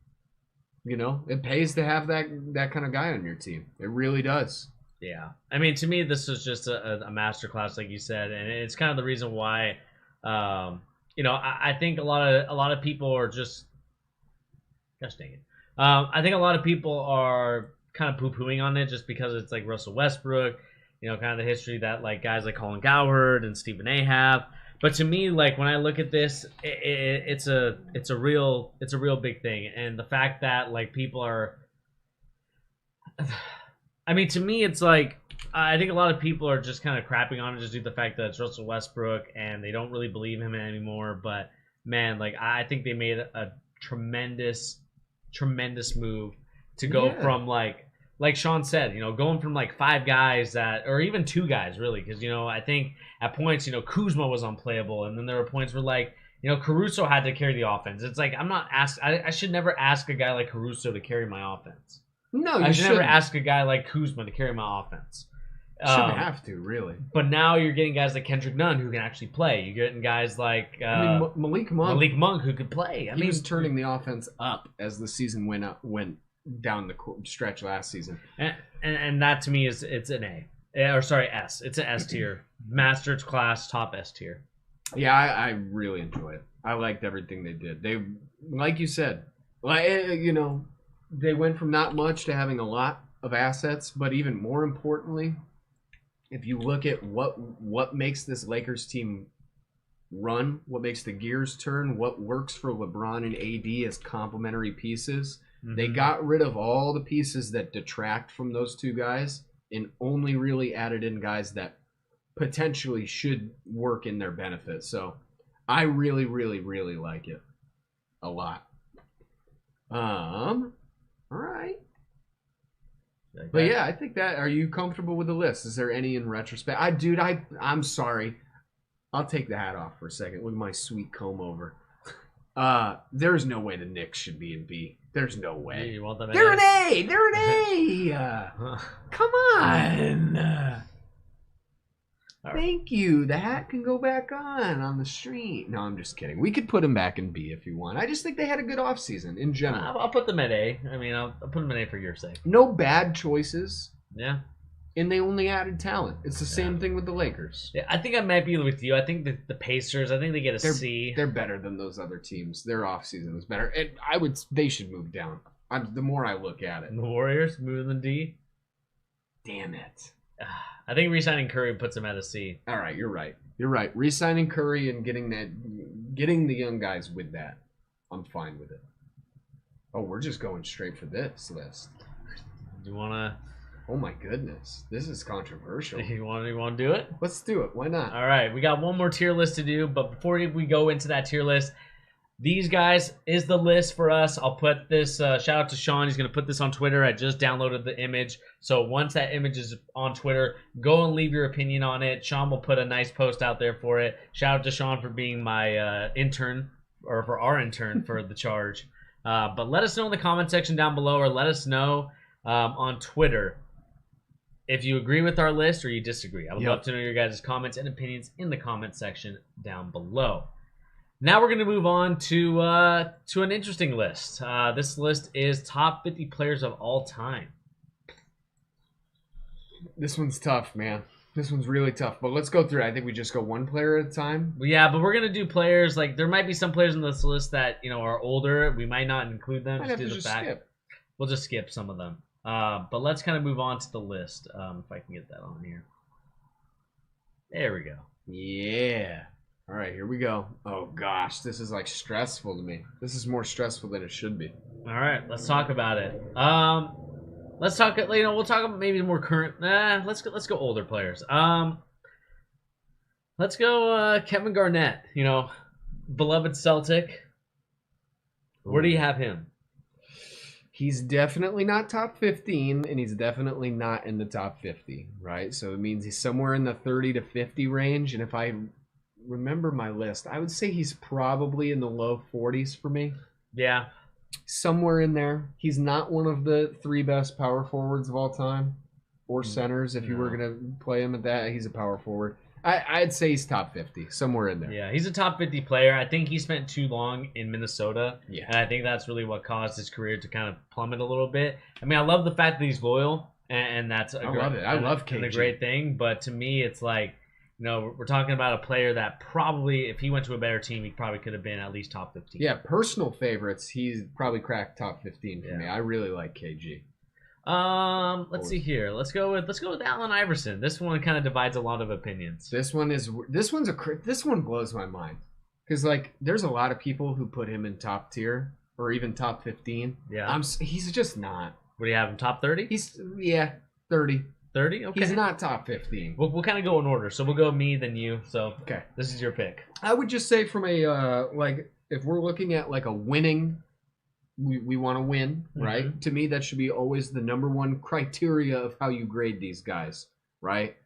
It pays to have that kind of guy on your team. It really does. Yeah, I mean, to me, this is just a masterclass, like you said, and it's kind of the reason why. I think a lot of people are just, gosh dang it. I think a lot of people are kind of poo-pooing on it just because it's like Russell Westbrook, kind of the history that like guys like Colin Cowherd and Stephen A have. But to me, like when I look at this, it's a real big thing, and the fact that like people are, I mean, to me, it's like I think a lot of people are just kind of crapping on it just due to the fact that it's Russell Westbrook and they don't really believe him anymore. But man, like I think they made a tremendous move to go from like Sean said, going from like 5 guys or even 2 guys really, because I think at points Kuzma was unplayable, and then there were points where like Caruso had to carry the offense. It's like I should never ask a guy like Caruso to carry my offense. No, I should never ask a guy like Kuzma to carry my offense. Shouldn't have to, really. But now you're getting guys like Kendrick Nunn who can actually play. You're getting guys like Malik Monk who could play. He was turning the offense up as the season went down the stretch last season. And that to me it's an A. Or sorry, S. It's an S tier. Master's class, top S tier. Yeah, I really enjoy it. I liked everything they did. They, like you said, they went from not much to having a lot of assets, but even more importantly, if you look at what makes this Lakers team run, what makes the gears turn, what works for LeBron and AD as complementary pieces, they got rid of all the pieces that detract from those 2 guys and only really added in guys that potentially should work in their benefit. So I really, really, really like it a lot. All right. But yeah, I think that. Are you comfortable with the list? Is there any in retrospect? I'm sorry. I'll take the hat off for a second. Look at my sweet comb over. There's no way the Knicks should be in B. There's no way. You want them They're an A. They're an A. Come on. Thank you. The hat can go back on the street. No, I'm just kidding. We could put them back in B if you want. I just think they had a good offseason in general. I'll put them at A. I mean, I'll put them at A for your sake. No bad choices. Yeah. And they only added talent. It's the same thing with the Lakers. Yeah, I think I might be with you. I think the Pacers, I think they get a C. They're better than those other teams. Their offseason was better. And they should move down. The more I look at it. And the Warriors moving to D? Damn it. I think re-signing Curry puts him at a C. All right, you're right. Re-signing Curry and getting the young guys with that, I'm fine with it. Oh, we're just going straight for this list. Do you want to... Oh my goodness, this is controversial. You want to do it? Let's do it. Why not? All right, we got one more tier list to do, but before we go into that tier list, these guys is the list for us. I'll put this, shout out to Sean. He's going to put this on Twitter. I just downloaded the image. So once that image is on Twitter, go and leave your opinion on it. Sean will put a nice post out there for it. Shout out to Sean for being my intern, or for our intern for the charge. But let us know in the comment section down below, or let us know on Twitter if you agree with our list or you disagree. I would love to know your guys' comments and opinions in the comment section down below. Now we're going to move on to an interesting list. This list is top 50 players of all time. This one's tough, man. This one's really tough. But let's go through it. I think we just go one player at a time. Yeah, but we're going to do players. Like, there might be some players in this list that, are older. We might not include them. Just due to the fact. Skip. We'll just skip some of them. But let's kind of move on to the list. If I can get that on here. There we go. Yeah. All right, here we go. Oh, gosh. This is, stressful to me. This is more stressful than it should be. All right, let's talk about it. Let's talk, we'll talk about maybe more current. Let's go older players. Let's go Kevin Garnett, beloved Celtic. Where do you have him? He's definitely not top 15, and he's definitely not in the top 50, right? So it means he's somewhere in the 30 to 50 range, and if I remember my list, I would say he's probably in the low 40s for me. Yeah. Somewhere in there. He's not one of the 3 best power forwards of all time, or centers. If you were going to play him at that, he's a power forward. I'd say he's top 50, somewhere in there. Yeah, he's a top 50 player. I think he spent too long in Minnesota, yeah, and I think that's really what caused his career to kind of plummet a little bit. I mean, I love the fact that he's loyal, and that's I love it. I love KG. A great thing, but to me, it's like, we're talking about a player that probably, if he went to a better team, he probably could have been at least top 15. Yeah, personal favorites, he's probably cracked top 15 for me. I really like KG. Let's see here. Let's go with Allen Iverson. This one kind of divides a lot of opinions. This one blows my mind because there's a lot of people who put him in top tier or even top 15. Yeah, he's just not. What do you have him, top 30? He's 30. 30? Okay. He's not top 15. We'll kind of go in order. So we'll go me, then you. So Okay. this is your pick. I would just say from a, if we're looking at like a winning, we want to win, right? Mhm. To me, that should be always the number one criteria of how you grade these guys, right?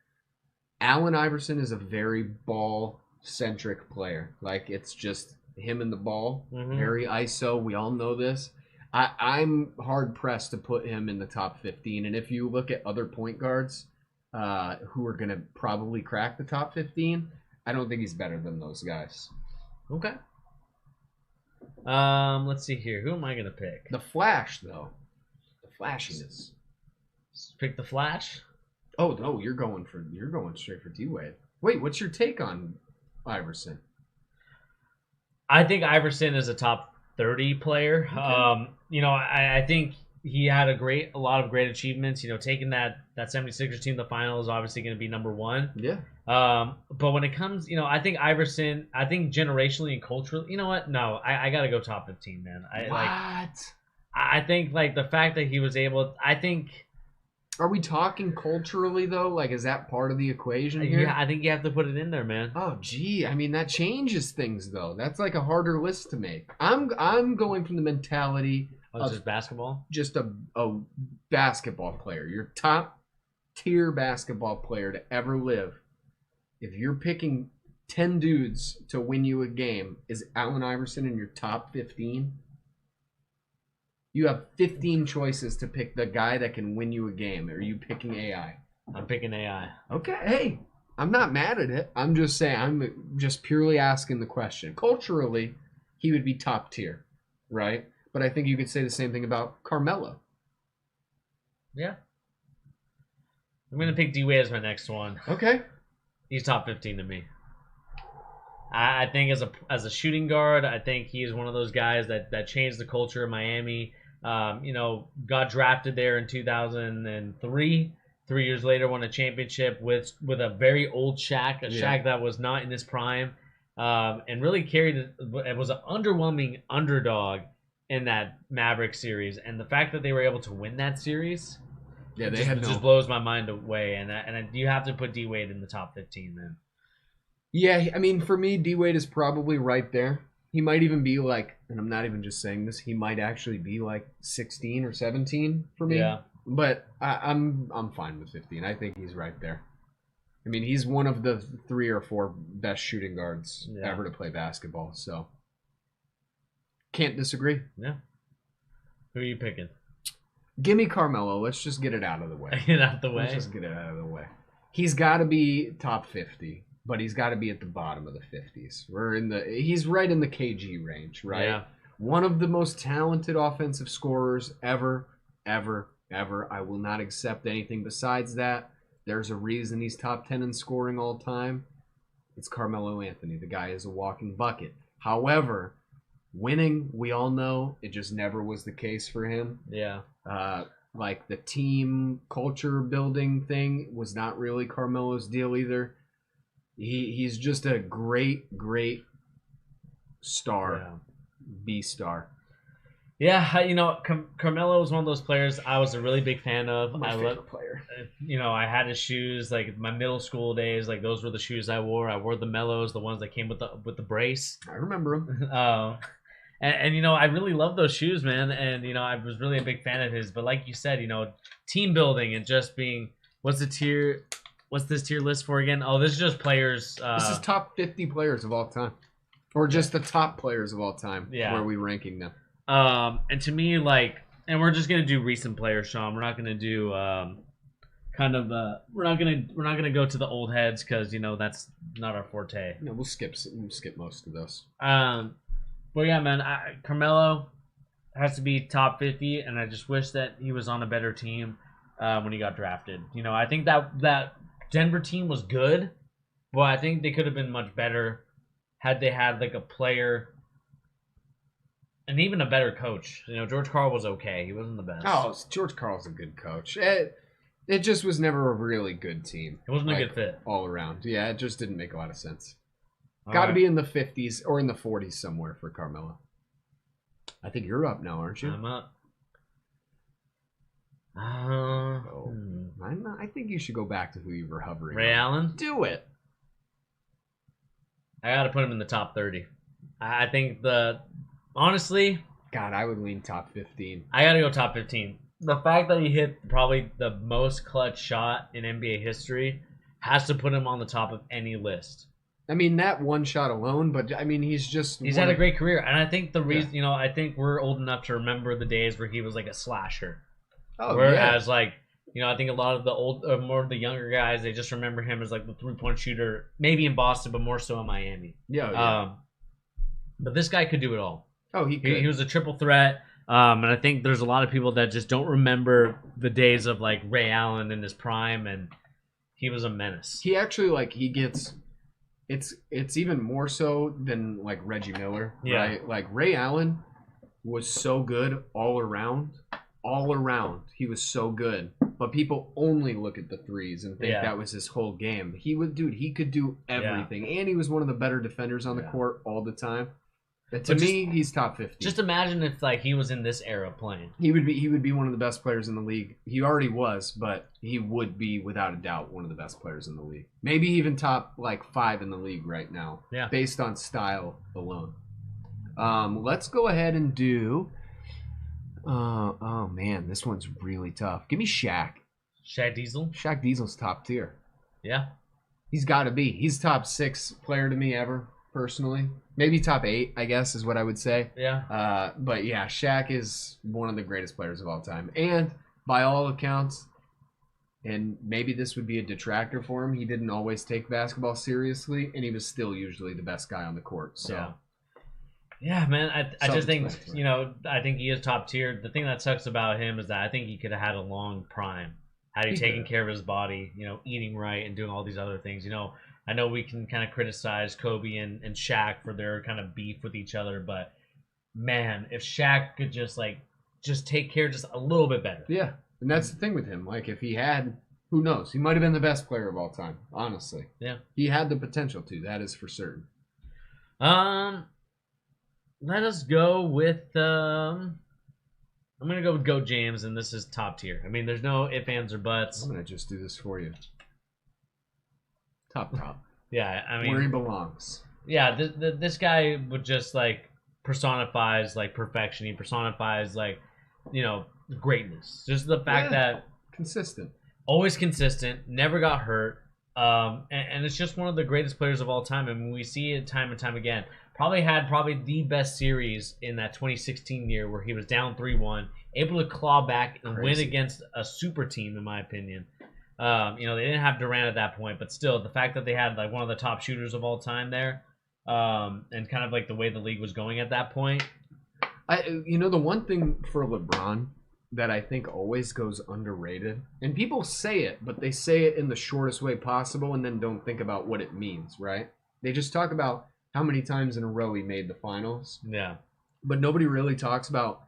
Allen Iverson is a very ball-centric player. Like, it's just him and the ball, very ISO. We all know this. I'm hard-pressed to put him in the top 15. And if you look at other point guards who are going to probably crack the top 15, I don't think he's better than those guys. Okay. Let's see here. Who am I gonna pick? The Flash, though. The flashiness. Pick the Flash. Oh no, you're going straight for D-Wade. Wait, what's your take on Iverson? I think Iverson is a top 30 player. Okay. I think he had a lot of great achievements. Taking that 76ers team to the final is obviously going to be number one. Yeah. But when it comes, I think Iverson, I think generationally and culturally, you know what? No, I got to go top 15, man. I think like the fact that he was able, I think. Are we talking culturally though? Like, is that part of the equation here? Yeah, I think you have to put it in there, man. Oh, gee. I mean, that changes things though. That's like a harder list to make. I'm going from the mentality of just basketball. Just a basketball player. Your top tier basketball player to ever live. If you're picking 10 dudes to win you a game, is Allen Iverson in your top 15? You have 15 choices to pick the guy that can win you a game. Are you picking AI? I'm picking AI. Okay, hey, I'm not mad at it. I'm just saying, I'm just purely asking the question. Culturally, he would be top tier, right? But I think you could say the same thing about Carmelo. Yeah. I'm going to pick D-Wade as my next one. Okay. He's top 15 to me. I think as a shooting guard, I think he is one of those guys that changed the culture of Miami. Got drafted there in 2003. 3 years later, won a championship with a very old Shaq, Shaq that was not in his prime, and really carried it. Was an underwhelming underdog in that Mavericks series, and the fact that they were able to win that series, just blows my mind away. And you have to put D-Wade in the top 15, man. Yeah, I mean, for me, D-Wade is probably right there. He might even be like, and I'm not even just saying this, he might actually be like 16 or 17 for me. Yeah. But I'm fine with 15. I think he's right there. I mean, he's one of the 3 or 4 best shooting guards ever to play basketball. So can't disagree. Yeah. Who are you picking? Give me Carmelo. Let's just get it out of the way. Get out of the way. Let's just get it out of the way. He's got to be top 50, but he's got to be at the bottom of the 50s. He's right in the KG range, right? Yeah. One of the most talented offensive scorers ever. I will not accept anything besides that. There's a reason he's top 10 in scoring all time. It's Carmelo Anthony. The guy is a walking bucket. However, winning, we all know, it just never was the case for him. Yeah. Like the team culture building thing was not really Carmelo's deal either. He's just a great star, B-star. Yeah, Carmelo was one of those players I was a really big fan of. My favorite player. I had his shoes like my middle school days. Like those were the shoes I wore. I wore the Mellows, the ones that came with the brace. I remember them. And I really love those shoes, man. And I was really a big fan of his. But like you said, team building and just being what's this tier list for again? Oh, this is just players. This is top 50 players of all time, or just the top players of all time. Yeah, where are we ranking them? And to me, and we're just gonna do recent players, Sean. We're not gonna do we're not gonna go to the old heads because that's not our forte. No, we'll skip most of those. But yeah, man, Carmelo has to be top 50, and I just wish that he was on a better team when he got drafted. I think that Denver team was good, but I think they could have been much better had they had like a player. And even a better coach. George Karl was okay. He wasn't the best. Oh, George Karl's a good coach. It just was never a really good team. It wasn't a good fit. All around. Yeah, it just didn't make a lot of sense. Got to be in the 50s or in the 40s somewhere for Carmelo. I think you're up now, aren't you? I'm up. I think you should go back to who you were hovering. Ray Allen? Do it. I got to put him in the top 30. I think honestly, God, I would lean top 15. I got to go top 15. The fact that he hit probably the most clutch shot in NBA history has to put him on the top of any list. I mean, that one shot alone, but I mean, he's had a great career. And I think the reason, I think we're old enough to remember the days where he was like a slasher. Oh, Whereas, like, I think a lot of the more of the younger guys, they just remember him as like the 3-point shooter, maybe in Boston, but more so in Miami. Yeah. But this guy could do it all. Oh, he could. He was a triple threat. And I think there's a lot of people that just don't remember the days of like Ray Allen in his prime, and he was a menace. He actually he gets. It's even more so than like Reggie Miller, right? Like Ray Allen was so good all around. All around, he was so good. But people only look at the threes and think that was his whole game. He could do everything, and he was one of the better defenders on the court all the time. To me, he's top 50. Just imagine if like he was in this era playing. He would be one of the best players in the league. He already was, but he would be without a doubt one of the best players in the league. Maybe even top 5 in the league right now. Yeah. Based on style alone. Let's go ahead and do. Oh man, this one's really tough. Give me Shaq. Shaq Diesel. Shaq Diesel's top tier. Yeah. He's got to be. He's top 6 player to me ever. Personally, maybe top 8, I guess, is what I would say. Yeah. But yeah, Shaq is one of the greatest players of all time, and by all accounts, and maybe this would be a detractor for him, he didn't always take basketball seriously, and he was still usually the best guy on the court. So, yeah, man, I just think I think he is top tier. The thing that sucks about him is that I think he could have had a long prime had he taken care of his body, eating right and doing all these other things. I know we can kind of criticize Kobe and Shaq for their kind of beef with each other, but man, if Shaq could just take care just a little bit better. Yeah, and that's the thing with him. Like, if he had, who knows? He might have been the best player of all time, honestly. Yeah. He had the potential to, that is for certain. Let us go with, I'm going to go with Goat James, and this is top tier. I mean, there's no ifs, ands, or buts. I'm going to just do this for you. Top. Yeah, I mean, where he belongs. Yeah, this guy would just personifies perfection. He personifies greatness. Just the fact that consistent, always consistent, never got hurt, and it's just one of the greatest players of all time. And we see it time and time again. Probably the best series in that 2016 year where he was down 3-1, able to claw back and win against a super team, in my opinion. They didn't have Durant at that point, but still, the fact that they had one of the top shooters of all time there, and kind of the way the league was going at that point. The one thing for LeBron that I think always goes underrated, and people say it, but they say it in the shortest way possible and then don't think about what it means, right? They just talk about how many times in a row he made the finals. Yeah. But nobody really talks about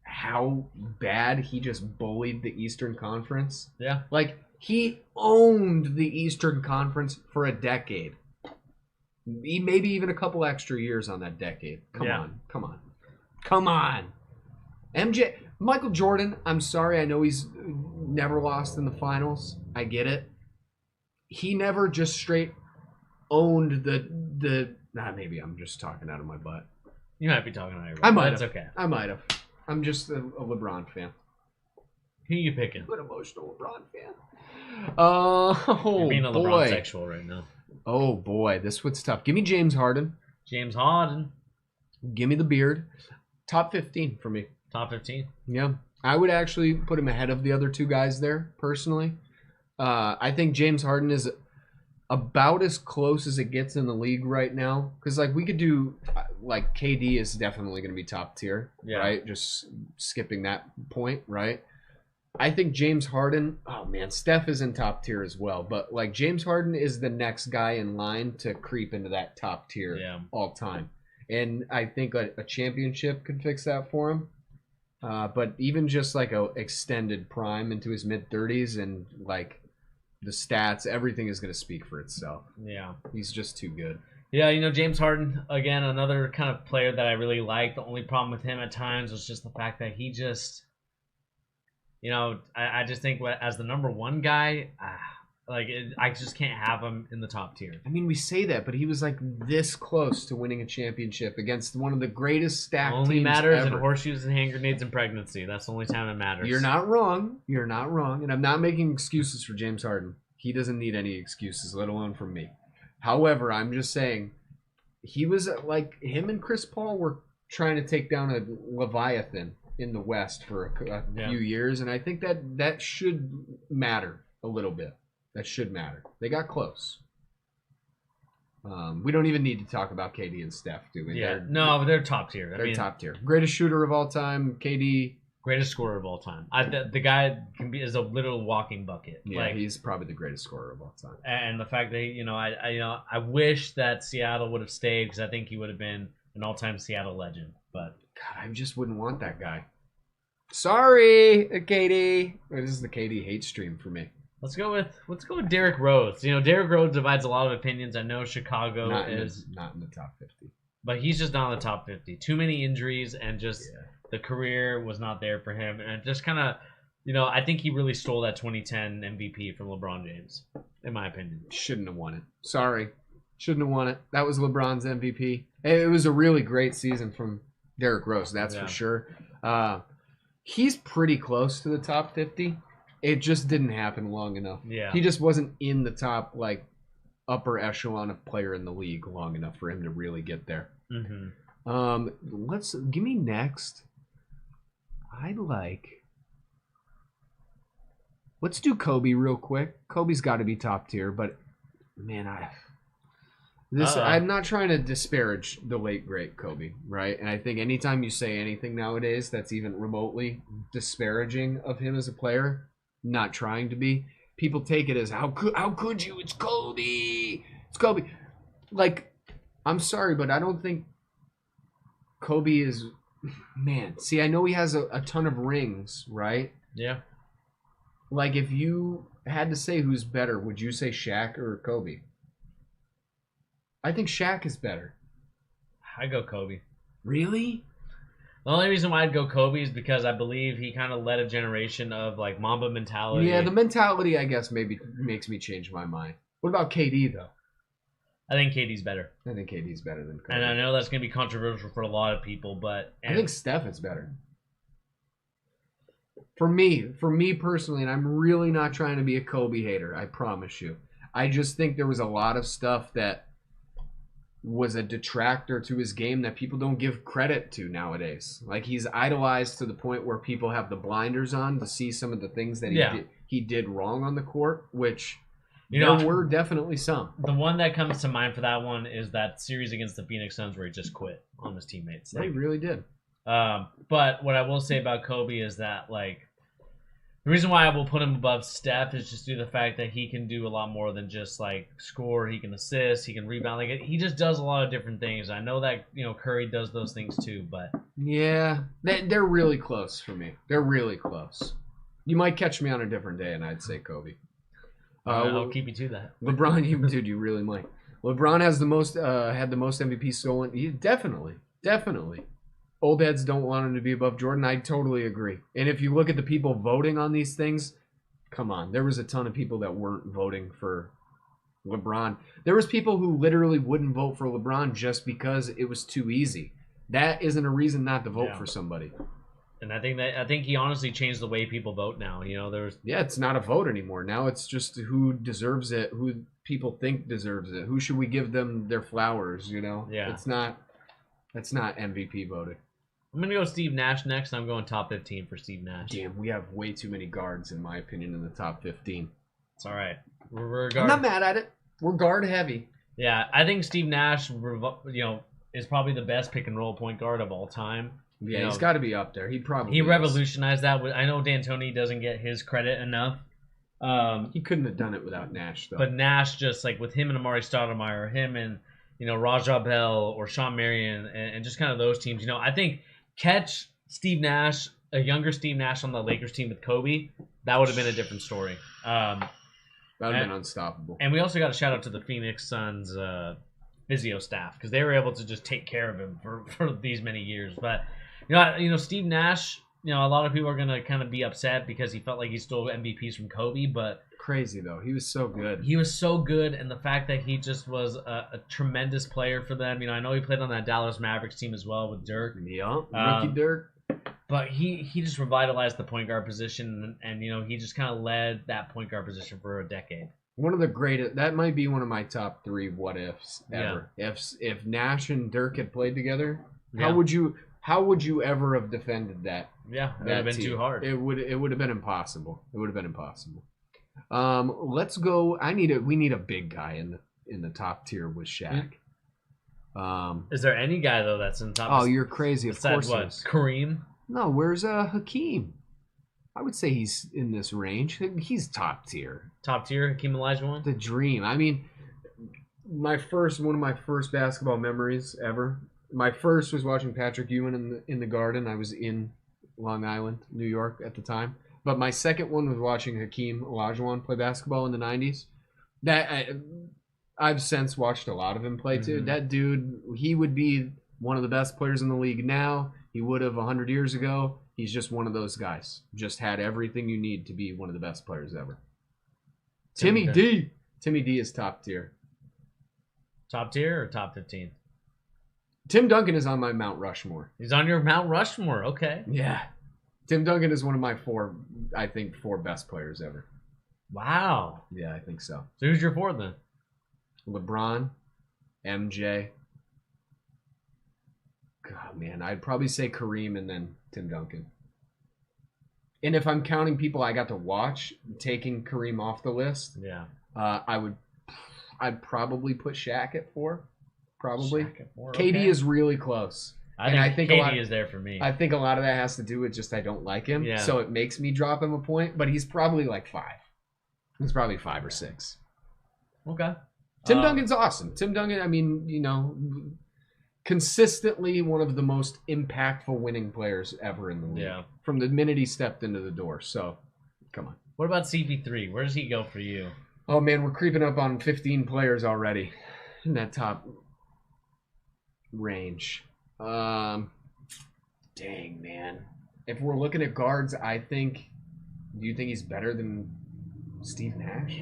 how bad he just bullied the Eastern Conference. Yeah. He owned the Eastern Conference for a decade. Maybe even a couple extra years on that decade. Come on. Michael Jordan, I'm sorry, I know he's never lost in the finals. I get it. He never just straight owned maybe I'm just talking out of my butt. You might be talking out of your butt. I might have. That's okay. I might have. I'm just a LeBron fan. Who you picking? I'm an emotional LeBron fan. You're being a LeBron sexual right now. Oh boy, this one's tough. Give me James Harden. James Harden. Give me the beard. Top 15 for me. Top 15? Yeah. I would actually put him ahead of the other two guys there, personally. I think James Harden is about as close as it gets in the league right now. Because, we could do, KD is definitely going to be top tier, right? Just skipping that point, right? I think James Harden, oh man, Steph is in top tier as well. But, James Harden is the next guy in line to creep into that top tier all time. And I think a championship could fix that for him. But even just a extended prime into his mid-30s and the stats, everything is going to speak for itself. Yeah. He's just too good. Yeah, James Harden, again, another kind of player that I really like. The only problem with him at times was just the fact that he I just think as the number one guy, I just can't have him in the top tier. I mean, we say that, but he was like this close to winning a championship against one of the greatest stacked Only teams matters ever. in horseshoes and hand grenades and pregnancy. That's the only time it matters. You're not wrong. You're not wrong. And I'm not making excuses for James Harden. He doesn't need any excuses, let alone from me. However, I'm just saying, he was like, him and Chris Paul were trying to take down a Leviathan in the West for a few years, and I think that should matter a little bit. That should matter. They got close. We don't even need to talk about KD and Steph, do we? Yeah, they're top tier. They're top tier. Greatest shooter of all time, KD. Greatest scorer of all time. The guy is a literal walking bucket. Yeah, he's probably the greatest scorer of all time. And the fact that I wish that Seattle would have stayed because I think he would have been an all-time Seattle legend. But God, I just wouldn't want that guy. Sorry, KD. This is the KD hate stream for me. Let's go with Derrick Rose. Derrick Rose divides a lot of opinions. I know Chicago not in the top 50, but he's just not in the top 50. Too many injuries and just the career was not there for him. And it just kind of, I think he really stole that 2010 MVP from LeBron James, in my opinion. Shouldn't have won it. Sorry, shouldn't have won it. That was LeBron's MVP. It was a really great season from Derrick Rose. That's for sure. He's pretty close to the top 50. It just didn't happen long enough. Yeah. He just wasn't in the top, upper echelon of player in the league long enough for him to really get there. Mm-hmm. Give me next. Let's do Kobe real quick. Kobe's got to be top tier, but man, I'm not trying to disparage the late great Kobe, right? And I think anytime you say anything nowadays that's even remotely disparaging of him as a player, not trying to be, people take it as how could you? It's Kobe. It's Kobe. I'm sorry, but I don't think Kobe is. Man, see, I know he has a ton of rings, right? Yeah. If you had to say who's better, would you say Shaq or Kobe? I think Shaq is better. I go Kobe. Really? The only reason why I'd go Kobe is because I believe he kind of led a generation of Mamba mentality. Yeah, the mentality, I guess, maybe makes me change my mind. What about KD though? I think KD's better. I think KD's better than Kobe. And I know that's going to be controversial for a lot of people, but I think Steph is better. For me personally, and I'm really not trying to be a Kobe hater, I promise you. I just think there was a lot of stuff that was a detractor to his game that people don't give credit to nowadays. He's idolized to the point where people have the blinders on to see some of the things that he did wrong on the court, which there were definitely some. The one that comes to mind for that one is that series against the Phoenix Suns where he just quit on his teammates. He really did. But what I will say about Kobe is that the reason why I will put him above Steph is just due to the fact that he can do a lot more than just score. He can assist. He can rebound. He just does a lot of different things. I know that Curry does those things too, but yeah, they're really close for me. They're really close. You might catch me on a different day, and I'd say Kobe. I'll keep you to that. LeBron, you really might. LeBron has the most had the most MVP stolen. Definitely. Old heads don't want him to be above Jordan. I totally agree. And if you look at the people voting on these things, come on. There was a ton of people that weren't voting for LeBron. There was people who literally wouldn't vote for LeBron just because it was too easy. That isn't a reason not to vote for somebody. And I think he honestly changed the way people vote now. It's not a vote anymore. Now it's just who deserves it, who people think deserves it. Who should we give them their flowers, Yeah. That's not MVP voting. I'm going to go Steve Nash next. I'm going top 15 for Steve Nash. Damn, we have way too many guards, in my opinion, in the top 15. It's all right. We're I'm not mad at it. We're guard heavy. Yeah, I think Steve Nash, is probably the best pick and roll point guard of all time. Yeah, he's got to be up there. He revolutionized that. I know D'Antoni doesn't get his credit enough. He couldn't have done it without Nash, though. But Nash, just with him and Amari Stoudemire, him and Raja Bell or Sean Marion, and just kind of those teams. I think catch Steve Nash, a younger Steve Nash on the Lakers team with Kobe, that would have been a different story. That would have been unstoppable. And we also got a shout out to the Phoenix Suns physio staff because they were able to just take care of him for these many years. But Steve Nash, you know, a lot of people are going to kind of be upset because he felt like he stole MVPs from Kobe, but Crazy, though. He was so good. he was so good, and the fact that he just was a tremendous player for them. You know, I know he played on that Dallas Mavericks team as well with Dirk, Yeah, rookie Dirk. but he just revitalized the point guard position, and you know, he just kind of led that point guard position for a decade. One of the greatest. That might be one of my top 3 what ifs ever. If Nash and Dirk had played together, how would you ever have defended that? Yeah, it would have been team? too hard. It would have been impossible. It would have been impossible. Let's go. We need a big guy in the top tier with Shaq. Is there any guy though that's in top? Oh, you're crazy. Of course, what? Kareem? No, where's Hakeem? I would say he's in this range. He's top tier. Top tier, Hakeem Olajuwon. The dream. I mean, one of my first basketball memories ever. My first was watching Patrick Ewing in the Garden. I was in Long Island, New York at the time. But my second one was watching Hakeem Olajuwon play basketball in the 90s. I've since watched a lot of him play too. That dude, he would be one of the best players in the league now. He would have 100 years ago. He's just one of those guys. Just had everything you need to be one of the best players ever. Timmy D. Timmy D is top tier. Top tier or top 15? Tim Duncan is on my Mount Rushmore. He's on your Mount Rushmore. Okay. Yeah. Tim Duncan is one of my four best players ever. Wow. Yeah, I think so. So who's your 4 then? LeBron, MJ. God, man, I'd probably say Kareem and then Tim Duncan. And if I'm counting people I got to watch, taking Kareem off the list, Yeah. I'd probably put Shaq at 4. Probably. Shaq at 4, KD okay. is really close. I think KD is there for me. I think a lot of that has to do with just I don't like him. Yeah. So it makes me drop him a point, but he's probably like 5. He's probably 5 or 6. Okay. Tim Duncan's awesome. Tim Duncan, I mean, you know, consistently one of the most impactful winning players ever in the league. Yeah. From the minute he stepped into the door. So, come on. What about CP3? Where does he go for you? Oh, man, we're creeping up on 15 players already in that top range. Dang, man. If we're looking at guards, do you think he's better than Steve Nash?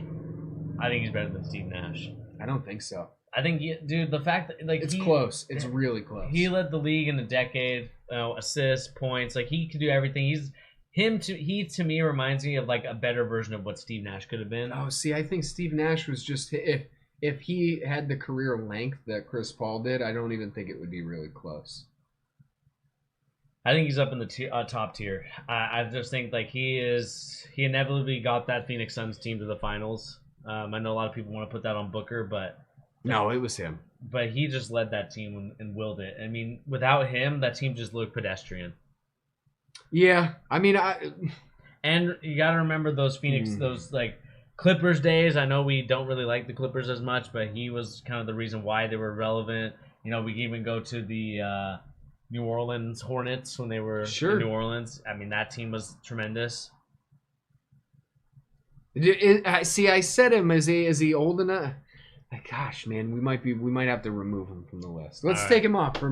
I think he's better than Steve Nash. I don't think so. I think, dude, the fact that It's close. It's really close. He led the league in a decade. Assists, points, like he could do everything. He to me reminds me of like a better version of what Steve Nash could have been. Oh, see, I think Steve Nash was just if he had the career length that Chris Paul did, I don't even think it would be really close. I think he's up in the top tier. I just think like he inevitably got that Phoenix Suns team to the finals. I know a lot of people want to put that on Booker, but no, it was him. But he just led that team and willed it. I mean, without him, that team just looked pedestrian. Yeah, I mean, and you got to remember those Phoenix, those like Clippers days. I know we don't really like the Clippers as much, but he was kind of the reason why they were relevant. You know, we can even go to the New Orleans Hornets when they were in New Orleans. I mean, that team was tremendous. I said him. Is he old enough? Like, gosh, man, we might have to remove him from the list. Let's take him off for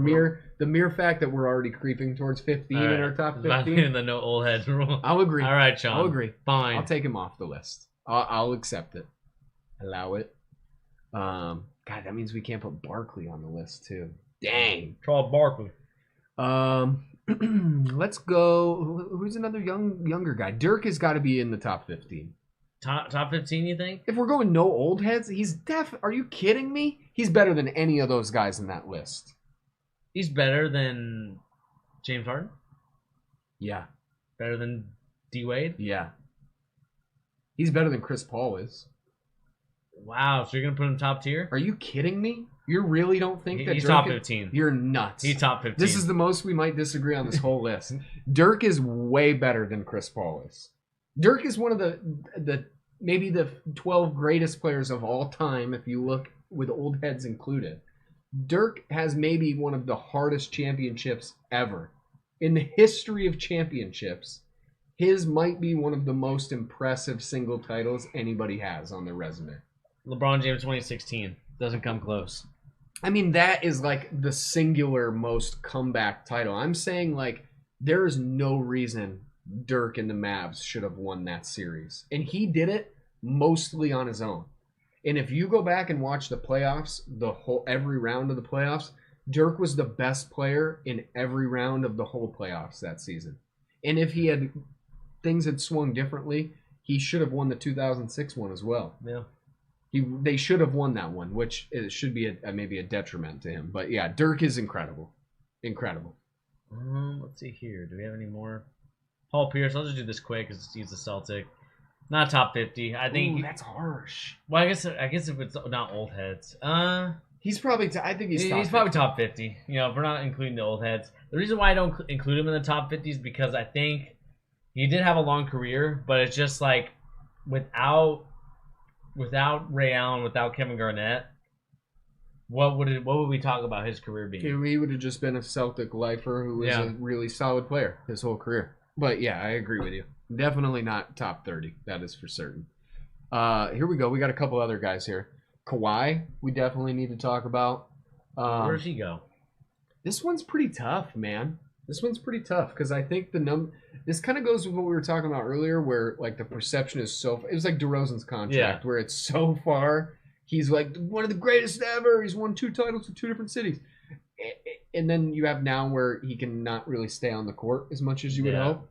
the mere fact that we're already creeping towards 15 in our top 15. The no old heads rule. I'll agree. All right, Sean. I'll agree. Fine. I'll take him off the list. I'll accept it. Allow it. God, that means we can't put Barkley on the list too. Dang. Charles Barkley. Let's go. Who's another younger guy? Dirk has got to be in the top 15. Top 15, you think? If we're going no old heads, he's Are you kidding me? He's better than any of those guys in that list. He's better than James Harden? Yeah. Better than D Wade? Yeah. He's better than Chris Paul is. Wow, so you're going to put him top tier? Are you kidding me? You really don't think that he's Dirk top 15? You're nuts. He's top 15. This is the most we might disagree on this whole list. Dirk is way better than Chris Paul is. Dirk is one of the maybe the 12 greatest players of all time, if you look with old heads included. Dirk has maybe one of the hardest championships ever. In the history of championships, his might be one of the most impressive single titles anybody has on their resume. LeBron James 2016. Doesn't come close. I mean, that is like the singular most comeback title. I'm saying like there is no reason Dirk and the Mavs should have won that series. And he did it mostly on his own. And if you go back and watch the playoffs, every round of the playoffs, Dirk was the best player in every round of the whole playoffs that season. And if things had swung differently, he should have won the 2006 one as well. Yeah. They should have won that one, which it should be maybe a detriment to him. But yeah, Dirk is incredible. Incredible. Let's see here. Do we have any more? Paul Pierce. I'll just do this quick because he's a Celtic. Not top 50. I think that's harsh. Well, I guess if it's not old heads. He's probably. I think he's probably top 50. You know, if we're not including the old heads. The reason why I don't include him in the top 50 is because I think he did have a long career, but it's just like without Ray Allen, without Kevin Garnett, what would we talk about his career being? He would have just been a Celtic lifer who was a really solid player his whole career. But yeah, I agree with you. Definitely not top 30. That is for certain. Here we go. We got a couple other guys here. Kawhi, we definitely need to talk about. Where does he go? This one's pretty tough, man. This one's pretty tough because I think this kind of goes with what we were talking about earlier, where like the perception is it was like DeRozan's contract, where it's so far. He's like one of the greatest ever. He's won 2 titles with 2 different cities. And then you have now where he can not really stay on the court as much as you would hope.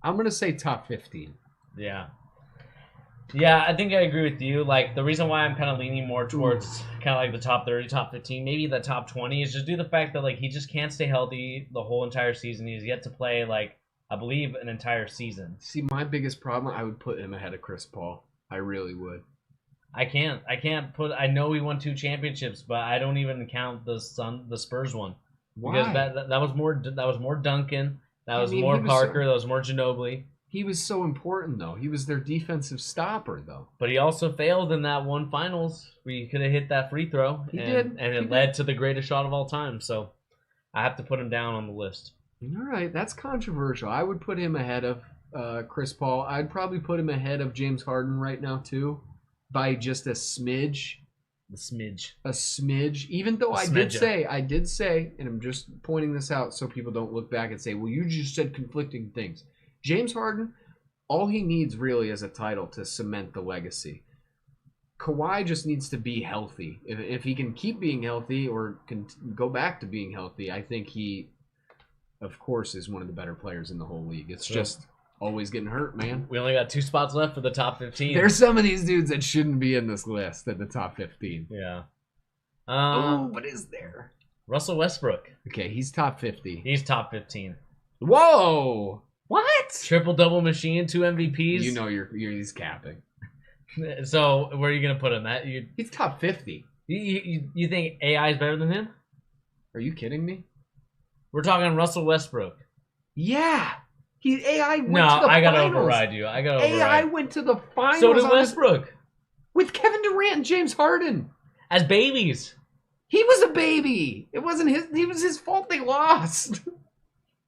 I'm going to say top 15. Yeah. Yeah, I think I agree with you. Like, the reason why I'm kind of leaning more towards kind of like the top 30, top 15, maybe the top 20 is just due to the fact that, like, he just can't stay healthy the whole entire season. He's yet to play, like, I believe an entire season. See, my biggest problem, I would put him ahead of Chris Paul. I really would. I can't put. I know he won 2 championships, but I don't even count the Spurs one. Why? Because that was more Duncan. That was more Parker. That was more Ginobili. He was so important, though. He was their defensive stopper, though. But he also failed in that one finals. We could have hit that free throw. He did. And it led to the greatest shot of all time. So I have to put him down on the list. All right. That's controversial. I would put him ahead of Chris Paul. I'd probably put him ahead of James Harden right now, too, by just a smidge. A smidge. Even though I did say, and I'm just pointing this out so people don't look back and say, well, you just said conflicting things. James Harden, all he needs really is a title to cement the legacy. Kawhi just needs to be healthy. If he can keep being healthy or can go back to being healthy, I think he, of course, is one of the better players in the whole league. It's just always getting hurt, man. We only got 2 spots left for the top 15. There's some of these dudes that shouldn't be in this list at the top 15. Yeah. What is there? Russell Westbrook. Okay, he's top 50. He's top 15. Whoa! What? Triple-double machine, 2 MVPs. You know he's capping. So where are you going to put him? He's top 50. You think AI is better than him? Are you kidding me? We're talking Russell Westbrook. Yeah. AI went to the I got to finals. override you. AI went to the finals. So did Westbrook. With Kevin Durant and James Harden. As babies. He was a baby. It wasn't his. It was his fault they lost.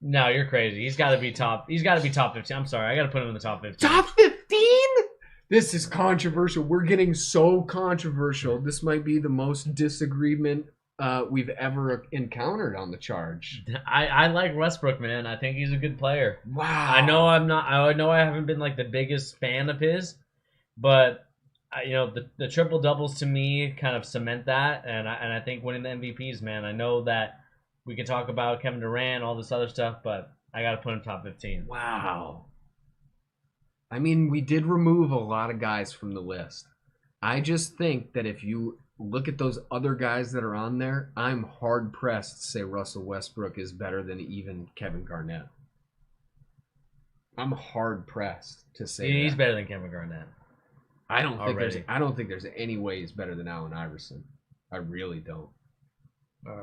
No, you're crazy. He's got to be top 15. I'm sorry. I got to put him in the top 15. Top 15? This is controversial. We're getting so controversial. This might be the most disagreement we've ever encountered on the charge. I like Westbrook, man. I think he's a good player. Wow. I know I haven't been like the biggest fan of his, but the triple doubles to me kind of cement that, and I think winning the MVPs, man. I know that we can talk about Kevin Durant, all this other stuff, but I got to put him top 15. Wow. I mean, we did remove a lot of guys from the list. I just think that if you look at those other guys that are on there, I'm hard-pressed to say Russell Westbrook is better than even Kevin Garnett. I'm hard-pressed to say he's better than Kevin Garnett. I don't think there's any way he's better than Allen Iverson. I really don't.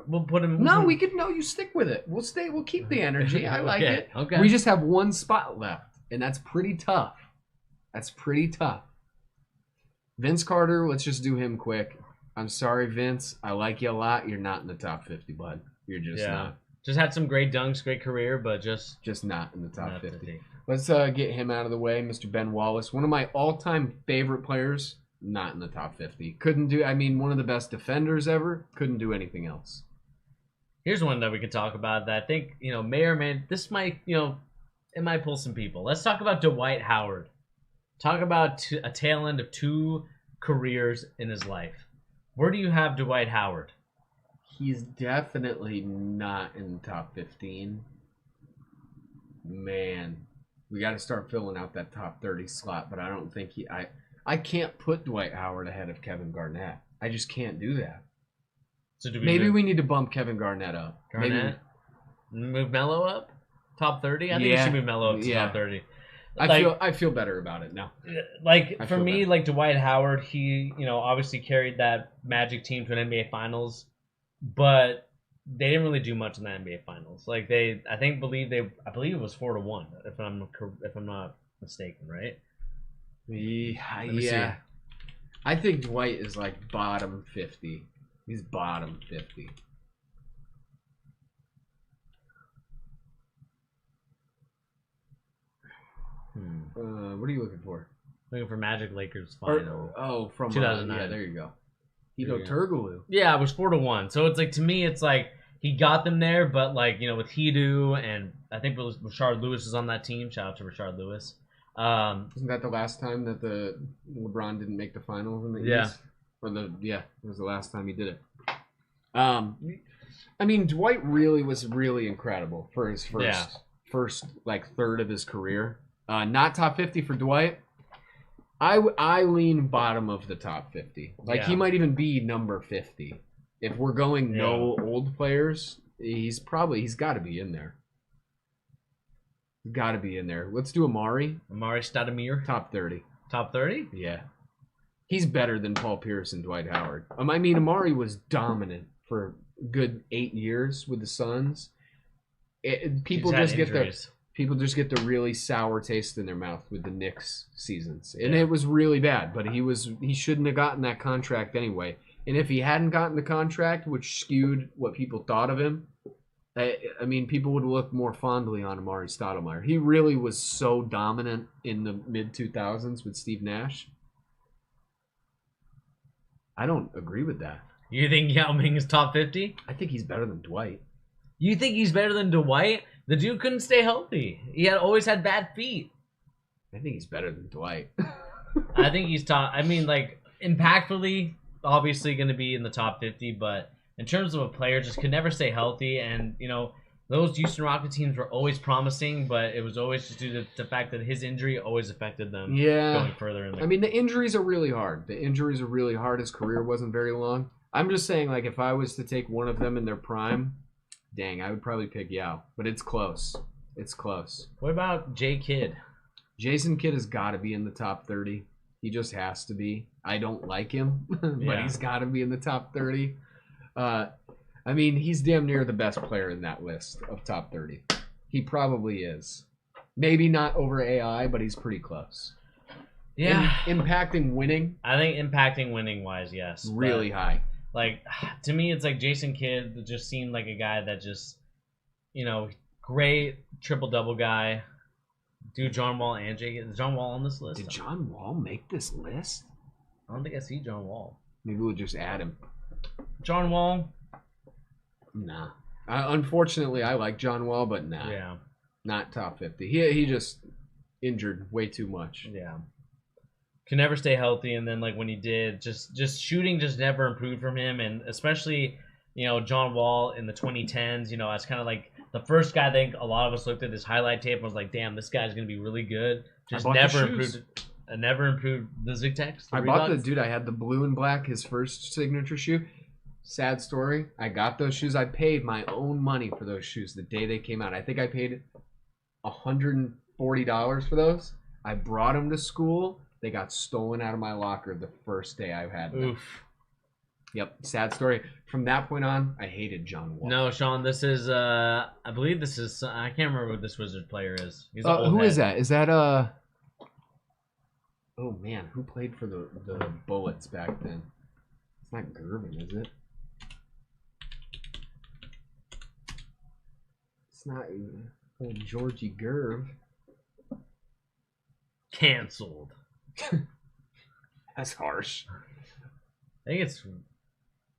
We'll put him. You stick with it. We'll keep the energy. I like it. Okay. We just have one spot left, and that's pretty tough. Vince Carter, let's just do him quick. I'm sorry, Vince. I like you a lot. You're not in the top 50, bud. You're just not. Just had some great dunks, great career, but just not in the top 50. Let's get him out of the way, Mr. Ben Wallace. One of my all-time favorite players, not in the top 50. Couldn't do, one of the best defenders ever. Couldn't do anything else. Here's one that we could talk about that I think, may or may, this might, it might pull some people. Let's talk about Dwight Howard. Talk about a tail end of 2 careers in his life. Where do you have Dwight Howard? He's definitely not in the top 15. Man, we got to start filling out that top 30 slot, but I don't think I can't put Dwight Howard ahead of Kevin Garnett. I just can't do that. So maybe we need to bump Kevin Garnett up. Garnett? Maybe move Melo up? Top 30? I think you should move Melo up to top 30. I feel better about it now. For me, Dwight Howard, he, obviously carried that Magic team to an NBA Finals, but they didn't really do much in the NBA Finals. I believe it was 4-1, if I'm not mistaken, right? Yeah. I think Dwight is bottom 50. He's bottom 50. What are you looking for? Looking for Magic Lakers final. From 2009. Yeah, there you go. Hito Turkoglu. Yeah, it was 4-1. So it's to me, it's he got them there, but with Hedo and I think it was Rashard Lewis was on that team. Shout out to Rashard Lewis. Wasn't that the last time that the LeBron didn't make the finals in the East? It was the last time he did it. Dwight was really incredible for his first third of his career. Not top 50 for Dwight. I lean bottom of the top 50. He might even be number 50. If we're going no old players, he's got to be in there. Got to be in there. Let's do Amari. Amari Stoudemire. Top 30. Top 30? Yeah. He's better than Paul Pierce and Dwight Howard. Amari was dominant for a good 8 years with the Suns. People just get the really sour taste in their mouth with the Knicks seasons. And it was really bad, but he shouldn't have gotten that contract anyway. And if he hadn't gotten the contract, which skewed what people thought of him, people would look more fondly on Amari Stoudemire. He really was so dominant in the mid-2000s with Steve Nash. I don't agree with that. You think Yao Ming is top 50? I think he's better than Dwight. You think he's better than Dwight? The dude couldn't stay healthy. He always had bad feet. I think he's better than Dwight. I think he's top. Impactfully, obviously going to be in the top 50, but in terms of a player, just could never stay healthy. And, those Houston Rockets teams were always promising, but it was always just due to the fact that his injury always affected them going further in the the injuries are really hard. His career wasn't very long. I'm just saying, if I was to take one of them in their prime, dang, I would probably pick Yao. But it's close. What about Jay Kidd? Jason Kidd has got to be in the top 30. He just has to be. I don't like him, but he's got to be in the top 30. He's damn near the best player in that list of top 30. He probably is. Maybe not over AI, but he's pretty close. Yeah. Impacting winning? I think impacting winning wise, yes. Really high. To me, it's Jason Kidd just seemed like a guy that just, great triple-double guy. Dude, John Wall and Jay. Is John Wall on this list? Did John Wall make this list? I don't think I see John Wall. Maybe we'll just add him. John Wall? Nah. Unfortunately, I like John Wall, but nah. Yeah. Not top 50. He just injured way too much. Yeah. Could never stay healthy, and then when he did, just shooting just never improved from him, and especially, John Wall in the 2010s, as kind of the first guy I think a lot of us looked at his highlight tape and was like, damn, this guy's going to be really good. Just never improved. Never improved the Zig-Tex. I bought I had the blue and black, his first signature shoe. Sad story. I got those shoes. I paid my own money for those shoes the day they came out. I think I paid $140 for those. I brought them to school. They got stolen out of my locker the first day I had them. Oof. Yep, sad story. From that point on, I hated John Wall. No, Sean, this is, I believe this is, I can't remember who this Wizard player is. He's who is that? Is that, oh man, who played for the Bullets back then? It's not Gervin, is it? It's not old Georgie Gerv. Canceled. That's harsh. I think it's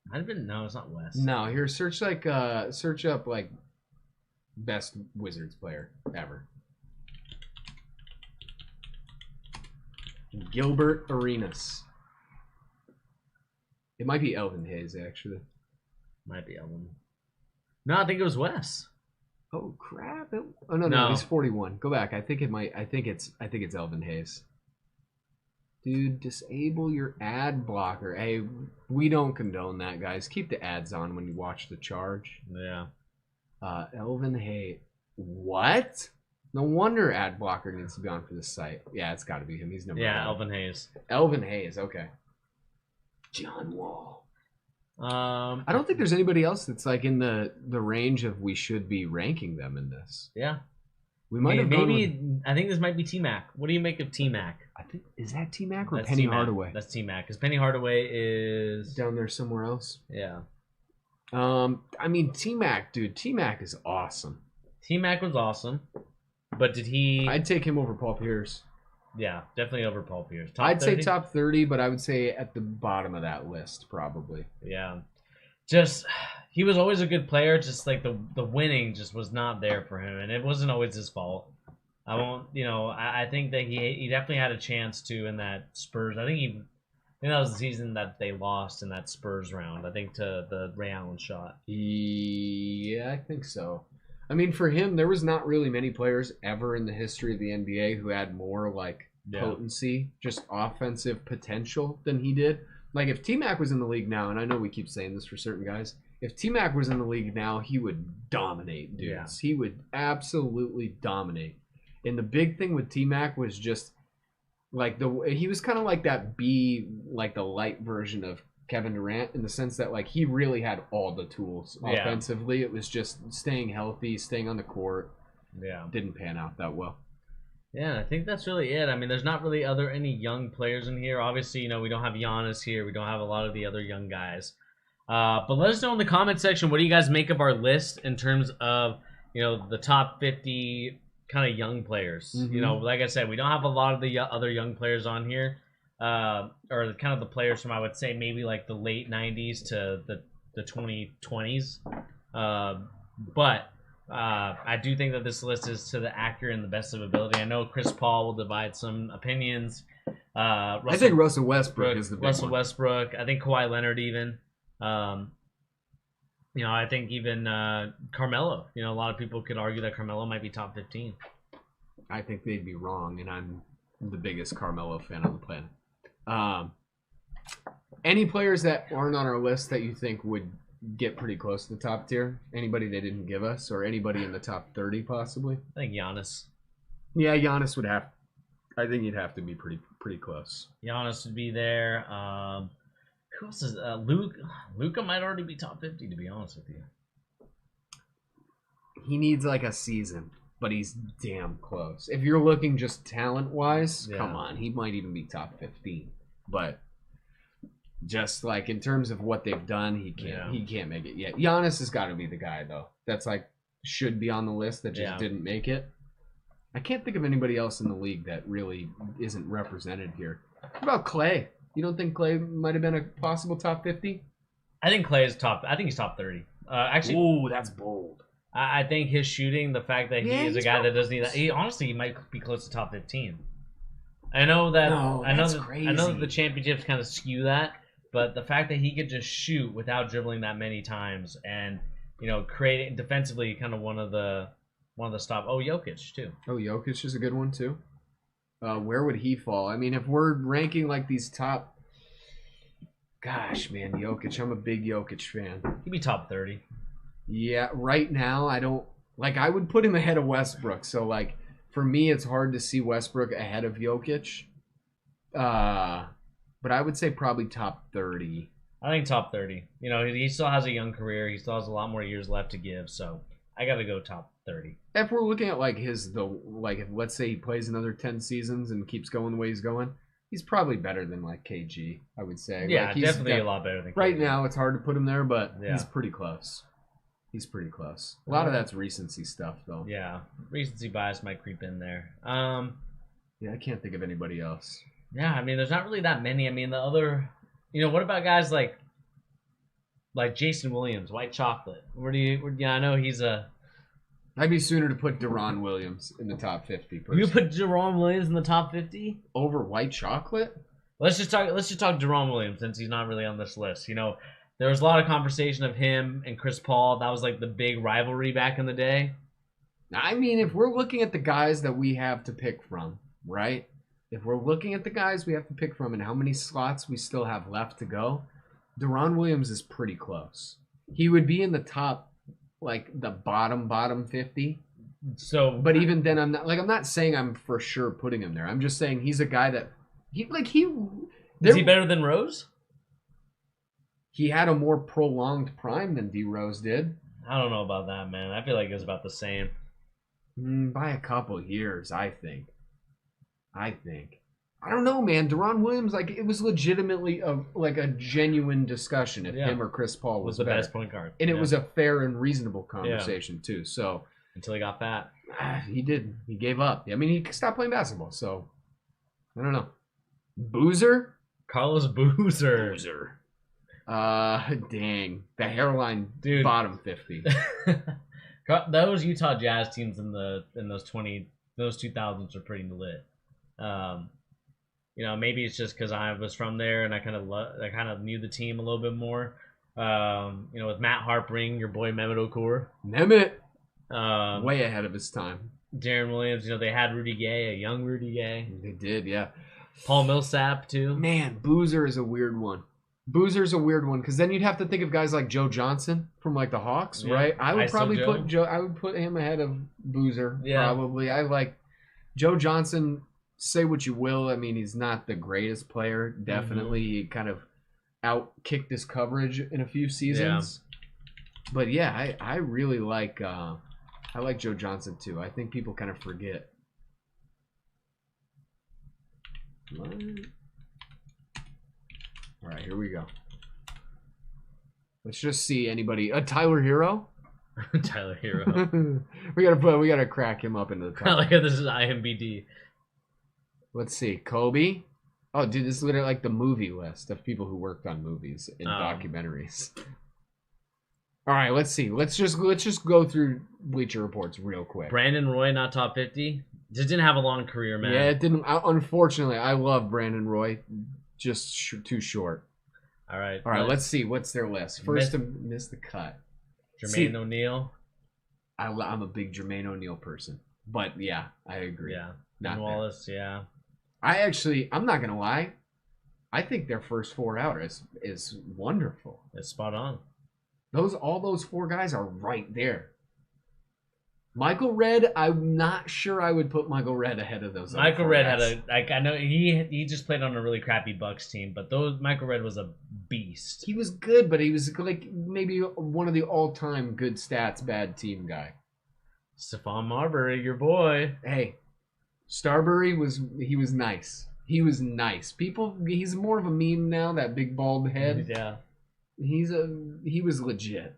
No, it's not Wes. No, here search up like best Wizards player ever. Gilbert Arenas. It might be Elvin Hayes actually. Might be Elvin. No, I think it was Wes. Oh crap! No, he's 41. Go back. I think it's Elvin Hayes. Dude, disable your ad blocker. Hey, we don't condone that, guys. Keep the ads on when you watch the charge. Yeah. Elvin Hayes. What? No wonder ad blocker needs to be on for this site. Yeah, it's got to be him. He's number one. Elvin Hayes. Elvin Hayes. Okay. John Wall. I don't think there's anybody else that's like in the range of we should be ranking them in this. Yeah. We might have I think this might be T-Mac. What do you make of T-Mac? I think is that T-Mac or That's Penny T-Mac. Hardaway? That's T-Mac because Penny Hardaway is Down there somewhere else. Yeah. I mean T-Mac, dude. T-Mac is awesome. T-Mac was awesome, but did he? I'd take him over Paul Pierce. Yeah, definitely over Paul Pierce. I'd say top 30, but I would say at the bottom of that list probably. Yeah, just he was always a good player. Just like the winning just was not there for him, and it wasn't always his fault. I won't, I think that he definitely had a chance to in that Spurs. I think that was the season that they lost in that Spurs round. I think to the Ray Allen shot. Yeah, I think so. I mean, for him, there was not really many players ever in the history of the NBA who had more like potency, just offensive potential than he did. Like if T-Mac was in the league now, and I know we keep saying this for certain guys, if T-Mac was in the league now, he would dominate dudes. Yeah. He would absolutely dominate. And the big thing with T-Mac was just like he was kind of like that like the light version of Kevin Durant in the sense that like he really had all the tools offensively. It was just staying healthy, staying on the court. Yeah. Didn't pan out that well. Yeah, I think that's really it. I mean, there's not really any young players in here. Obviously, we don't have Giannis here. We don't have a lot of the other young guys. But let us know in the comment section, what do you guys make of our list in terms of, the top 50 kind of young players? Mm-hmm. Like I said, we don't have a lot of the other young players on here. Or kind of the players from, I would say, maybe like the late 90s to the 2020s. But I do think that this list is to the accurate and the best of ability. I know Chris Paul will divide some opinions. I think Russell Westbrook is the big Russell one. Westbrook. I think Kawhi Leonard even. I think even Carmelo. A lot of people could argue that Carmelo might be top 15. I think they'd be wrong, and I'm the biggest Carmelo fan on the planet. Any players that aren't on our list that you think would get pretty close to the top tier? Anybody they didn't give us, or anybody in the top 30 possibly? I think Giannis. Yeah, Giannis would have. I think he'd have to be pretty close. Giannis would be there. Who else is Luka might already be top 50, to be honest with you. He needs like a season, but he's damn close. If you're looking just talent-wise, come on, he might even be top 15. But just like in terms of what they've done, he can't make it yet. Giannis has got to be the guy though. That's like should be on the list that just didn't make it. I can't think of anybody else in the league that really isn't represented here. What about Clay? You don't think Clay might have been a possible top 50? I think Clay is top. I think he's top 30. Actually, ooh, that's bold. I think his shooting, the fact that he is a guy that doesn't need that. He might be close to top 15. I know that. I know that the championships kind of skew that, but the fact that he could just shoot without dribbling that many times and creating defensively, kind of one of the stop. Oh, Jokic too. Oh, Jokic is a good one too. Where would he fall? I mean, if we're ranking like these top, gosh, man, Jokic. I'm a big Jokic fan. He'd be top 30. Yeah, right now I don't like. I would put him ahead of Westbrook. So like for me, it's hard to see Westbrook ahead of Jokic. But I would say probably top 30. I think top 30. He still has a young career. He still has a lot more years left to give. So I got to go top 30. If we're looking at like if let's say he plays another 10 seasons and keeps going the way he's going, he's probably better than like KG, I would say. Yeah, like, definitely a lot better than KG. Right now, it's hard to put him there, but he's pretty close. He's pretty close. A lot of that's recency stuff, though. Yeah, recency bias might creep in there. Yeah, I can't think of anybody else. Yeah, I mean, there's not really that many. I mean, the other, what about guys like Like Jason Williams, white chocolate. Yeah, I know he's a. I'd be sooner to put Deron Williams in the top 50. You put Deron Williams in the top 50 over white chocolate? Let's just talk Deron Williams since he's not really on this list. You know, there was a lot of conversation of him and Chris Paul. That was like the big rivalry back in the day. I mean, if we're looking at the guys that we have to pick from, right? If we're looking at the guys we have to pick from and how many slots we still have left to go, Deron Williams is pretty close. He would be in the top, like the bottom 50. So, but even then, I'm not saying I'm for sure putting him there. I'm just saying he's a guy that is he better than Rose? He had a more prolonged prime than D Rose did. I don't know about that, man. I feel like it was about the same. By a couple years, I think. I don't know, man. Deron Williams, like, it was legitimately a genuine discussion if him or Chris Paul was the better. best point guard. And it was a fair and reasonable conversation, too. So until he got fat. He did. He gave up. I mean, he stopped playing basketball, so I don't know. Boozer? Carlos Boozer. Dang. The hairline, dude. Bottom 50. Those Utah Jazz teams in those 2000s are pretty lit. You know, maybe it's just because I was from there and I kind of knew the team a little bit more. You know, with Matt Harpring, your boy Mehmet Okur. Way ahead of his time. Darren Williams, you know, they had Rudy Gay, a young Rudy Gay. They did, yeah. Paul Millsap, too. Man, Boozer is a weird one. Boozer's a weird one because then you'd have to think of guys like Joe Johnson from like the Hawks, right? I would probably put him ahead of Boozer, probably. I like Joe Johnson. Say what you will. I mean, he's not the greatest player. Definitely, he kind of out-kicked his coverage in a few seasons. Yeah. But yeah, I really like Joe Johnson too. I think people kind of forget. What? All right, here we go. Let's just see anybody. Tyler Hero. Tyler Hero. we gotta crack him up into the top. Like this is IMBD. Let's see. Kobe. Oh, dude, this is literally like the movie list of people who worked on movies and documentaries. All right, let's see. Let's just go through Bleacher Reports real quick. Brandon Roy, not top 50. Just didn't have a long career, man. Yeah, it didn't. Unfortunately, I love Brandon Roy. Just too short. All right. Let's see. What's their list? First to miss the cut. Jermaine O'Neal. I'm a big Jermaine O'Neal person. But, yeah, I agree. Yeah. Not Wallace, yeah. I'm not going to lie. I think their first four out is wonderful. It's spot on. All those four guys are right there. Michael Redd, I'm not sure I would put Michael Redd ahead of those. Michael Redd I know he just played on a really crappy Bucks team, but Michael Redd was a beast. He was good, but he was like maybe one of the all-time good stats, bad team guy. Stephon Marbury, your boy. Hey, Starbury was nice. He was nice. He's more of a meme now, that big bald head. Yeah. He was legit.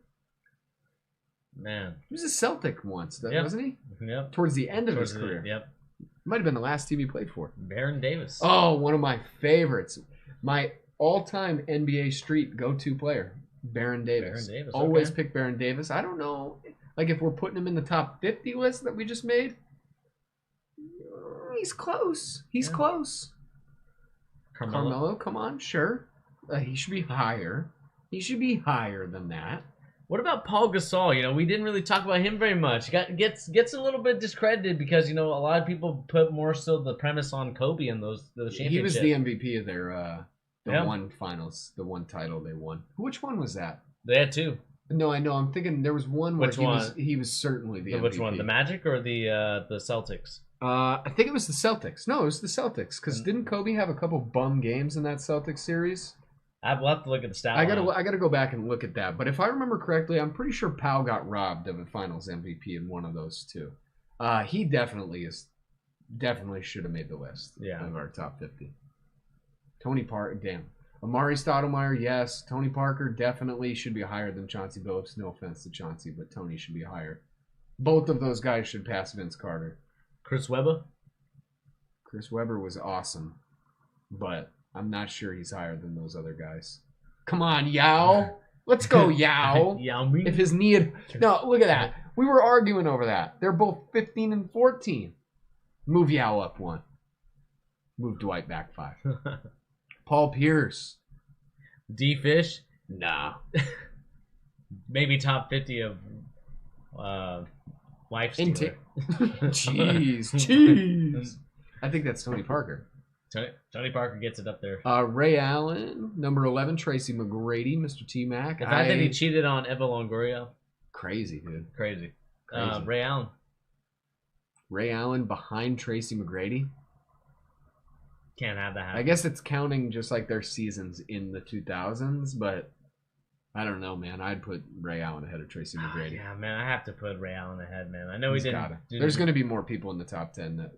Man. He was a Celtic once, wasn't he? Yep. Towards the end of his career. Yep. Might have been the last team he played for. Baron Davis. Oh, one of my favorites. My all-time NBA Street go-to player, Baron Davis. Always pick Baron Davis. I don't know, like if we're putting him in the top 50 list that we just made, he's close. He's close. Carmelo, come on, sure. He should be higher. He should be higher than that. What about Paul Gasol? You know, we didn't really talk about him very much. Gets a little bit discredited because, you know, a lot of people put more so the premise on Kobe and those championships. He was the MVP of their one finals, the one title they won. Which one was that? They had two. No, I know. I'm thinking there was one where he was certainly the MVP. Which one? The Magic or the Celtics? I think it was the Celtics. No, it was the Celtics. Because didn't Kobe have a couple bum games in that Celtics series? We'll have to look at the stat line. I gotta go back and look at that. But if I remember correctly, I'm pretty sure Powell got robbed of a Finals MVP in one of those two. He definitely should have made the list of our top 50. Tony Parker, damn. Amari Stoudemire, yes. Tony Parker definitely should be higher than Chauncey Billups. No offense to Chauncey, but Tony should be higher. Both of those guys should pass Vince Carter. Chris Webber? Chris Webber was awesome, but I'm not sure he's higher than those other guys. Come on, Yao. Let's go, Yao. Yao Ming. If his knee had... No, look at that. We were arguing over that. They're both 15 and 14. Move Yao up 1. Move Dwight back 5. Paul Pierce. D-Fish. Nah. Maybe top 50 of wife stealer. Jeez. I think that's Tony Parker. Tony Parker gets it up there. Ray Allen, number 11, Tracy McGrady, Mr. T-Mac. The fact that he cheated on Eva Longoria. Crazy, dude. Crazy. Crazy. Ray Allen. Ray Allen behind Tracy McGrady. Can't have that happen. I guess it's counting just like their seasons in the 2000s, but I don't know, man. I'd put Ray Allen ahead of Tracy McGrady. Yeah, man. I have to put Ray Allen ahead, man. I know he didn't. There's going to be more people in the top 10.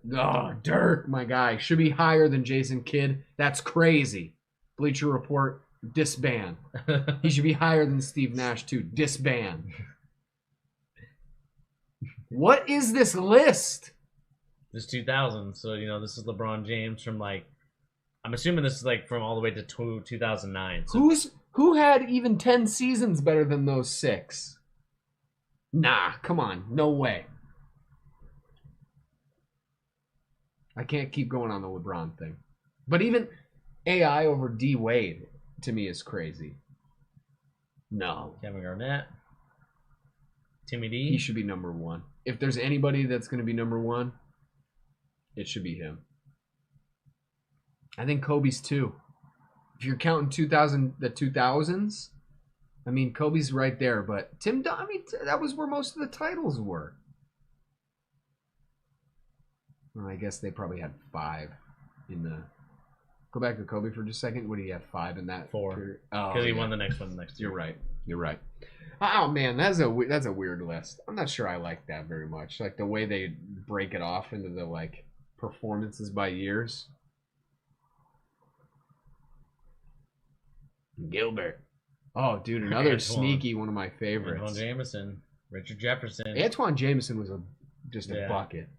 Dirk, my guy, should be higher than Jason Kidd. That's crazy. Bleacher Report, disband. He should be higher than Steve Nash, too. Disband. What is this list? This 2000. So, this is LeBron James from, I'm assuming this is, from all the way to 2009. So. Who had even 10 seasons better than those 6? Nah, come on. No way. I can't keep going on the LeBron thing. But even AI over D Wade, to me, is crazy. No. Kevin Garnett. Timmy D. He should be number 1. If there's anybody that's going to be number 1, it should be him. I think Kobe's 2. If you're counting the 2000s, I mean, Kobe's right there. But that was where most of the titles were. Well, I guess they probably had 5 in the... Go back to Kobe for just a second. What do you have, 5 in that? 4. Period? Because he won the next one next year. You're right. Oh, man, that's a weird list. I'm not sure I like that very much. Like, the way they break it off into the, performances by years. Gilbert. Oh, dude, another sneaky one of my favorites. Antoine Jameson, Richard Jefferson. Antoine Jameson was just a bucket.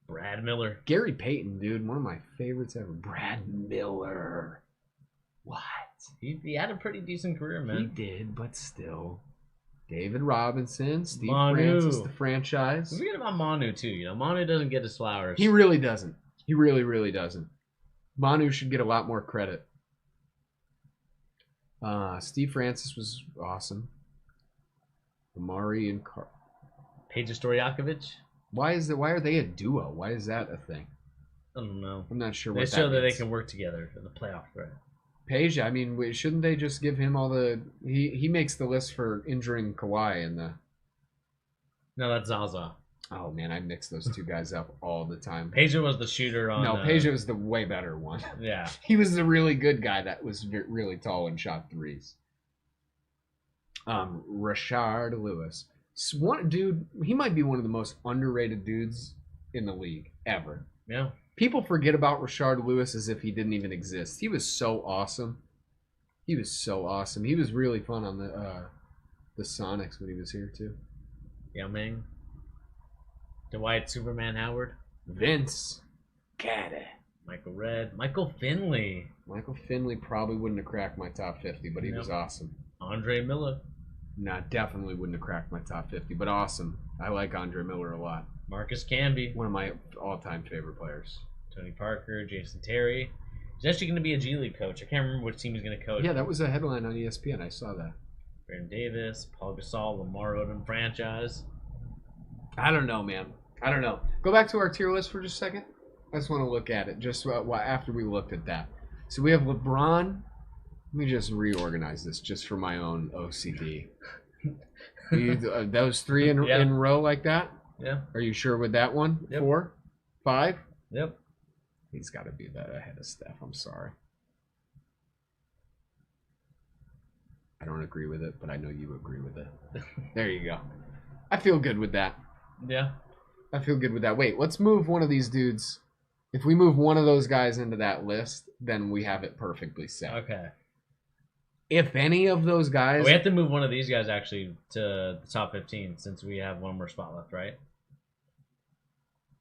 Brad Miller. Gary Payton, dude, one of my favorites ever. Brad Miller. What? He had a pretty decent career, man. He did, but still. David Robinson, Steve Manu. Francis, the franchise. We forget about Manu, too. Manu doesn't get his flowers. He really doesn't. He really, really doesn't. Manu should get a lot more credit. Steve Francis was awesome. Amari and Peja Stojakovic. Why are they a duo? Why is that a thing? I don't know. I'm not sure what that show that they means. can work together in the playoff threat. Peja, I mean, shouldn't they just give him all the... He makes the list for injuring Kawhi in the... No, that's Zaza. Oh, man, I mix those two guys up all the time. Peja was the shooter on... No, Peja was the way better one. Yeah. He was the really good guy that was really tall and shot threes. Rashard Lewis. Dude, he might be one of the most underrated dudes in the league ever. Yeah. People forget about Rashard Lewis as if he didn't even exist. He was so awesome. He was really fun on the Sonics when he was here, too. Yao Ming. Dwight Superman Howard. Vince. Caddy. Michael Redd. Michael Finley. Michael Finley probably wouldn't have cracked my top 50, but he was awesome. Andre Miller. No, definitely wouldn't have cracked my top 50, but awesome. I like Andre Miller a lot. Marcus Camby. One of my all-time favorite players. Tony Parker. Jason Terry. He's actually going to be a G League coach. I can't remember which team he's going to coach. Yeah, that was a headline on ESPN. I saw that. Baron Davis. Paul Gasol. Lamar Odom franchise. I don't know, man. I don't know. Go back to our tier list for just a second. I just want to look at it just after we looked at that. So we have LeBron. Let me just reorganize this just for my own OCD. Those 3 in a row like that? Yeah. Are you sure with that one? Yep. 4? 5? Yep. He's got to be that ahead of Steph. I'm sorry. I don't agree with it, but I know you agree with it. There you go. I feel good with that. Yeah. I feel good with that. Wait, let's move one of these dudes. If we move one of those guys into that list, then we have it perfectly set. Okay. If any of those guys... We have to move one of these guys, actually, to the top 15, since we have one more spot left, right?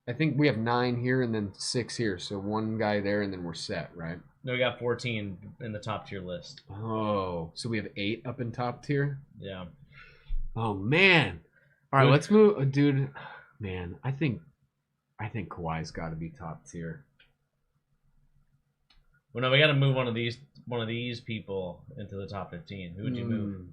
I think we have 9 here and then 6 here. So one guy there and then we're set, right? No, we got 14 in the top tier list. Oh, so we have 8 up in top tier? Yeah. Oh, man. All right, let's move. Dude, man, I think Kawhi's got to be top tier. Well, no, we got to move one of these people into the top 15. Who would you move?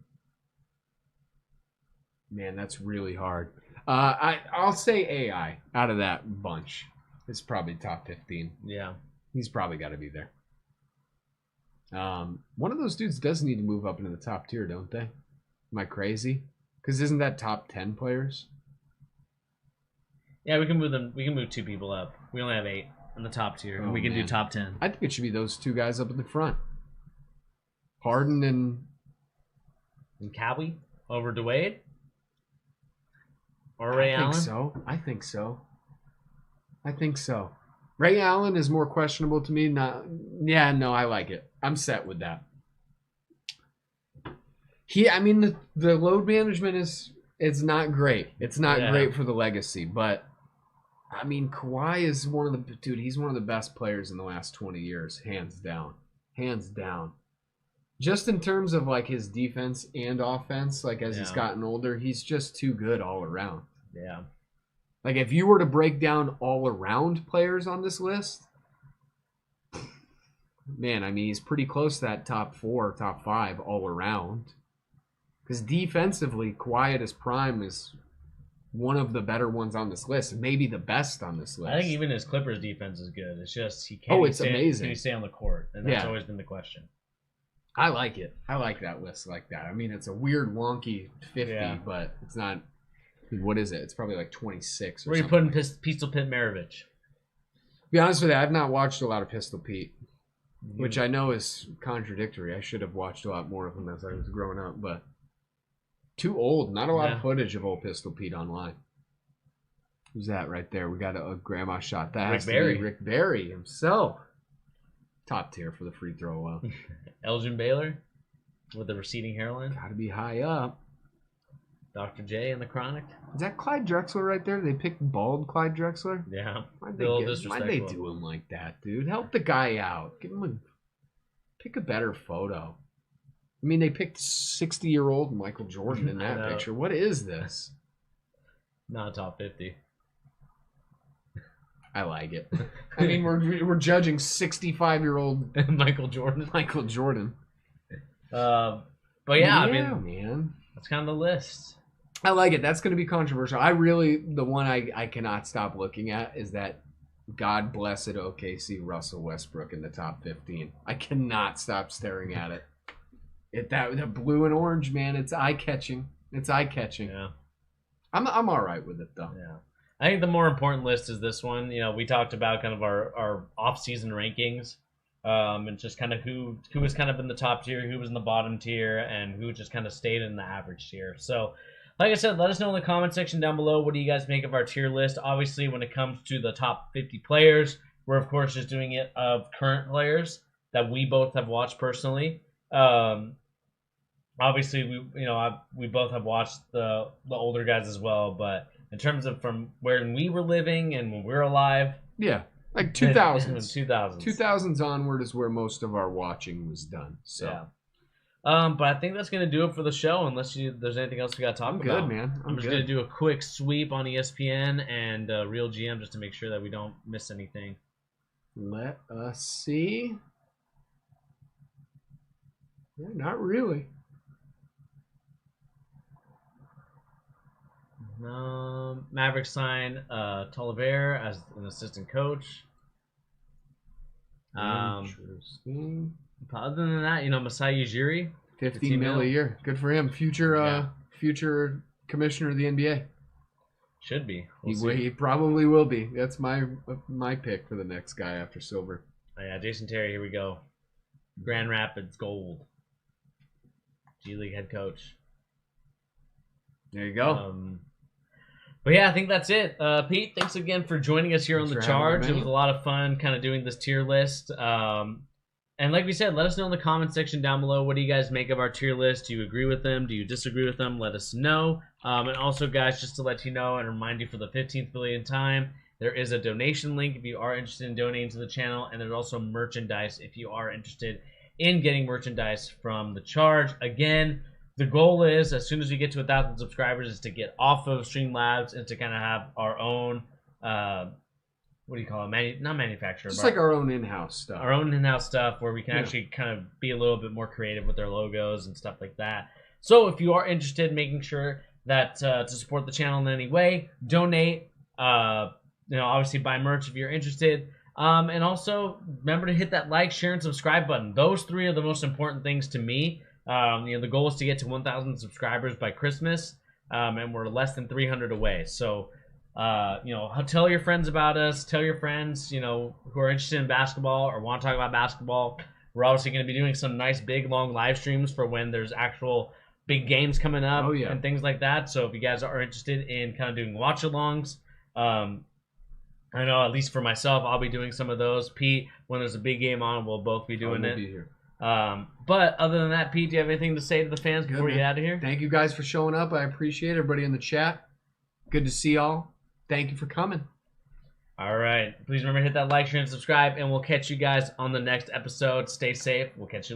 Man, that's really hard. I'll say AI out of that bunch. It's probably top 15. Yeah. He's probably got to be there. One of those dudes does need to move up into the top tier, don't they? Am I crazy? Because isn't that top 10 players? Yeah, we can move them. We can move 2 people up. We only have 8 in the top tier. Oh, we can do man. top 10. I think it should be those 2 guys up in the front. Harden and Cowie over Dwayne? Or Ray Allen? I think so. Ray Allen is more questionable to me. I like it. I'm set with that. The load management it's not great. It's not great for the legacy, but I mean, Kawhi is he's one of the best players in the last 20 years, hands down. Hands down. Just in terms of like his defense and offense, like as he's gotten older, he's just too good all around. Yeah. Like if you were to break down all around players on this list, man, I mean, he's pretty close to that top 4, top 5 all around. Because defensively, Kawhi at his prime is one of the better ones on this list, maybe the best on this list. I think even his Clippers defense is good. It's just he can't. Amazing. Can he stay on the court? And that's always been the question. I like it. I like that list like that. I mean, it's a weird, wonky 50, but it's not. What is it? It's probably like 26 or Where are you something. putting Pistol Pete Maravich? To be honest with you, I've not watched a lot of Pistol Pete, which I know is contradictory. I should have watched a lot more of him as I was growing up, but too old. Not a lot of footage of old Pistol Pete online. Who's that right there? We got a grandma shot. That has to be Rick Barry himself. Top tier for the free throw. Elgin Baylor with the receding hairline. Got to be high up. Dr. J and the Chronic. Is that Clyde Drexler right there? They picked bald Clyde Drexler? Yeah. Why'd they do him like that, dude? Help the guy out. Pick a better photo. I mean, they picked 60-year-old Michael Jordan in that picture. What is this? Not top 50. I like it. I mean, we're judging 65-year-old Michael Jordan. Michael Jordan. But yeah, I mean, man, that's kind of the list. I like it. That's going to be controversial. The one I cannot stop looking at is that God blessed OKC Russell Westbrook in the top 15. I cannot stop staring at it. That blue and orange, man, it's eye-catching. Yeah. I'm all right with it, though. Yeah. I think the more important list is this one. You know, we talked about kind of our off-season rankings, and just kind of who was kind of in the top tier, who was in the bottom tier, and who just kind of stayed in the average tier. So, like I said, let us know in the comment section down below, what do you guys make of our tier list? Obviously, when it comes to the top 50 players, we're of course just doing it of current players that we both have watched personally. Obviously, we both have watched the older guys as well, but in terms of from when we were living and when we were alive, yeah, like 2000s, 2000s onward is where most of our watching was done. So, yeah. But I think that's gonna do it for the show. Unless there's anything else we got to talk about. I'm good, man. I'm just gonna do a quick sweep on ESPN and Real GM just to make sure that we don't miss anything. Let us see. Yeah, not really. Mavericks sign Tolliver as an assistant coach. Interesting. Other than that, Masai Ujiri, $15 million a year. Good for him. Future commissioner of the NBA. Should be. He probably will be. That's my pick for the next guy after Silver. Oh, yeah, Jason Terry. Here we go. Grand Rapids Gold. G League head coach. There you go. But yeah, I think that's it. Pete, thanks again for joining us here on The Charge. It was a lot of fun kind of doing this tier list. And like we said, let us know in the comment section down below. What do you guys make of our tier list? Do you agree with them? Do you disagree with them? Let us know. And also, guys, just to let you know and remind you for the 15th billionth time, There is a donation link if you are interested in donating to the channel, and there's also merchandise if you are interested in getting merchandise from the charge. Again, the goal is, as soon as we get to 1,000 subscribers, is to get off of Streamlabs and to kind of have our own, what do you call it? Not manufacturer, Just but like our own in-house stuff. Our own in-house stuff where we can actually kind of be a little bit more creative with our logos and stuff like that. So if you are interested in making sure that to support the channel in any way, donate, obviously buy merch if you're interested. And also remember to hit that like, share, and subscribe button. Those three are the most important things to me. The goal is to get to 1,000 subscribers by Christmas, and we're less than 300 away. So, tell your friends about us. Tell your friends, who are interested in basketball or want to talk about basketball. We're obviously going to be doing some nice, big, long live streams for when there's actual big games coming up and things like that. So if you guys are interested in kind of doing watch-alongs, I know at least for myself, I'll be doing some of those. Pete, when there's a big game on, we'll both be doing it. Be here. But other than that, Pete, do you have anything to say to the fans before we get out of here? Thank you guys for showing up. I appreciate everybody in the chat. Good to see y'all. Thank you for coming. All right. Please remember to hit that like, share, and subscribe, and we'll catch you guys on the next episode. Stay safe. We'll catch you later.